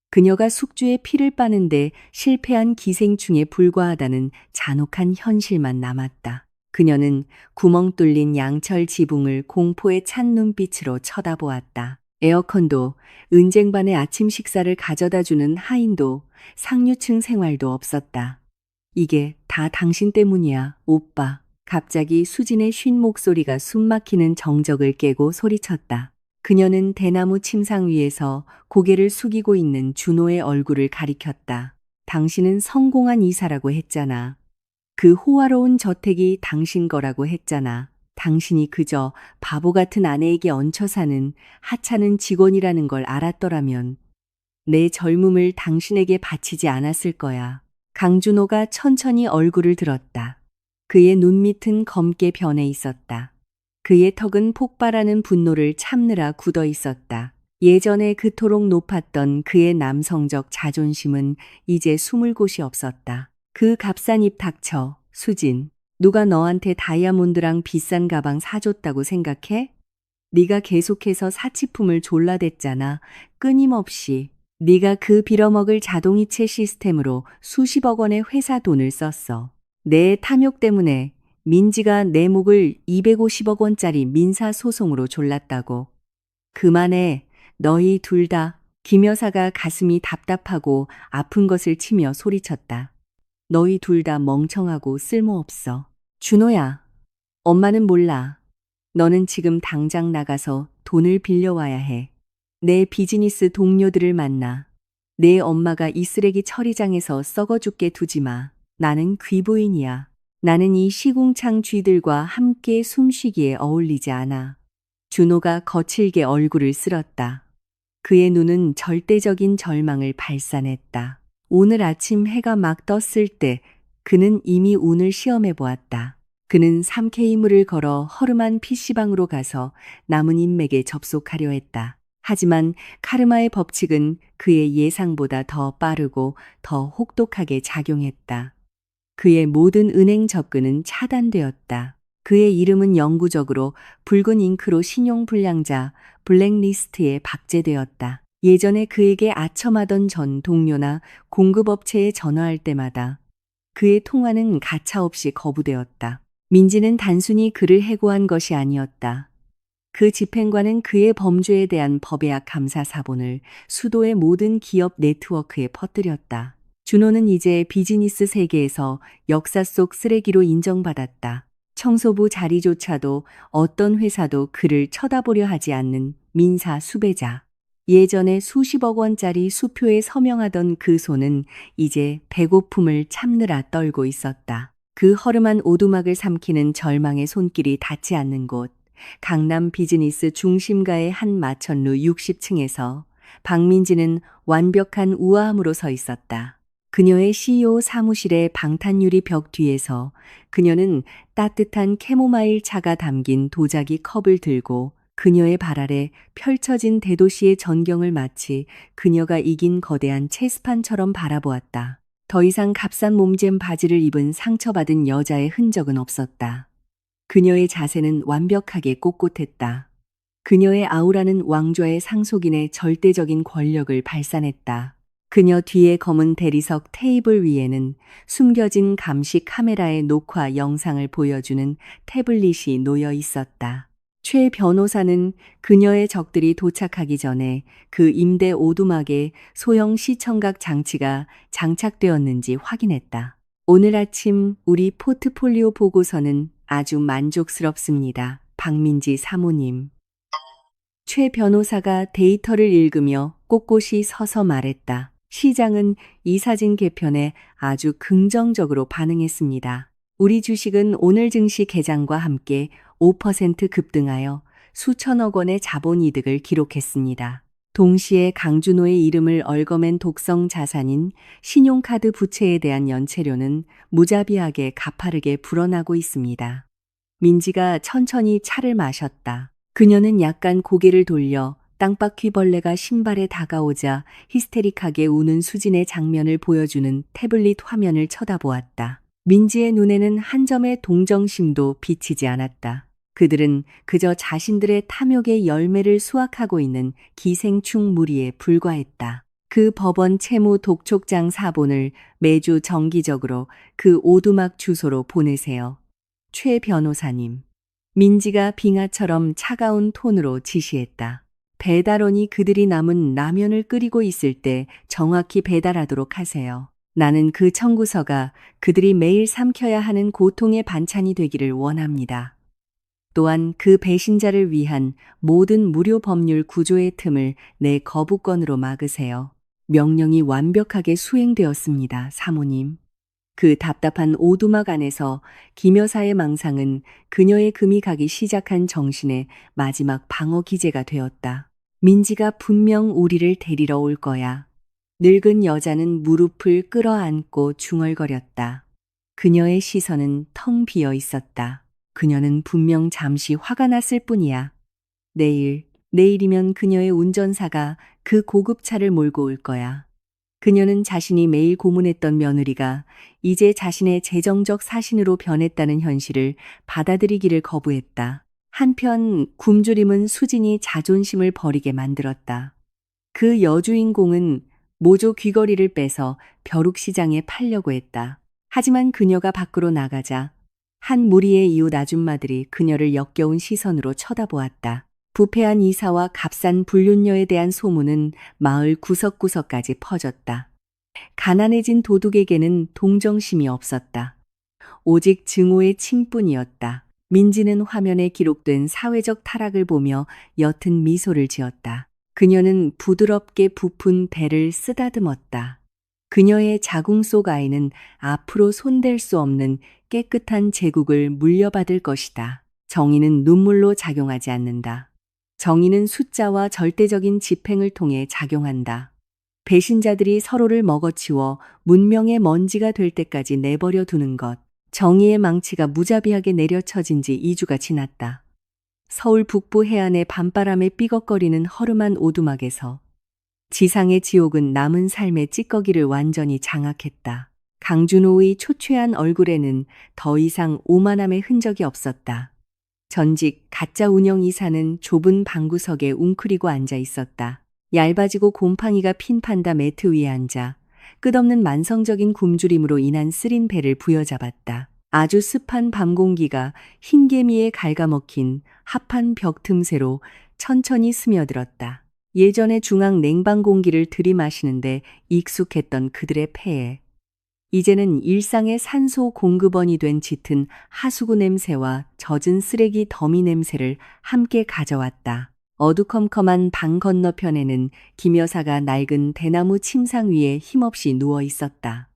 그녀가 숙주의 피를 빠는데 실패한 기생충에 불과하다는 잔혹한 현실만 남았다. 그녀는 구멍 뚫린 양철 지붕을 공포에 찬 눈빛으로 쳐다보았다. 에어컨도, 은쟁반의 아침 식사를 가져다주는 하인도, 상류층 생활도 없었다. 이게 다 당신 때문이야, 오빠. 갑자기 수진의 쉰 목소리가 숨막히는 정적을 깨고 소리쳤다. 그녀는 대나무 침상 위에서 고개를 숙이고 있는 준호의 얼굴을 가리켰다. 당신은 성공한 이사라고 했잖아. 그 호화로운 저택이 당신 거라고 했잖아. 당신이 그저 바보 같은 아내에게 얹혀 사는 하찮은 직원이라는 걸 알았더라면 내 젊음을 당신에게 바치지 않았을 거야. 강준호가 천천히 얼굴을 들었다. 그의 눈밑은 검게 변해 있었다. 그의 턱은 폭발하는 분노를 참느라 굳어 있었다. 예전에 그토록 높았던 그의 남성적 자존심은 이제 숨을 곳이 없었다. 그 값싼 입 닥쳐, 수진. 누가 너한테 다이아몬드랑 비싼 가방 사줬다고 생각해? 네가 계속해서 사치품을 졸라댔잖아. 끊임없이. 네가 그 빌어먹을 자동이체 시스템으로 수십억 원의 회사 돈을 썼어. 내 탐욕 때문에 민지가 내 목을 250억 원짜리 민사소송으로 졸랐다고. 그만해. 너희 둘 다. 김 여사가 가슴이 답답하고 아픈 것을 치며 소리쳤다. 너희 둘 다 멍청하고 쓸모없어. 준호야. 엄마는 몰라. 너는 지금 당장 나가서 돈을 빌려와야 해. 내 비즈니스 동료들을 만나. 내 엄마가 이 쓰레기 처리장에서 썩어 죽게 두지 마. 나는 귀부인이야. 나는 이 시궁창 쥐들과 함께 숨쉬기에 어울리지 않아. 준호가 거칠게 얼굴을 쓸었다. 그의 눈은 절대적인 절망을 발산했다. 오늘 아침 해가 막 떴을 때 그는 이미 운을 시험해 보았다. 그는 3K물을 걸어 허름한 PC방으로 가서 남은 인맥에 접속하려 했다. 하지만 카르마의 법칙은 그의 예상보다 더 빠르고 더 혹독하게 작용했다. 그의 모든 은행 접근은 차단되었다. 그의 이름은 영구적으로 붉은 잉크로 신용불량자 블랙리스트에 박제되었다. 예전에 그에게 아첨하던 전 동료나 공급업체에 전화할 때마다 그의 통화는 가차없이 거부되었다. 민지는 단순히 그를 해고한 것이 아니었다. 그 집행관은 그의 범죄에 대한 법의학 감사 사본을 수도의 모든 기업 네트워크에 퍼뜨렸다. 준호는 이제 비즈니스 세계에서 역사 속 쓰레기로 인정받았다. 청소부 자리조차도 어떤 회사도 그를 쳐다보려 하지 않는 민사 수배자. 예전에 수십억 원짜리 수표에 서명하던 그 손은 이제 배고픔을 참느라 떨고 있었다. 그 허름한 오두막을 삼키는 절망의 손길이 닿지 않는 곳, 강남 비즈니스 중심가의 한 마천루 60층에서 박민지는 완벽한 우아함으로 서 있었다. 그녀의 CEO 사무실의 방탄유리 벽 뒤에서 그녀는 따뜻한 캐모마일 차가 담긴 도자기 컵을 들고 그녀의 발 아래 펼쳐진 대도시의 전경을 마치 그녀가 이긴 거대한 체스판처럼 바라보았다. 더 이상 값싼 몸잼 바지를 입은 상처받은 여자의 흔적은 없었다. 그녀의 자세는 완벽하게 꼿꼿했다. 그녀의 아우라는 왕좌의 상속인의 절대적인 권력을 발산했다. 그녀 뒤의 검은 대리석 테이블 위에는 숨겨진 감시 카메라의 녹화 영상을 보여주는 태블릿이 놓여 있었다. 최 변호사는 그녀의 적들이 도착하기 전에 그 임대 오두막에 소형 시청각 장치가 장착되었는지 확인했다. 오늘 아침 우리 포트폴리오 보고서는 아주 만족스럽습니다. 박민지 사모님. 최 변호사가 데이터를 읽으며 꼿꼿이 서서 말했다. 시장은 이 사진 개편에 아주 긍정적으로 반응했습니다. 우리 주식은 오늘 증시 개장과 함께 5% 급등하여 수천억 원의 자본이득을 기록했습니다. 동시에 강준호의 이름을 얽어맨 독성 자산인 신용카드 부채에 대한 연체료는 무자비하게 가파르게 불어나고 있습니다. 민지가 천천히 차를 마셨다. 그녀는 약간 고개를 돌려 땅바퀴벌레가 신발에 다가오자 히스테릭하게 우는 수진의 장면을 보여주는 태블릿 화면을 쳐다보았다. 민지의 눈에는 한 점의 동정심도 비치지 않았다. 그들은 그저 자신들의 탐욕의 열매를 수확하고 있는 기생충 무리에 불과했다. 그 법원 채무 독촉장 사본을 매주 정기적으로 그 오두막 주소로 보내세요. 최 변호사님. 민지가 빙하처럼 차가운 톤으로 지시했다. 배달원이 그들이 남은 라면을 끓이고 있을 때 정확히 배달하도록 하세요. 나는 그 청구서가 그들이 매일 삼켜야 하는 고통의 반찬이 되기를 원합니다. 또한 그 배신자를 위한 모든 무료 법률 구조의 틈을 내 거부권으로 막으세요. 명령이 완벽하게 수행되었습니다, 사모님. 그 답답한 오두막 안에서 김 여사의 망상은 그녀의 금이 가기 시작한 정신의 마지막 방어 기제가 되었다. 민지가 분명 우리를 데리러 올 거야. 늙은 여자는 무릎을 끌어안고 중얼거렸다. 그녀의 시선은 텅 비어 있었다. 그녀는 분명 잠시 화가 났을 뿐이야. 내일이면 그녀의 운전사가 그 고급차를 몰고 올 거야. 그녀는 자신이 매일 고문했던 며느리가 이제 자신의 재정적 사신으로 변했다는 현실을 받아들이기를 거부했다. 한편 굶주림은 수진이 자존심을 버리게 만들었다. 그 여주인공은 모조 귀걸이를 빼서 벼룩시장에 팔려고 했다. 하지만 그녀가 밖으로 나가자 한 무리의 이웃 아줌마들이 그녀를 역겨운 시선으로 쳐다보았다. 부패한 이사와 값싼 불륜녀에 대한 소문은 마을 구석구석까지 퍼졌다. 가난해진 도둑에게는 동정심이 없었다. 오직 증오의 칭뿐이었다. 민지는 화면에 기록된 사회적 타락을 보며 옅은 미소를 지었다. 그녀는 부드럽게 부푼 배를 쓰다듬었다. 그녀의 자궁 속 아이는 앞으로 손댈 수 없는 깨끗한 제국을 물려받을 것이다. 정의는 눈물로 작용하지 않는다. 정의는 숫자와 절대적인 집행을 통해 작용한다. 배신자들이 서로를 먹어치워 문명의 먼지가 될 때까지 내버려 두는 것. 정의의 망치가 무자비하게 내려쳐진 지 2주가 지났다. 서울 북부 해안의 밤바람에 삐걱거리는 허름한 오두막에서 지상의 지옥은 남은 삶의 찌꺼기를 완전히 장악했다. 강준호의 초췌한 얼굴에는 더 이상 오만함의 흔적이 없었다. 전직 가짜 운영이사는 좁은 방구석에 웅크리고 앉아 있었다. 얇아지고 곰팡이가 핀 판다 매트 위에 앉아 끝없는 만성적인 굶주림으로 인한 쓰린 배를 부여잡았다. 아주 습한 밤 공기가 흰개미에 갉아먹힌 합한 벽 틈새로 천천히 스며들었다. 예전에 중앙 냉방 공기를 들이마시는데 익숙했던 그들의 폐에 이제는 일상의 산소 공급원이 된 짙은 하수구 냄새와 젖은 쓰레기 더미 냄새를 함께 가져왔다. 어두컴컴한 방 건너편에는 김 여사가 낡은 대나무 침상 위에 힘없이 누워 있었다.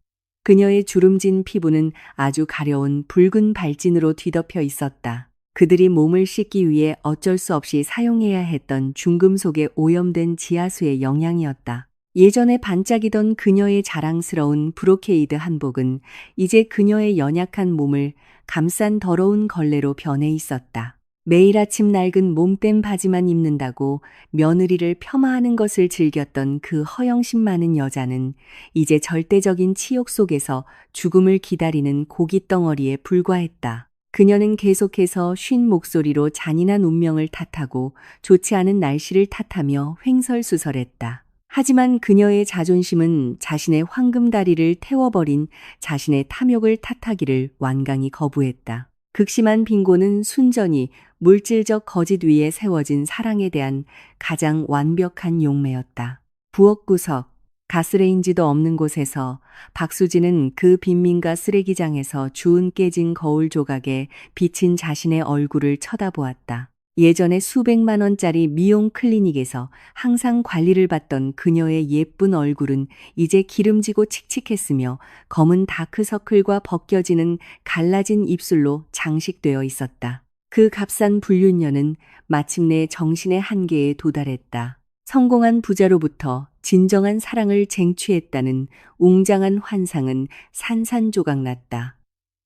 그녀의 주름진 피부는 아주 가려운 붉은 발진으로 뒤덮여 있었다. 그들이 몸을 씻기 위해 어쩔 수 없이 사용해야 했던 중금속에 오염된 지하수의 영향이었다. 예전에 반짝이던 그녀의 자랑스러운 브로케이드 한복은 이제 그녀의 연약한 몸을 감싼 더러운 걸레로 변해 있었다. 매일 아침 낡은 몸된 바지만 입는다고 며느리를 폄하하는 것을 즐겼던 그 허영심 많은 여자는 이제 절대적인 치욕 속에서 죽음을 기다리는 고깃덩어리에 불과했다. 그녀는 계속해서 쉰 목소리로 잔인한 운명을 탓하고 좋지 않은 날씨를 탓하며 횡설수설했다. 하지만 그녀의 자존심은 자신의 황금다리를 태워버린 자신의 탐욕을 탓하기를 완강히 거부했다. 극심한 빈곤은 순전히 물질적 거짓 위에 세워진 사랑에 대한 가장 완벽한 용매였다. 부엌구석, 가스레인지도 없는 곳에서 박수진은 그 빈민가 쓰레기장에서 주운 깨진 거울 조각에 비친 자신의 얼굴을 쳐다보았다. 예전에 수백만 원짜리 미용 클리닉에서 항상 관리를 받던 그녀의 예쁜 얼굴은 이제 기름지고 칙칙했으며 검은 다크서클과 벗겨지는 갈라진 입술로 장식되어 있었다. 그 값싼 불륜녀는 마침내 정신의 한계에 도달했다. 성공한 부자로부터 진정한 사랑을 쟁취했다는 웅장한 환상은 산산조각났다.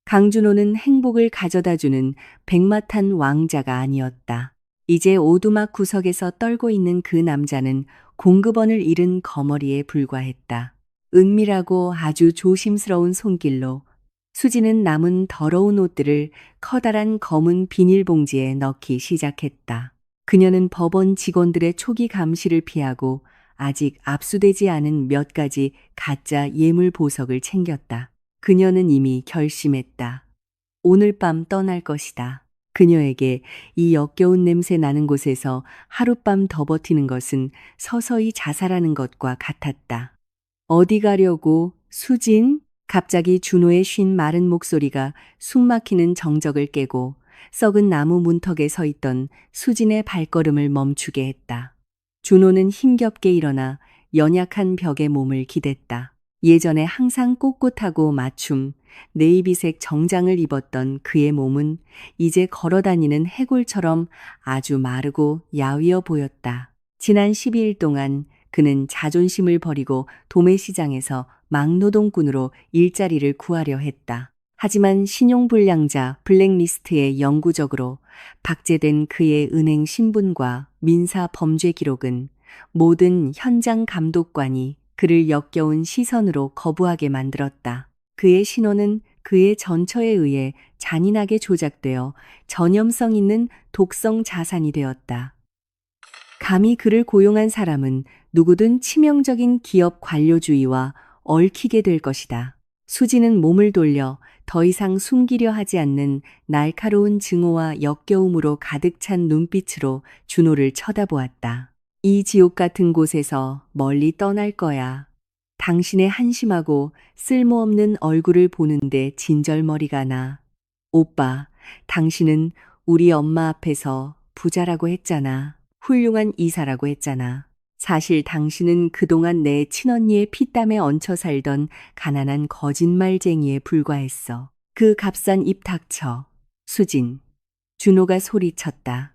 강준호는 행복을 가져다주는 백마탄 왕자가 아니었다. 이제 오두막 구석에서 떨고 있는 그 남자는 공급원을 잃은 거머리에 불과했다. 은밀하고 아주 조심스러운 손길로 수지는 남은 더러운 옷들을 커다란 검은 비닐봉지에 넣기 시작했다. 그녀는 법원 직원들의 초기 감시를 피하고 아직 압수되지 않은 몇 가지 가짜 예물 보석을 챙겼다. 그녀는 이미 결심했다. 오늘 밤 떠날 것이다. 그녀에게 이 역겨운 냄새 나는 곳에서 하룻밤 더 버티는 것은 서서히 자살하는 것과 같았다. 어디 가려고, 수진? 갑자기 준호의 쉰 마른 목소리가 숨막히는 정적을 깨고 썩은 나무 문턱에 서 있던 수진의 발걸음을 멈추게 했다. 준호는 힘겹게 일어나 연약한 벽에 몸을 기댔다. 예전에 항상 꼿꼿하고 맞춤, 네이비색 정장을 입었던 그의 몸은 이제 걸어다니는 해골처럼 아주 마르고 야위어 보였다. 지난 12일 동안 그는 자존심을 버리고 도매시장에서 막노동꾼으로 일자리를 구하려 했다. 하지만 신용불량자 블랙리스트에 영구적으로 박제된 그의 은행 신분과 민사 범죄 기록은 모든 현장 감독관이 그를 역겨운 시선으로 거부하게 만들었다. 그의 신원은 그의 전처에 의해 잔인하게 조작되어 전염성 있는 독성 자산이 되었다. 감히 그를 고용한 사람은 누구든 치명적인 기업 관료주의와 얽히게 될 것이다. 수지는 몸을 돌려 더 이상 숨기려 하지 않는 날카로운 증오와 역겨움으로 가득 찬 눈빛으로 준호를 쳐다보았다. 이 지옥 같은 곳에서 멀리 떠날 거야. 당신의 한심하고 쓸모없는 얼굴을 보는데 진절머리가 나. 오빠, 당신은 우리 엄마 앞에서 부자라고 했잖아. 훌륭한 이사라고 했잖아. 사실 당신은 그동안 내 친언니의 피땀에 얹혀 살던 가난한 거짓말쟁이에 불과했어. 그 값싼 입 닥쳐. 수진. 준호가 소리쳤다.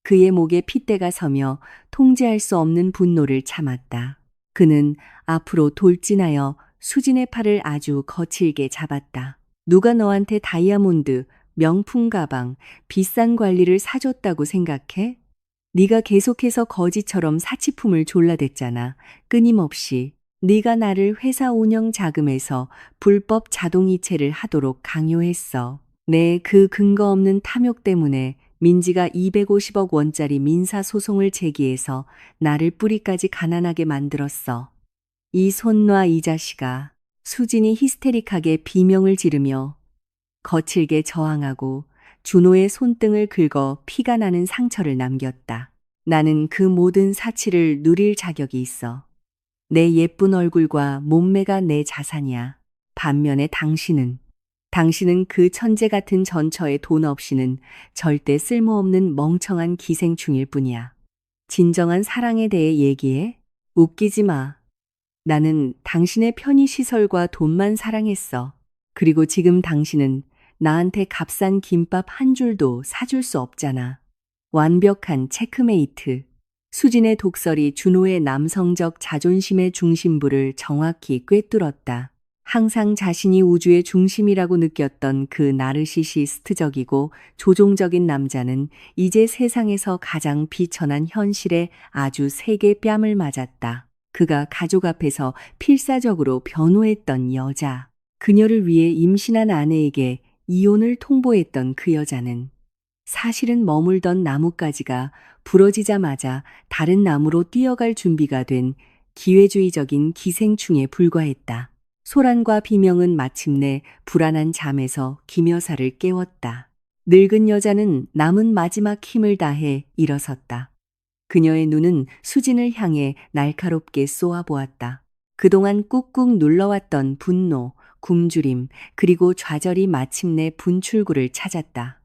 그의 목에 핏대가 서며 통제할 수 없는 분노를 참았다. 그는 앞으로 돌진하여 수진의 팔을 아주 거칠게 잡았다. 누가 너한테 다이아몬드, 명품 가방, 비싼 관리를 사줬다고 생각해? 네가 계속해서 거지처럼 사치품을 졸라댔잖아. 끊임없이. 네가 나를 회사 운영 자금에서 불법 자동이체를 하도록 강요했어. 내 그 근거 없는 탐욕 때문에 민지가 250억 원짜리 민사소송을 제기해서 나를 뿌리까지 가난하게 만들었어. 이 손 놔 이 자식아. 수진이 히스테릭하게 비명을 지르며 거칠게 저항하고 준호의 손등을 긁어 피가 나는 상처를 남겼다. 나는 그 모든 사치를 누릴 자격이 있어. 내 예쁜 얼굴과 몸매가 내 자산이야. 반면에 당신은 그 천재 같은 전처에 돈 없이는 절대 쓸모없는 멍청한 기생충일 뿐이야. 진정한 사랑에 대해 얘기해? 웃기지 마. 나는 당신의 편의시설과 돈만 사랑했어. 그리고 지금 당신은 나한테 값싼 김밥 한 줄도 사줄 수 없잖아. 완벽한 체크메이트. 수진의 독설이 준호의 남성적 자존심의 중심부를 정확히 꿰뚫었다. 항상 자신이 우주의 중심이라고 느꼈던 그 나르시시스트적이고 조종적인 남자는 이제 세상에서 가장 비천한 현실에 아주 세게 뺨을 맞았다. 그가 가족 앞에서 필사적으로 변호했던 여자. 그녀를 위해 임신한 아내에게 이혼을 통보했던 그 여자는 사실은 머물던 나뭇가지가 부러지자마자 다른 나무로 뛰어갈 준비가 된 기회주의적인 기생충에 불과했다. 소란과 비명은 마침내 불안한 잠에서 김 여사를 깨웠다. 늙은 여자는 남은 마지막 힘을 다해 일어섰다. 그녀의 눈은 수진을 향해 날카롭게 쏘아보았다. 그동안 꾹꾹 눌러왔던 분노, 굶주림, 그리고 좌절이 마침내 분출구를 찾았다.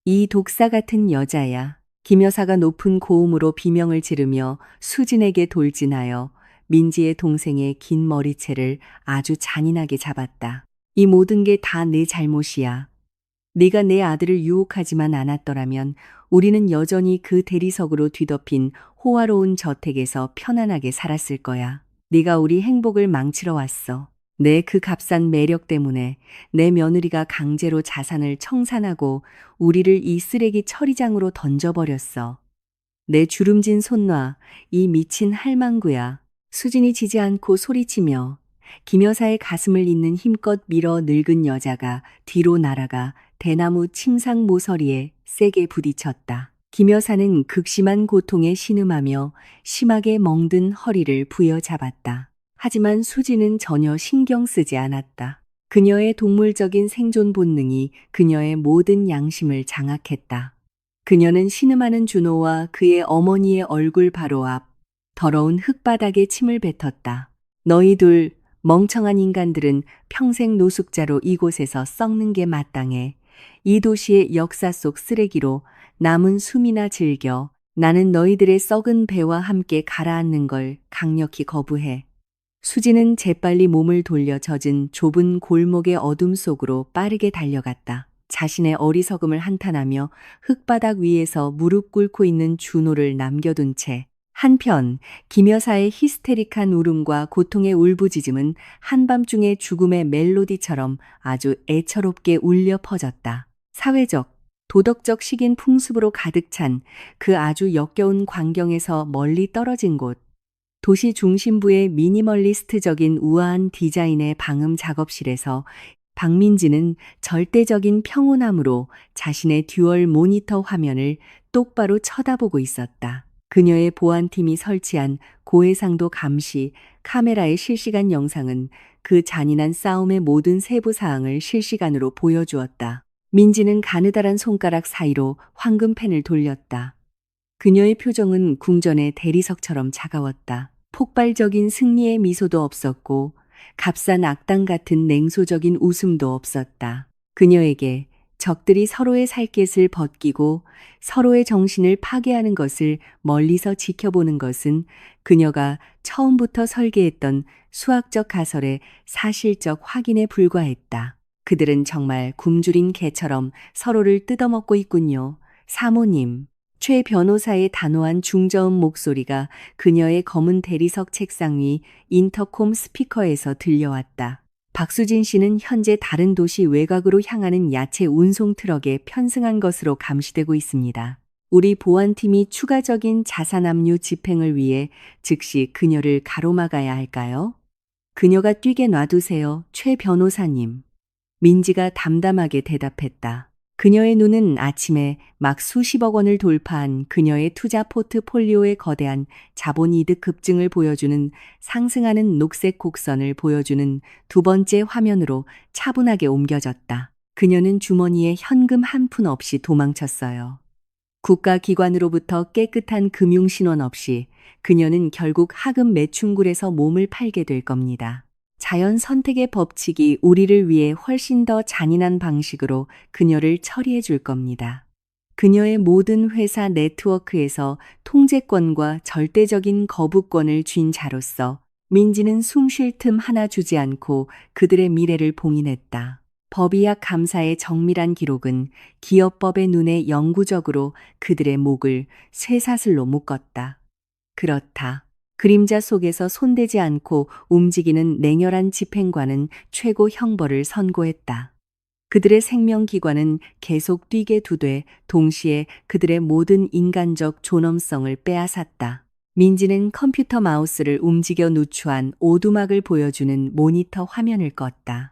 이 독사 같은 여자야. 김 여사가 높은 고음으로 비명을 지르며 수진에게 돌진하여 민지의 동생의 긴 머리채를 아주 잔인하게 잡았다. 이 모든 게 다 내 잘못이야. 네가 내 아들을 유혹하지만 않았더라면 우리는 여전히 그 대리석으로 뒤덮인 호화로운 저택에서 편안하게 살았을 거야. 네가 우리 행복을 망치러 왔어. 내 그 값싼 매력 때문에 내 며느리가 강제로 자산을 청산하고 우리를 이 쓰레기 처리장으로 던져버렸어. 내 주름진 손 놔, 이 미친 할망구야. 수진이 지지 않고 소리치며 김 여사의 가슴을 잇는 힘껏 밀어 늙은 여자가 뒤로 날아가 대나무 침상 모서리에 세게 부딪혔다. 김 여사는 극심한 고통에 신음하며 심하게 멍든 허리를 부여잡았다. 하지만 수지는 전혀 신경 쓰지 않았다. 그녀의 동물적인 생존 본능이 그녀의 모든 양심을 장악했다. 그녀는 신음하는 준호와 그의 어머니의 얼굴 바로 앞 더러운 흙바닥에 침을 뱉었다. 너희 둘 멍청한 인간들은 평생 노숙자로 이곳에서 썩는 게 마땅해. 이 도시의 역사 속 쓰레기로 남은 숨이나 즐겨. 나는 너희들의 썩은 배와 함께 가라앉는 걸 강력히 거부해. 수지는 재빨리 몸을 돌려 젖은 좁은 골목의 어둠 속으로 빠르게 달려갔다. 자신의 어리석음을 한탄하며 흙바닥 위에서 무릎 꿇고 있는 준호를 남겨둔 채 한편 김 여사의 히스테릭한 울음과 고통의 울부짖음은 한밤중의 죽음의 멜로디처럼 아주 애처롭게 울려 퍼졌다. 사회적, 도덕적 식인 풍습으로 가득 찬 그 아주 역겨운 광경에서 멀리 떨어진 곳, 도시 중심부의 미니멀리스트적인 우아한 디자인의 방음 작업실에서 박민지는 절대적인 평온함으로 자신의 듀얼 모니터 화면을 똑바로 쳐다보고 있었다. 그녀의 보안팀이 설치한 고해상도 감시 카메라의 실시간 영상은 그 잔인한 싸움의 모든 세부 사항을 실시간으로 보여주었다. 민지는 가느다란 손가락 사이로 황금펜을 돌렸다. 그녀의 표정은 궁전의 대리석처럼 차가웠다. 폭발적인 승리의 미소도 없었고 값싼 악당 같은 냉소적인 웃음도 없었다. 그녀에게 적들이 서로의 살갗을 벗기고 서로의 정신을 파괴하는 것을 멀리서 지켜보는 것은 그녀가 처음부터 설계했던 수학적 가설의 사실적 확인에 불과했다. 그들은 정말 굶주린 개처럼 서로를 뜯어먹고 있군요. 사모님. 최 변호사의 단호한 중저음 목소리가 그녀의 검은 대리석 책상 위 인터콤 스피커에서 들려왔다. 박수진 씨는 현재 다른 도시 외곽으로 향하는 야채 운송 트럭에 편승한 것으로 감시되고 있습니다. 우리 보안팀이 추가적인 자산 압류 집행을 위해 즉시 그녀를 가로막아야 할까요? 그녀가 뛰게 놔두세요, 최 변호사님. 민지가 담담하게 대답했다. 그녀의 눈은 아침에 막 수십억 원을 돌파한 그녀의 투자 포트폴리오의 거대한 자본 이득 급증을 보여주는 상승하는 녹색 곡선을 보여주는 두 번째 화면으로 차분하게 옮겨졌다. 그녀는 주머니에 현금 한 푼 없이 도망쳤어요. 국가기관으로부터 깨끗한 금융신원 없이 그녀는 결국 하급 매춘굴에서 몸을 팔게 될 겁니다. 자연 선택의 법칙이 우리를 위해 훨씬 더 잔인한 방식으로 그녀를 처리해 줄 겁니다. 그녀의 모든 회사 네트워크에서 통제권과 절대적인 거부권을 쥔 자로서 민지는 숨 쉴 틈 하나 주지 않고 그들의 미래를 봉인했다. 법의학 감사의 정밀한 기록은 기업법의 눈에 영구적으로 그들의 목을 쇠사슬로 묶었다. 그렇다. 그림자 속에서 손대지 않고 움직이는 냉혈한 집행관은 최고 형벌을 선고했다. 그들의 생명기관은 계속 뛰게 두되 동시에 그들의 모든 인간적 존엄성을 빼앗았다. 민지는 컴퓨터 마우스를 움직여 누추한 오두막을 보여주는 모니터 화면을 껐다.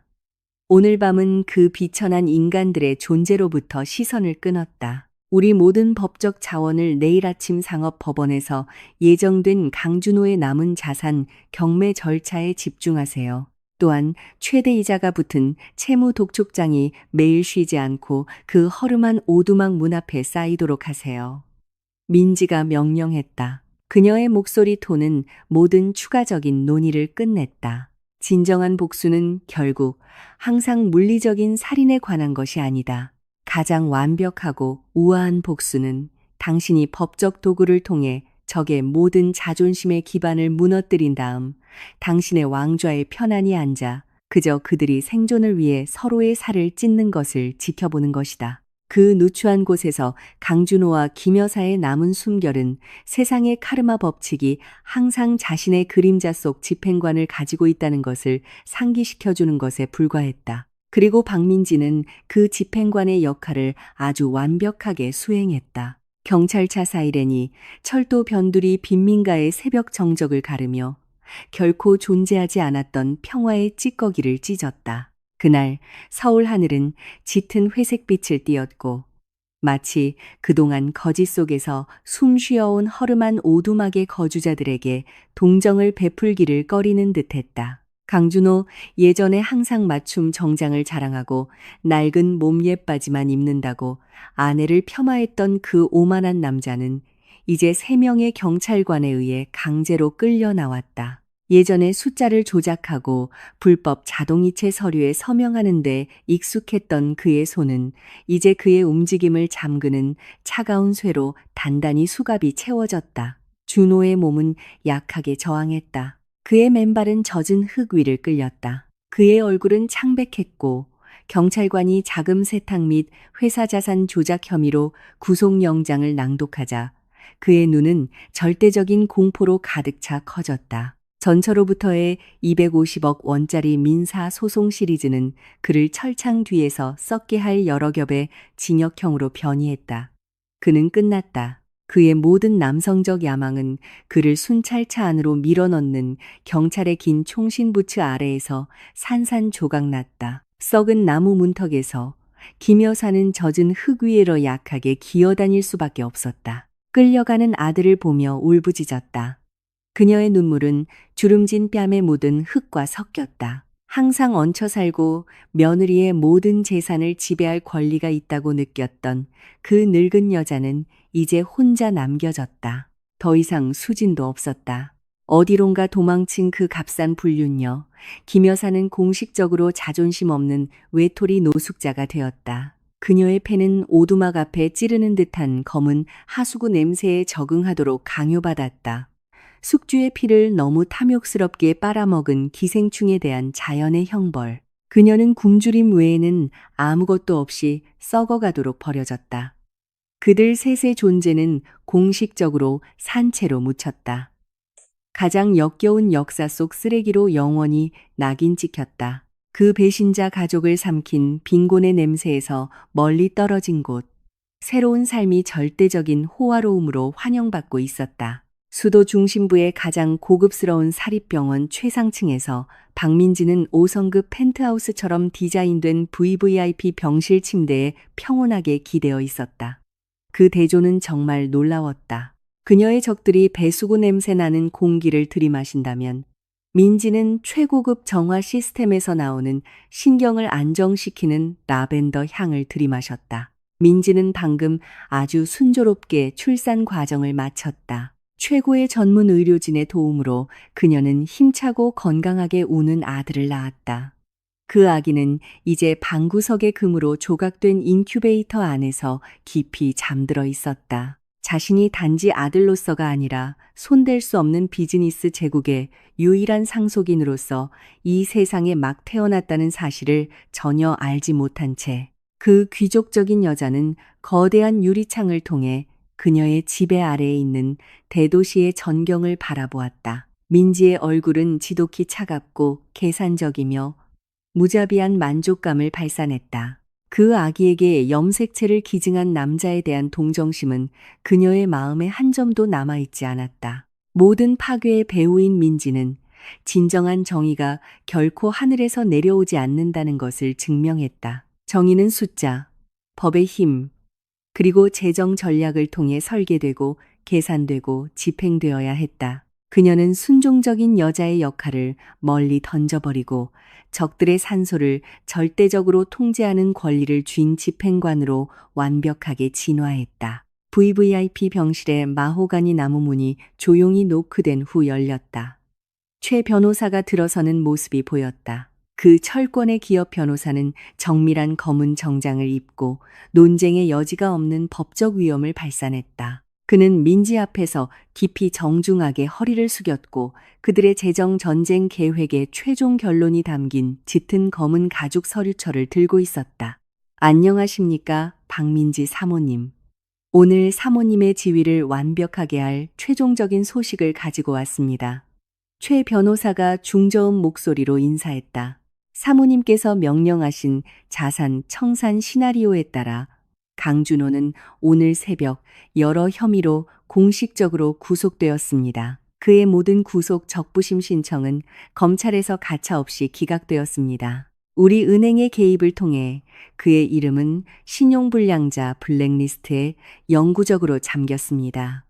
오늘 밤은 그 비천한 인간들의 존재로부터 시선을 끊었다. 우리 모든 법적 자원을 내일 아침 상업법원에서 예정된 강준호의 남은 자산 경매 절차에 집중하세요. 또한 최대 이자가 붙은 채무 독촉장이 매일 쉬지 않고 그 허름한 오두막 문 앞에 쌓이도록 하세요. 민지가 명령했다. 그녀의 목소리 톤은 모든 추가적인 논의를 끝냈다. 진정한 복수는 결국 항상 물리적인 살인에 관한 것이 아니다. 가장 완벽하고 우아한 복수는 당신이 법적 도구를 통해 적의 모든 자존심의 기반을 무너뜨린 다음 당신의 왕좌에 편안히 앉아 그저 그들이 생존을 위해 서로의 살을 찢는 것을 지켜보는 것이다. 그 누추한 곳에서 강준호와 김 여사의 남은 숨결은 세상의 카르마 법칙이 항상 자신의 그림자 속 집행관을 가지고 있다는 것을 상기시켜주는 것에 불과했다. 그리고 박민지는 그 집행관의 역할을 아주 완벽하게 수행했다. 경찰차 사이렌이 철도 변두리 빈민가의 새벽 정적을 가르며 결코 존재하지 않았던 평화의 찌꺼기를 찢었다. 그날 서울 하늘은 짙은 회색빛을 띠었고 마치 그동안 거짓 속에서 숨 쉬어온 허름한 오두막의 거주자들에게 동정을 베풀기를 꺼리는 듯했다. 강준호, 예전에 항상 맞춤 정장을 자랑하고 낡은 몸예바지만 입는다고 아내를 폄하했던 그 오만한 남자는 이제 3명의 경찰관에 의해 강제로 끌려 나왔다. 예전에 숫자를 조작하고 불법 자동이체 서류에 서명하는 데 익숙했던 그의 손은 이제 그의 움직임을 잠그는 차가운 쇠로 단단히 수갑이 채워졌다. 준호의 몸은 약하게 저항했다. 그의 맨발은 젖은 흙 위를 끌렸다. 그의 얼굴은 창백했고 경찰관이 자금 세탁 및 회사 자산 조작 혐의로 구속영장을 낭독하자 그의 눈은 절대적인 공포로 가득 차 커졌다. 전처로부터의 250억 원짜리 민사 소송 시리즈는 그를 철창 뒤에서 썩게 할 여러 겹의 징역형으로 변이했다. 그는 끝났다. 그의 모든 남성적 야망은 그를 순찰차 안으로 밀어넣는 경찰의 긴 총신부츠 아래에서 산산조각났다. 썩은 나무 문턱에서 김 여사는 젖은 흙 위에로 약하게 기어다닐 수밖에 없었다. 끌려가는 아들을 보며 울부짖었다. 그녀의 눈물은 주름진 뺨에 묻은 흙과 섞였다. 항상 얹혀 살고 며느리의 모든 재산을 지배할 권리가 있다고 느꼈던 그 늙은 여자는 이제 혼자 남겨졌다. 더 이상 수진도 없었다. 어디론가 도망친 그 값싼 불륜녀, 김 여사는 공식적으로 자존심 없는 외톨이 노숙자가 되었다. 그녀의 폐는 오두막 앞에 찌르는 듯한 검은 하수구 냄새에 적응하도록 강요받았다. 숙주의 피를 너무 탐욕스럽게 빨아먹은 기생충에 대한 자연의 형벌. 그녀는 굶주림 외에는 아무것도 없이 썩어가도록 버려졌다. 그들 셋의 존재는 공식적으로 산채로 묻혔다. 가장 역겨운 역사 속 쓰레기로 영원히 낙인 찍혔다. 그 배신자 가족을 삼킨 빈곤의 냄새에서 멀리 떨어진 곳. 새로운 삶이 절대적인 호화로움으로 환영받고 있었다. 수도 중심부의 가장 고급스러운 사립병원 최상층에서 박민지는 5성급 펜트하우스처럼 디자인된 VVIP 병실 침대에 평온하게 기대어 있었다. 그 대조는 정말 놀라웠다. 그녀의 적들이 배수구 냄새 나는 공기를 들이마신다면 민지는 최고급 정화 시스템에서 나오는 신경을 안정시키는 라벤더 향을 들이마셨다. 민지는 방금 아주 순조롭게 출산 과정을 마쳤다. 최고의 전문 의료진의 도움으로 그녀는 힘차고 건강하게 우는 아들을 낳았다. 그 아기는 이제 방구석의 금으로 조각된 인큐베이터 안에서 깊이 잠들어 있었다. 자신이 단지 아들로서가 아니라 손댈 수 없는 비즈니스 제국의 유일한 상속인으로서 이 세상에 막 태어났다는 사실을 전혀 알지 못한 채 그 귀족적인 여자는 거대한 유리창을 통해 그녀의 지배 아래에 있는 대도시의 전경을 바라보았다. 민지의 얼굴은 지독히 차갑고 계산적이며 무자비한 만족감을 발산했다. 그 아기에게 염색체를 기증한 남자에 대한 동정심은 그녀의 마음에 한 점도 남아있지 않았다. 모든 파괴의 배우인 민지는 진정한 정의가 결코 하늘에서 내려오지 않는다는 것을 증명했다. 정의는 숫자, 법의 힘, 그리고 재정 전략을 통해 설계되고 계산되고 집행되어야 했다. 그녀는 순종적인 여자의 역할을 멀리 던져버리고 적들의 산소를 절대적으로 통제하는 권리를 쥔 집행관으로 완벽하게 진화했다. VVIP 병실의 마호가니 나무 문이 조용히 노크된 후 열렸다. 최 변호사가 들어서는 모습이 보였다. 그 철권의 기업 변호사는 정밀한 검은 정장을 입고 논쟁의 여지가 없는 법적 위엄을 발산했다. 그는 민지 앞에서 깊이 정중하게 허리를 숙였고 그들의 재정 전쟁 계획의 최종 결론이 담긴 짙은 검은 가죽 서류처를 들고 있었다. 안녕하십니까, 박민지 사모님. 오늘 사모님의 지위를 완벽하게 할 최종적인 소식을 가지고 왔습니다. 최 변호사가 중저음 목소리로 인사했다. 사모님께서 명령하신 자산 청산 시나리오에 따라 강준호는 오늘 새벽 여러 혐의로 공식적으로 구속되었습니다. 그의 모든 구속 적부심 신청은 검찰에서 가차없이 기각되었습니다. 우리 은행의 개입을 통해 그의 이름은 신용불량자 블랙리스트에 영구적으로 잠겼습니다.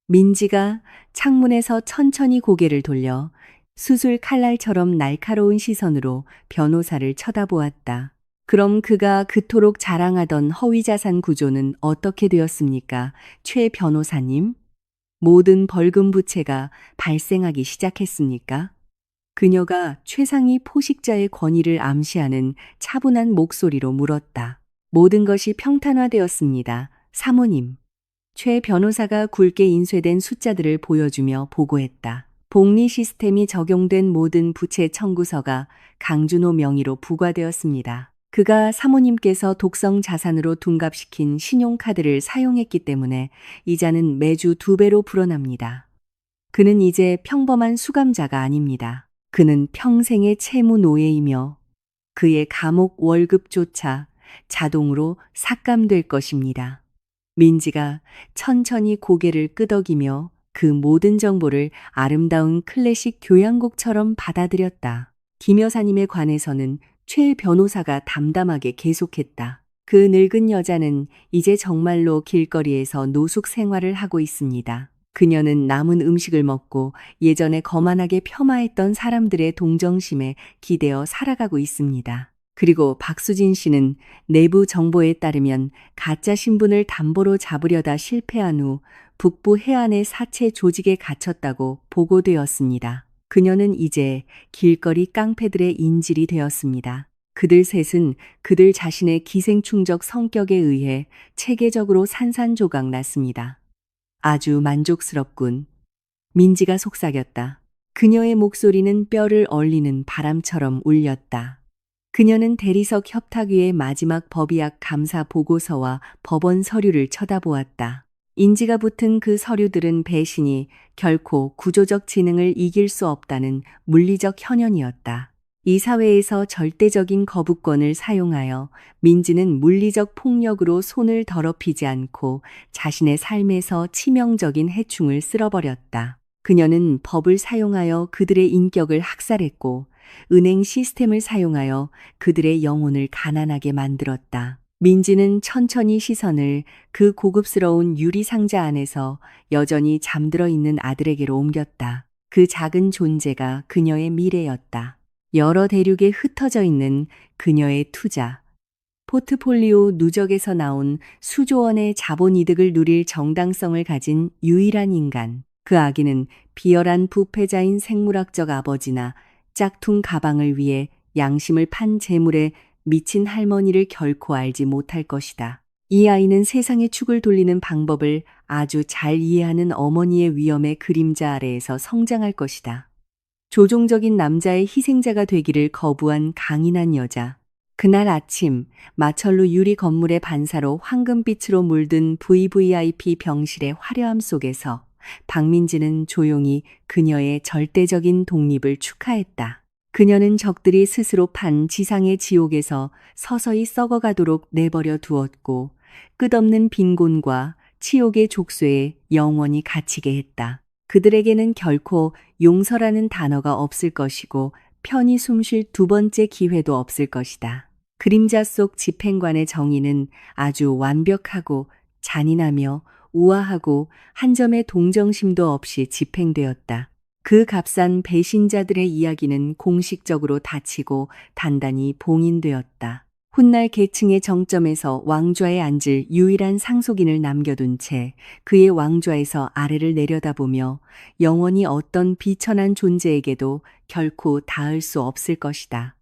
민지가 창문에서 천천히 고개를 돌려 수술 칼날처럼 날카로운 시선으로 변호사를 쳐다보았다. 그럼 그가 그토록 자랑하던 허위자산 구조는 어떻게 되었습니까? 최 변호사님? 모든 벌금 부채가 발생하기 시작했습니까? 그녀가 최상위 포식자의 권위를 암시하는 차분한 목소리로 물었다. 모든 것이 평탄화되었습니다. 사모님. 최 변호사가 굵게 인쇄된 숫자들을 보여주며 보고했다. 복리 시스템이 적용된 모든 부채 청구서가 강준호 명의로 부과되었습니다. 그가 사모님께서 독성 자산으로 둔갑시킨 신용카드를 사용했기 때문에 이자는 매주 2배로 불어납니다. 그는 이제 평범한 수감자가 아닙니다. 그는 평생의 채무 노예이며 그의 감옥 월급조차 자동으로 삭감될 것입니다. 민지가 천천히 고개를 끄덕이며 그 모든 정보를 아름다운 클래식 교향곡처럼 받아들였다. 김 여사님에 관해서는 최 변호사가 담담하게 계속했다. 그 늙은 여자는 이제 정말로 길거리에서 노숙 생활을 하고 있습니다. 그녀는 남은 음식을 먹고 예전에 거만하게 폄하했던 사람들의 동정심에 기대어 살아가고 있습니다. 그리고 박수진 씨는 내부 정보에 따르면 가짜 신분을 담보로 잡으려다 실패한 후 북부 해안의 사채 조직에 갇혔다고 보고되었습니다. 그녀는 이제 길거리 깡패들의 인질이 되었습니다. 그들 셋은 그들 자신의 기생충적 성격에 의해 체계적으로 산산조각 났습니다. 아주 만족스럽군. 민지가 속삭였다. 그녀의 목소리는 뼈를 얼리는 바람처럼 울렸다. 그녀는 대리석 협탁 위의 마지막 법의학 감사 보고서와 법원 서류를 쳐다보았다. 인지가 붙은 그 서류들은 배신이 결코 구조적 지능을 이길 수 없다는 물리적 현현이었다. 이 사회에서 절대적인 거부권을 사용하여 민지는 물리적 폭력으로 손을 더럽히지 않고 자신의 삶에서 치명적인 해충을 쓸어버렸다. 그녀는 법을 사용하여 그들의 인격을 학살했고 은행 시스템을 사용하여 그들의 영혼을 가난하게 만들었다. 민지는 천천히 시선을 그 고급스러운 유리 상자 안에서 여전히 잠들어 있는 아들에게로 옮겼다. 그 작은 존재가 그녀의 미래였다. 여러 대륙에 흩어져 있는 그녀의 투자, 포트폴리오 누적에서 나온 수조 원의 자본 이득을 누릴 정당성을 가진 유일한 인간. 그 아기는 비열한 부패자인 생물학적 아버지나 짝퉁 가방을 위해 양심을 판 재물에 미친 할머니를 결코 알지 못할 것이다. 이 아이는 세상의 축을 돌리는 방법을 아주 잘 이해하는 어머니의 위엄의 그림자 아래에서 성장할 것이다. 조종적인 남자의 희생자가 되기를 거부한 강인한 여자. 그날 아침 마철루 유리 건물의 반사로 황금빛으로 물든 VVIP 병실의 화려함 속에서 박민지는 조용히 그녀의 절대적인 독립을 축하했다. 그녀는 적들이 스스로 판 지상의 지옥에서 서서히 썩어가도록 내버려 두었고 끝없는 빈곤과 치욕의 족쇄에 영원히 갇히게 했다. 그들에게는 결코 용서라는 단어가 없을 것이고 편히 숨쉴 두 번째 기회도 없을 것이다. 그림자 속 집행관의 정의는 아주 완벽하고 잔인하며 우아하고 한 점의 동정심도 없이 집행되었다. 그 값싼 배신자들의 이야기는 공식적으로 닫히고 단단히 봉인되었다. 훗날 계층의 정점에서 왕좌에 앉을 유일한 상속인을 남겨둔 채 그의 왕좌에서 아래를 내려다보며 영원히 어떤 비천한 존재에게도 결코 닿을 수 없을 것이다.